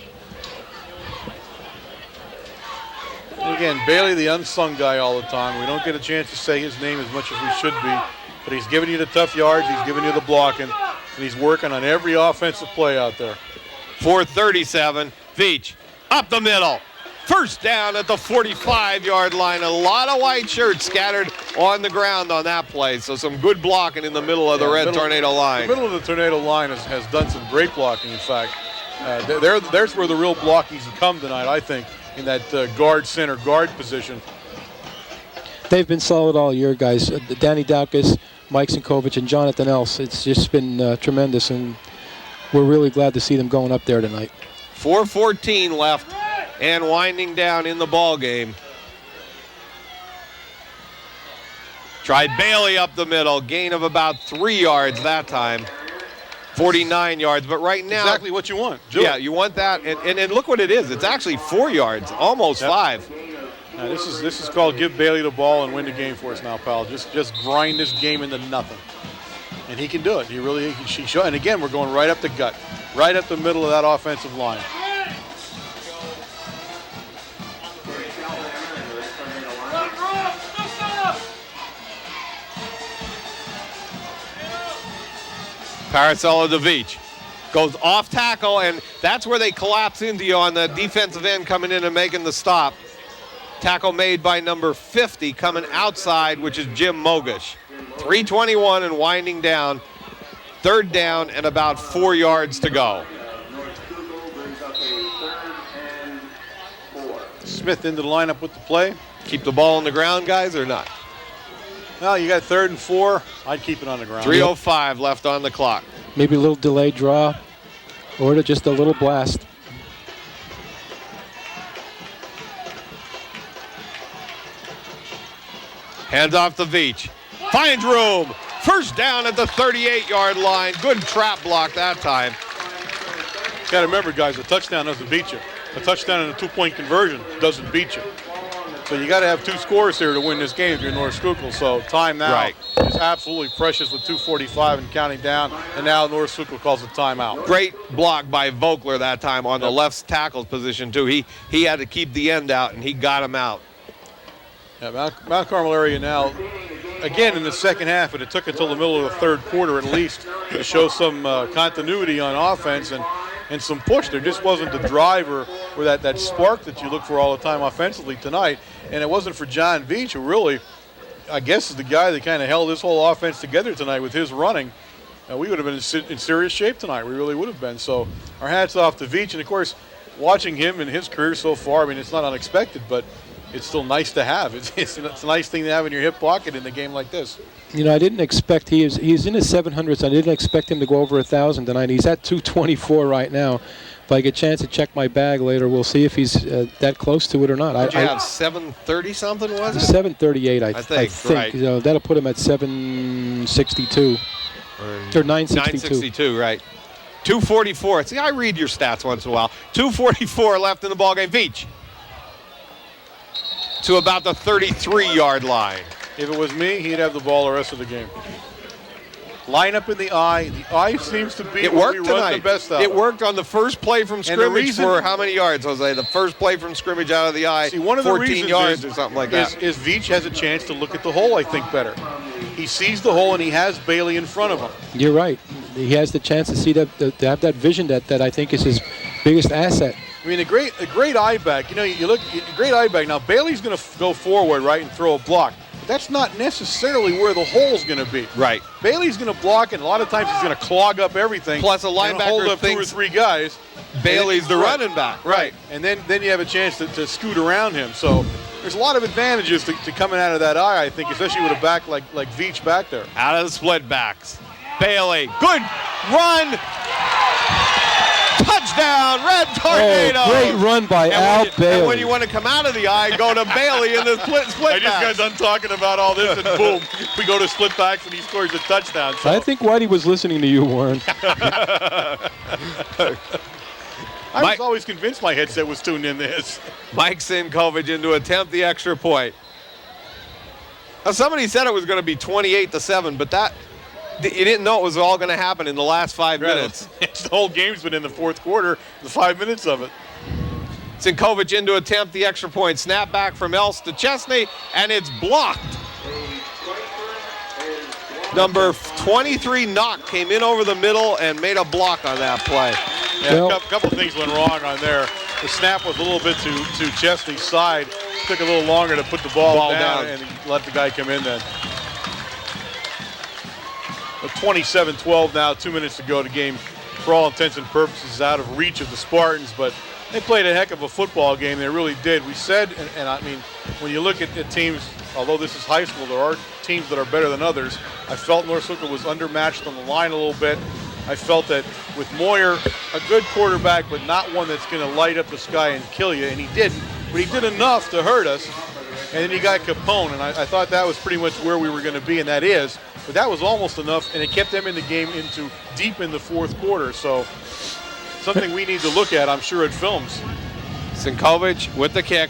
B: Again, Bailey, the unsung guy all the time. We don't get a chance to say his name as much as we should be, but he's giving you the tough yards, he's giving you the blocking, and he's working on every offensive play out there.
A: 4:37, Veach up the middle. 1st down at the 45-yard line. A lot of white shirts scattered on the ground on that play. So some good blocking in the middle of the Red Tornado line.
B: The middle of the Tornado line has done some great blocking, in fact. There's where the real blockings have come tonight, I think, in that center guard position.
C: They've been solid all year, guys. Danny Daukus, Mike Sinkovich, and Jonathan Else. It's just been tremendous, and we're really glad to see them going up there tonight.
A: 4:14 left and winding down in the ball game. Tried Bailey up the middle, gain of about 3 yards that time. 49 yards, but right now...
B: Exactly what you want.
A: You want that, and look what it is. It's actually 4 yards, almost 5.
B: Now, this is called give Bailey the ball and win the game for us now, pal. Just grind this game into nothing. And he can do it. He really, and again, we're going right up the gut, right up the middle of that offensive line.
A: Parasella to Veach. Goes off tackle, and that's where they collapse into you on the defensive end coming in and making the stop. Tackle made by number 50 coming outside, which is Jim Mogish. 3:21 and winding down. 3rd down and about 4 yards to go.
B: Smith into the lineup with the play.
A: Keep the ball on the ground, guys, or not?
B: Well, you got 3rd and 4. I'd keep it on the ground.
A: 3:05 left on the clock.
C: Maybe a little delayed draw or just a little blast.
A: Hands off to Veach. Finds room. First down at the 38-yard line. Good trap block that time.
B: Got to remember, guys, a touchdown doesn't beat you. A touchdown and a 2-point conversion doesn't beat you. So you got to have 2 scores here to win this game if you're North Schuylkill. So time now is absolutely precious with 2:45 and counting down. And now North Schuylkill calls a timeout.
A: Great block by Vogler that time on the left tackle's position too. He had to keep the end out and he got him out.
B: Yeah, Mount Carmel area now, again in the second half, but it took until the middle of the 3rd quarter at least to show some continuity on offense and some push. There just wasn't the drive or that spark that you look for all the time offensively tonight. And it wasn't for John Veach, who really, I guess, is the guy that kind of held this whole offense together tonight with his running. We would have been in serious shape tonight. We really would have been. So our hats off to Veach. And, of course, watching him in his career so far, I mean, it's not unexpected, but it's still nice to have. It's a nice thing to have in your hip pocket in a game like this.
C: You know, I didn't expect he's in his 700s. I didn't expect him to go over 1,000 tonight. He's at 224 right now. If I get a chance to check my bag later, we'll see if he's that close to it or not.
A: Did you have 730 something, was it?
C: 738, I think.
A: Right.
C: You know, that'll put him at 762 or 962.
A: 962, right. 244. See, I read your stats once in a while. 244 left in the ballgame. Veach to about the 33-yard line.
B: If it was me, he'd have the ball the rest of the game. Line up in the eye. The eye seems to be
A: it
B: where
A: worked
B: we
A: tonight.
B: run the best out.
A: It worked on the first play from scrimmage for how many yards, Jose? The first play from scrimmage out of the eye,
B: see, one of the
A: 14 yards or something like that.
B: Is Veach has a chance to look at the hole, I think, better. He sees the hole and he has Bailey in front of him.
C: You're right. He has the chance to see that, to have that vision that I think is his biggest asset.
B: I mean, a great eye back. You know, you look a great eye back. Now Bailey's going to go forward, right, and throw a block. But that's not necessarily where the hole's going to be.
A: Right.
B: Bailey's going to block, and a lot of times he's going to clog up everything.
A: Plus, a linebacker
B: hold up 2 or
A: thinks
B: 3 guys.
A: Bailey's the running back.
B: Right. And then you have a chance to scoot around him. So there's a lot of advantages to coming out of that eye, I think, especially with a back like Veach back there.
A: Out of the split backs. Bailey, good run. Touchdown, Red Tornado.
C: Oh, great run by Al Bailey.
A: And when you want to come out of the eye, go to Bailey in the split
B: I just got done talking about all this, and boom, we go to split backs, and he scores a touchdown. So.
C: I think Whitey was listening to you, Warren.
B: I was always convinced my headset was tuned in this.
A: Mike Sinkovich to attempt the extra point. Now, somebody said it was going to be 28-7, but that you didn't know it was all going to happen in the last 5 minutes.
B: The whole game's been in the fourth quarter, the 5 minutes of it.
A: Sinkovich to attempt the extra point. Snap back from Else to Chesney, and it's blocked. Number 23, Knock, came in over the middle and made a block on that play.
B: Yeah, a couple things went wrong on there. The snap was a little bit to Chesney's side. Took a little longer to put the ball down and let the guy come in then. 27-12 now, 2 minutes to go. The game, for all intents and purposes, is out of reach of the Spartans, but they played a heck of a football game. They really did. We said, and I mean, when you look at teams, although this is high school, there are teams that are better than others. I felt North Schuylkill was undermatched on the line a little bit. I felt that with Moyer, a good quarterback, but not one that's going to light up the sky and kill you, and he didn't. But he did enough to hurt us. And then you got Capone, and I thought that was pretty much where we were going to be, and that is. But that was almost enough, and it kept them in the game into deep in the fourth quarter. So something we need to look at, I'm sure, at films.
A: Sinkovic with the kick,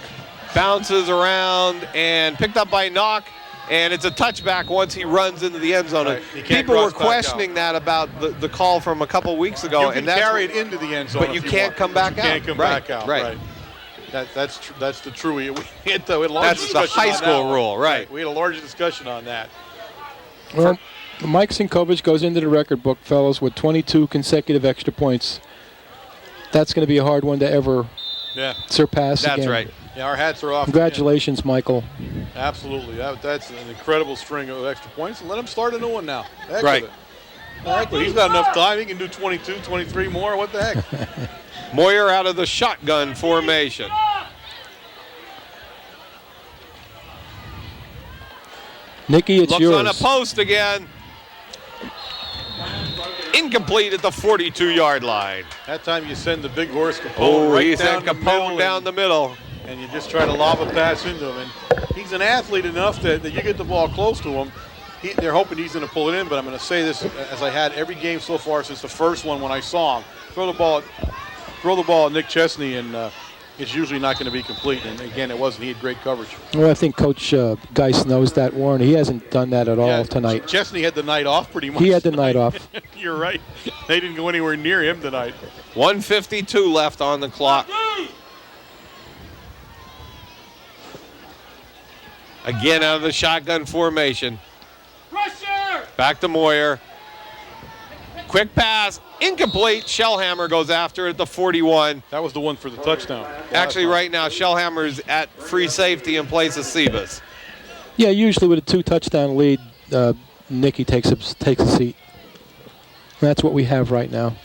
A: bounces around and picked up by Knock, and it's a touchback once he runs into the end zone.
B: Right.
A: People were questioning that about the call from a couple weeks ago.
B: You can carry it into the end zone,
A: but you can't come back out.
B: You can't come back out. Right. That's the true. We had a large
A: That's the
B: discussion
A: high
B: on
A: school
B: that
A: rule, right?
B: We had a large discussion on that.
C: Well, Mike Sinkovic goes into the record book, fellas, with 22 consecutive extra points. That's going to be a hard one to ever surpass
A: That's
C: again.
A: right.
B: Yeah, our hats are off.
C: Congratulations, Michael.
B: Absolutely. That's an incredible string of extra points. And let him start a new one now. Heck
A: Right.
B: with it. Heck with it. He's got enough time. He can do 22, 23 more. What the heck?
A: Moyer out of the shotgun formation.
C: Nikki, it's
A: Looks
C: yours.
A: on a post again. Incomplete at the 42-yard line.
B: That time you send the big horse Capone
A: Oh,
B: right
A: he
B: down
A: sent
B: the middle
A: Capone down the middle.
B: and you just try to lob a pass into him. And he's an athlete enough that you get the ball close to him. They're hoping he's going to pull it in, but I'm going to say this as I had every game so far since the first one when I saw him. Throw the ball at Nick Chesney, and it's usually not going to be complete. And again, it wasn't. He had great coverage.
C: Well, I think Coach Geist knows that, Warren. He hasn't done that at all tonight.
B: Chesney had the night off pretty much.
C: He had the night off.
B: You're right. They didn't go anywhere near him tonight.
A: 1:52 left on the clock. Again out of the shotgun formation. Back to Moyer. Quick pass, incomplete. Shellhammer goes after it at the 41.
B: That was the one for the touchdown.
A: Actually, right now, Shellhammer's at free safety in place of Sebas.
C: Yeah, usually with a 2-touchdown lead, Nicky takes a seat. That's what we have right now.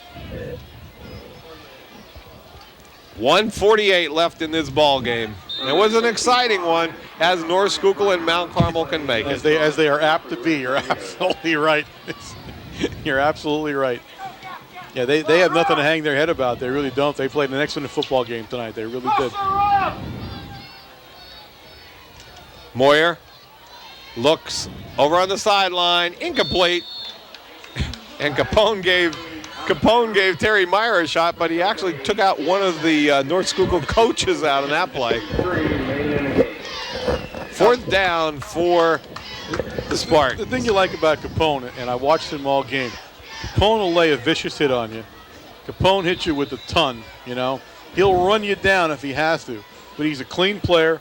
A: 1:48 left in this ball game. It was an exciting one, as North Schuylkill and Mount Carmel can make it.
B: As they are apt to be. You're absolutely right. You're absolutely right. Yeah, they have nothing to hang their head about. They really don't. They played an excellent football game tonight. They really did.
A: Moyer looks over on the sideline, incomplete. And Capone gave Terry Meyer a shot, but he actually took out one of the North Schuylkill coaches out in that play. Fourth down for the Spartans.
B: The thing you like about Capone, and I watched him all game, Capone will lay a vicious hit on you. Capone hits you with a ton, you know. He'll run you down if he has to, but he's a clean player.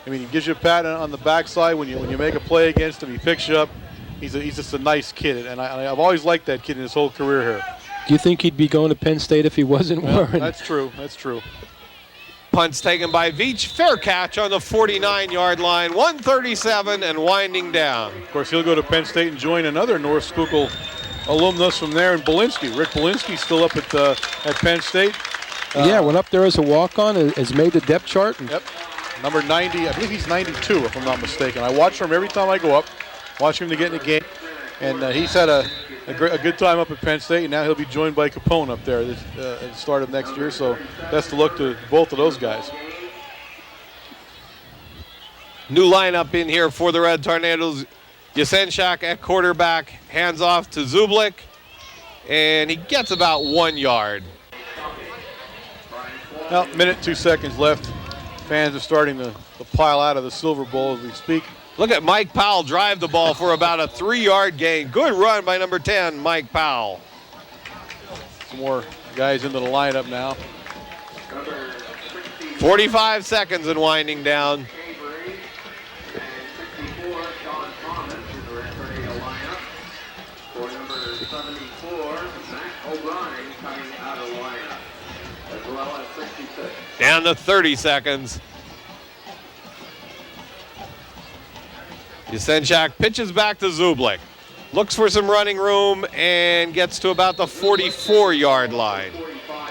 B: I mean, he gives you a pat on the backside when you make a play against him. He picks you up. He's just a nice kid, and I've always liked that kid in his whole career here.
C: Do you think he'd be going to Penn State if he wasn't, Warren?
B: That's true. That's true.
A: Punts taken by Veach. Fair catch on the 49-yard line. 1:37 and winding down.
B: Of course, he'll go to Penn State and join another North Schuylkill alumnus from there in Belinsky. Rick Belinsky's still up at Penn State.
C: Yeah, went up there as a walk-on, has made the depth chart.
B: Yep. Number 90, I believe he's 92 if I'm not mistaken. I watch him every time I go up, watch him to get in the game. And he's had a good time up at Penn State, and now he'll be joined by Capone up there at the start of next year. So best of luck to both of those guys.
A: New lineup in here for the Red Tornadoes. Yasenchak at quarterback, hands off to Zublik, and he gets about 1 yard.
B: Well, minute, 2 seconds left. Fans are starting to pile out of the Silver Bowl as we speak.
A: Look at Mike Powell drive the ball for about a 3-yard gain. Good run by number 10, Mike Powell.
B: Some more guys into the lineup now.
A: 45 seconds and winding down. Down to 30 seconds. Yasenchak pitches back to Zublik. Looks for some running room and gets to about the 44-yard line.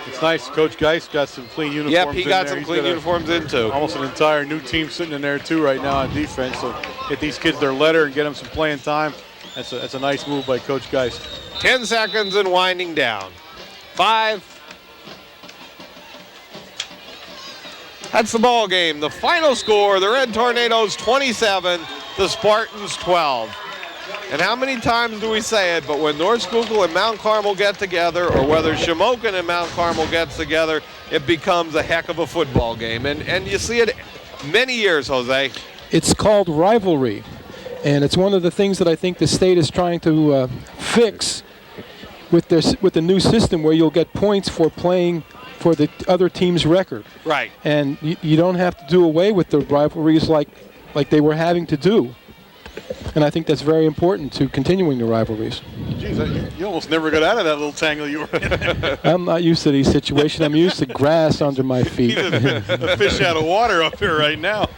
B: It's nice. Coach Geist got some clean uniforms.
A: Yep, he got
B: in there.
A: some clean uniforms in too.
B: Almost an entire new team sitting in there too right now on defense. So get these kids their letter and get them some playing time. That's a nice move by Coach Geist.
A: 10 seconds and winding down. 5. That's the ball game. The final score, the Red Tornadoes 27, the Spartans 12. And how many times do we say it, but when North Schuylkill and Mount Carmel get together, or whether Shamokin and Mount Carmel gets together, it becomes a heck of a football game. And you see it many years, Jose.
C: It's called rivalry, and it's one of the things that I think the state is trying to fix with the new system, where you'll get points for playing for the other team's record.
A: Right.
C: And you don't have to do away with the rivalries like they were having to do. And I think that's very important to continuing the rivalries.
B: Jeez, you almost never got out of that little tangle you were in.
C: I'm not used to these situations. I'm used to grass under my feet.
B: A fish out of water up here right now.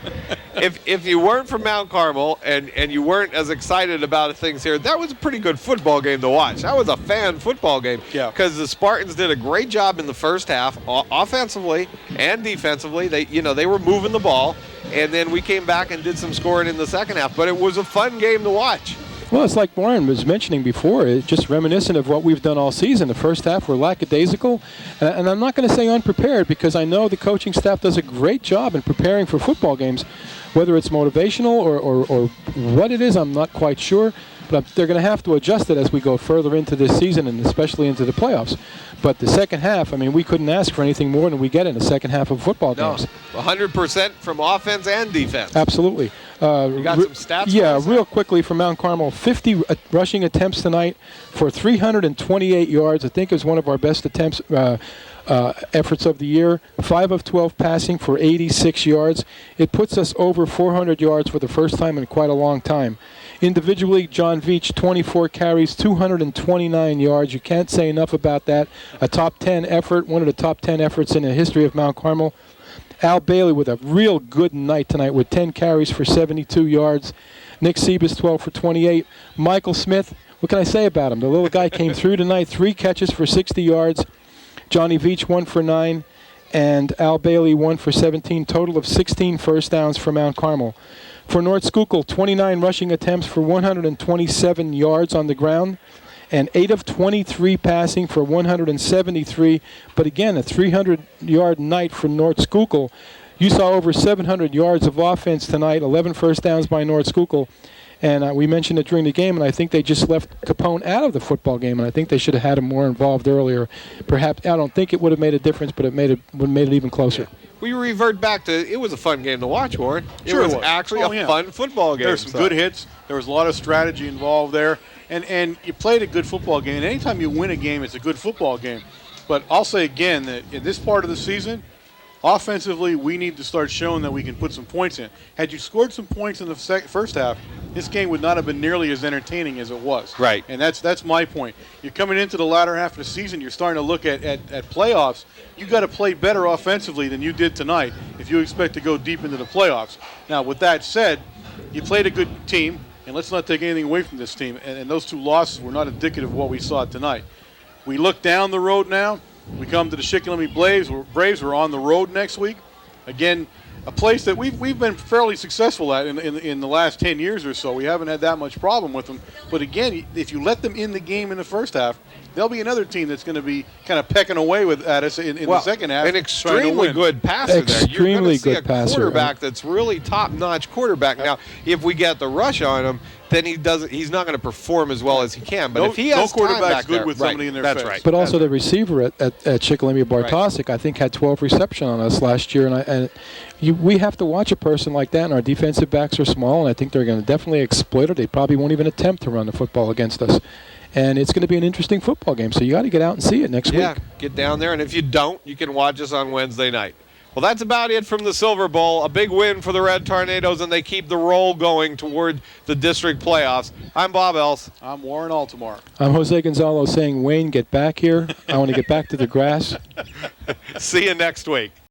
A: If you weren't from Mount Carmel and you weren't as excited about things here, that was a pretty good football game to watch. That was a fan football game.
B: Yeah.
A: Because the Spartans did a great job in the first half, offensively and defensively. They were moving the ball, and then we came back and did some scoring in the second half. But it was a fun game to watch.
C: Well, it's like Warren was mentioning before. It's just reminiscent of what we've done all season. The first half were lackadaisical, and I'm not going to say unprepared, because I know the coaching staff does a great job in preparing for football games. Whether it's motivational or what it is, I'm not quite sure, but they're going to have to adjust it as we go further into this season, and especially into the playoffs. But the second half, I mean, we couldn't ask for anything more than we get in the second half of football games.
A: 100% from offense and defense.
C: Absolutely.
A: You got some stats?
C: Yeah, real quickly from Mount Carmel, 50 rushing attempts tonight for 328 yards. I think it was one of our best attempts, efforts of the year. 5 of 12 passing for 86 yards. It puts us over 400 yards for the first time in quite a long time. Individually, John Veach, 24 carries, 229 yards. You can't say enough about that. A top 10 effort, one of the top 10 efforts in the history of Mount Carmel. Al Bailey with a real good night tonight with 10 carries for 72 yards. Nick Sebas, 12 for 28. Michael Smith, what can I say about him? The little guy came through tonight, 3 catches for 60 yards. Johnny Veach, 1 for 9. And Al Bailey, 1 for 17. Total of 16 first downs for Mount Carmel. For North Schuylkill, 29 rushing attempts for 127 yards on the ground, and 8 of 23 passing for 173. But again, a 300-yard night for North Schuylkill. You saw over 700 yards of offense tonight, 11 first downs by North Schuylkill. And we mentioned it during the game, and I think they just left Capone out of the football game, and I think they should have had him more involved earlier. Perhaps, I don't think it would have made a difference, but it would have made it even closer.
A: We revert back to, it was a fun game to watch, Warren.
B: Sure
A: it was actually a fun football game.
B: There were some good hits. There was a lot of strategy involved there. And you played a good football game. And anytime you win a game, it's a good football game. But I'll say again that in this part of the season, offensively, we need to start showing that we can put some points in. Had you scored some points in the first half, this game would not have been nearly as entertaining as it was.
A: Right.
B: And that's my point. You're coming into the latter half of the season, you're starting to look at playoffs. You got to play better offensively than you did tonight if you expect to go deep into the playoffs. Now, with that said, you played a good team, and let's not take anything away from this team. And those 2 losses were not indicative of what we saw tonight. We look down the road now. We come to the Schuylkill Braves. We're on the road next week. Again, a place that we've been fairly successful at in the last 10 years or so. We haven't had that much problem with them. But again, if you let them in the game in the first half, there'll be another team that's going to be kind of pecking away at us in the second half.
A: An extremely good passer there.
C: Extremely
A: You're
C: good
A: going to see a
C: passer.
A: quarterback that's really top-notch quarterback. Now, if we get the rush on him, then he's not going to perform as well as he can. But if he has
B: quarterback's good
A: there,
B: with somebody in their face.
A: That's right.
C: But also the receiver at Chickalimia Bartosik, I think, had 12 reception on us last year. And we have to watch a person like that, and our defensive backs are small, and I think they're going to definitely exploit it. They probably won't even attempt to run the football against us. And it's going to be an interesting football game, so you got to get out and see it next week.
A: Yeah, get down there, and if you don't, you can watch us on Wednesday night. Well, that's about it from the Silver Bowl. A big win for the Red Tornadoes, and they keep the roll going toward the district playoffs. I'm Bob Els.
B: I'm Warren Altamar.
C: I'm Jose Gonzalo saying, Wayne, get back here. I want to get back to the grass.
A: See you next week.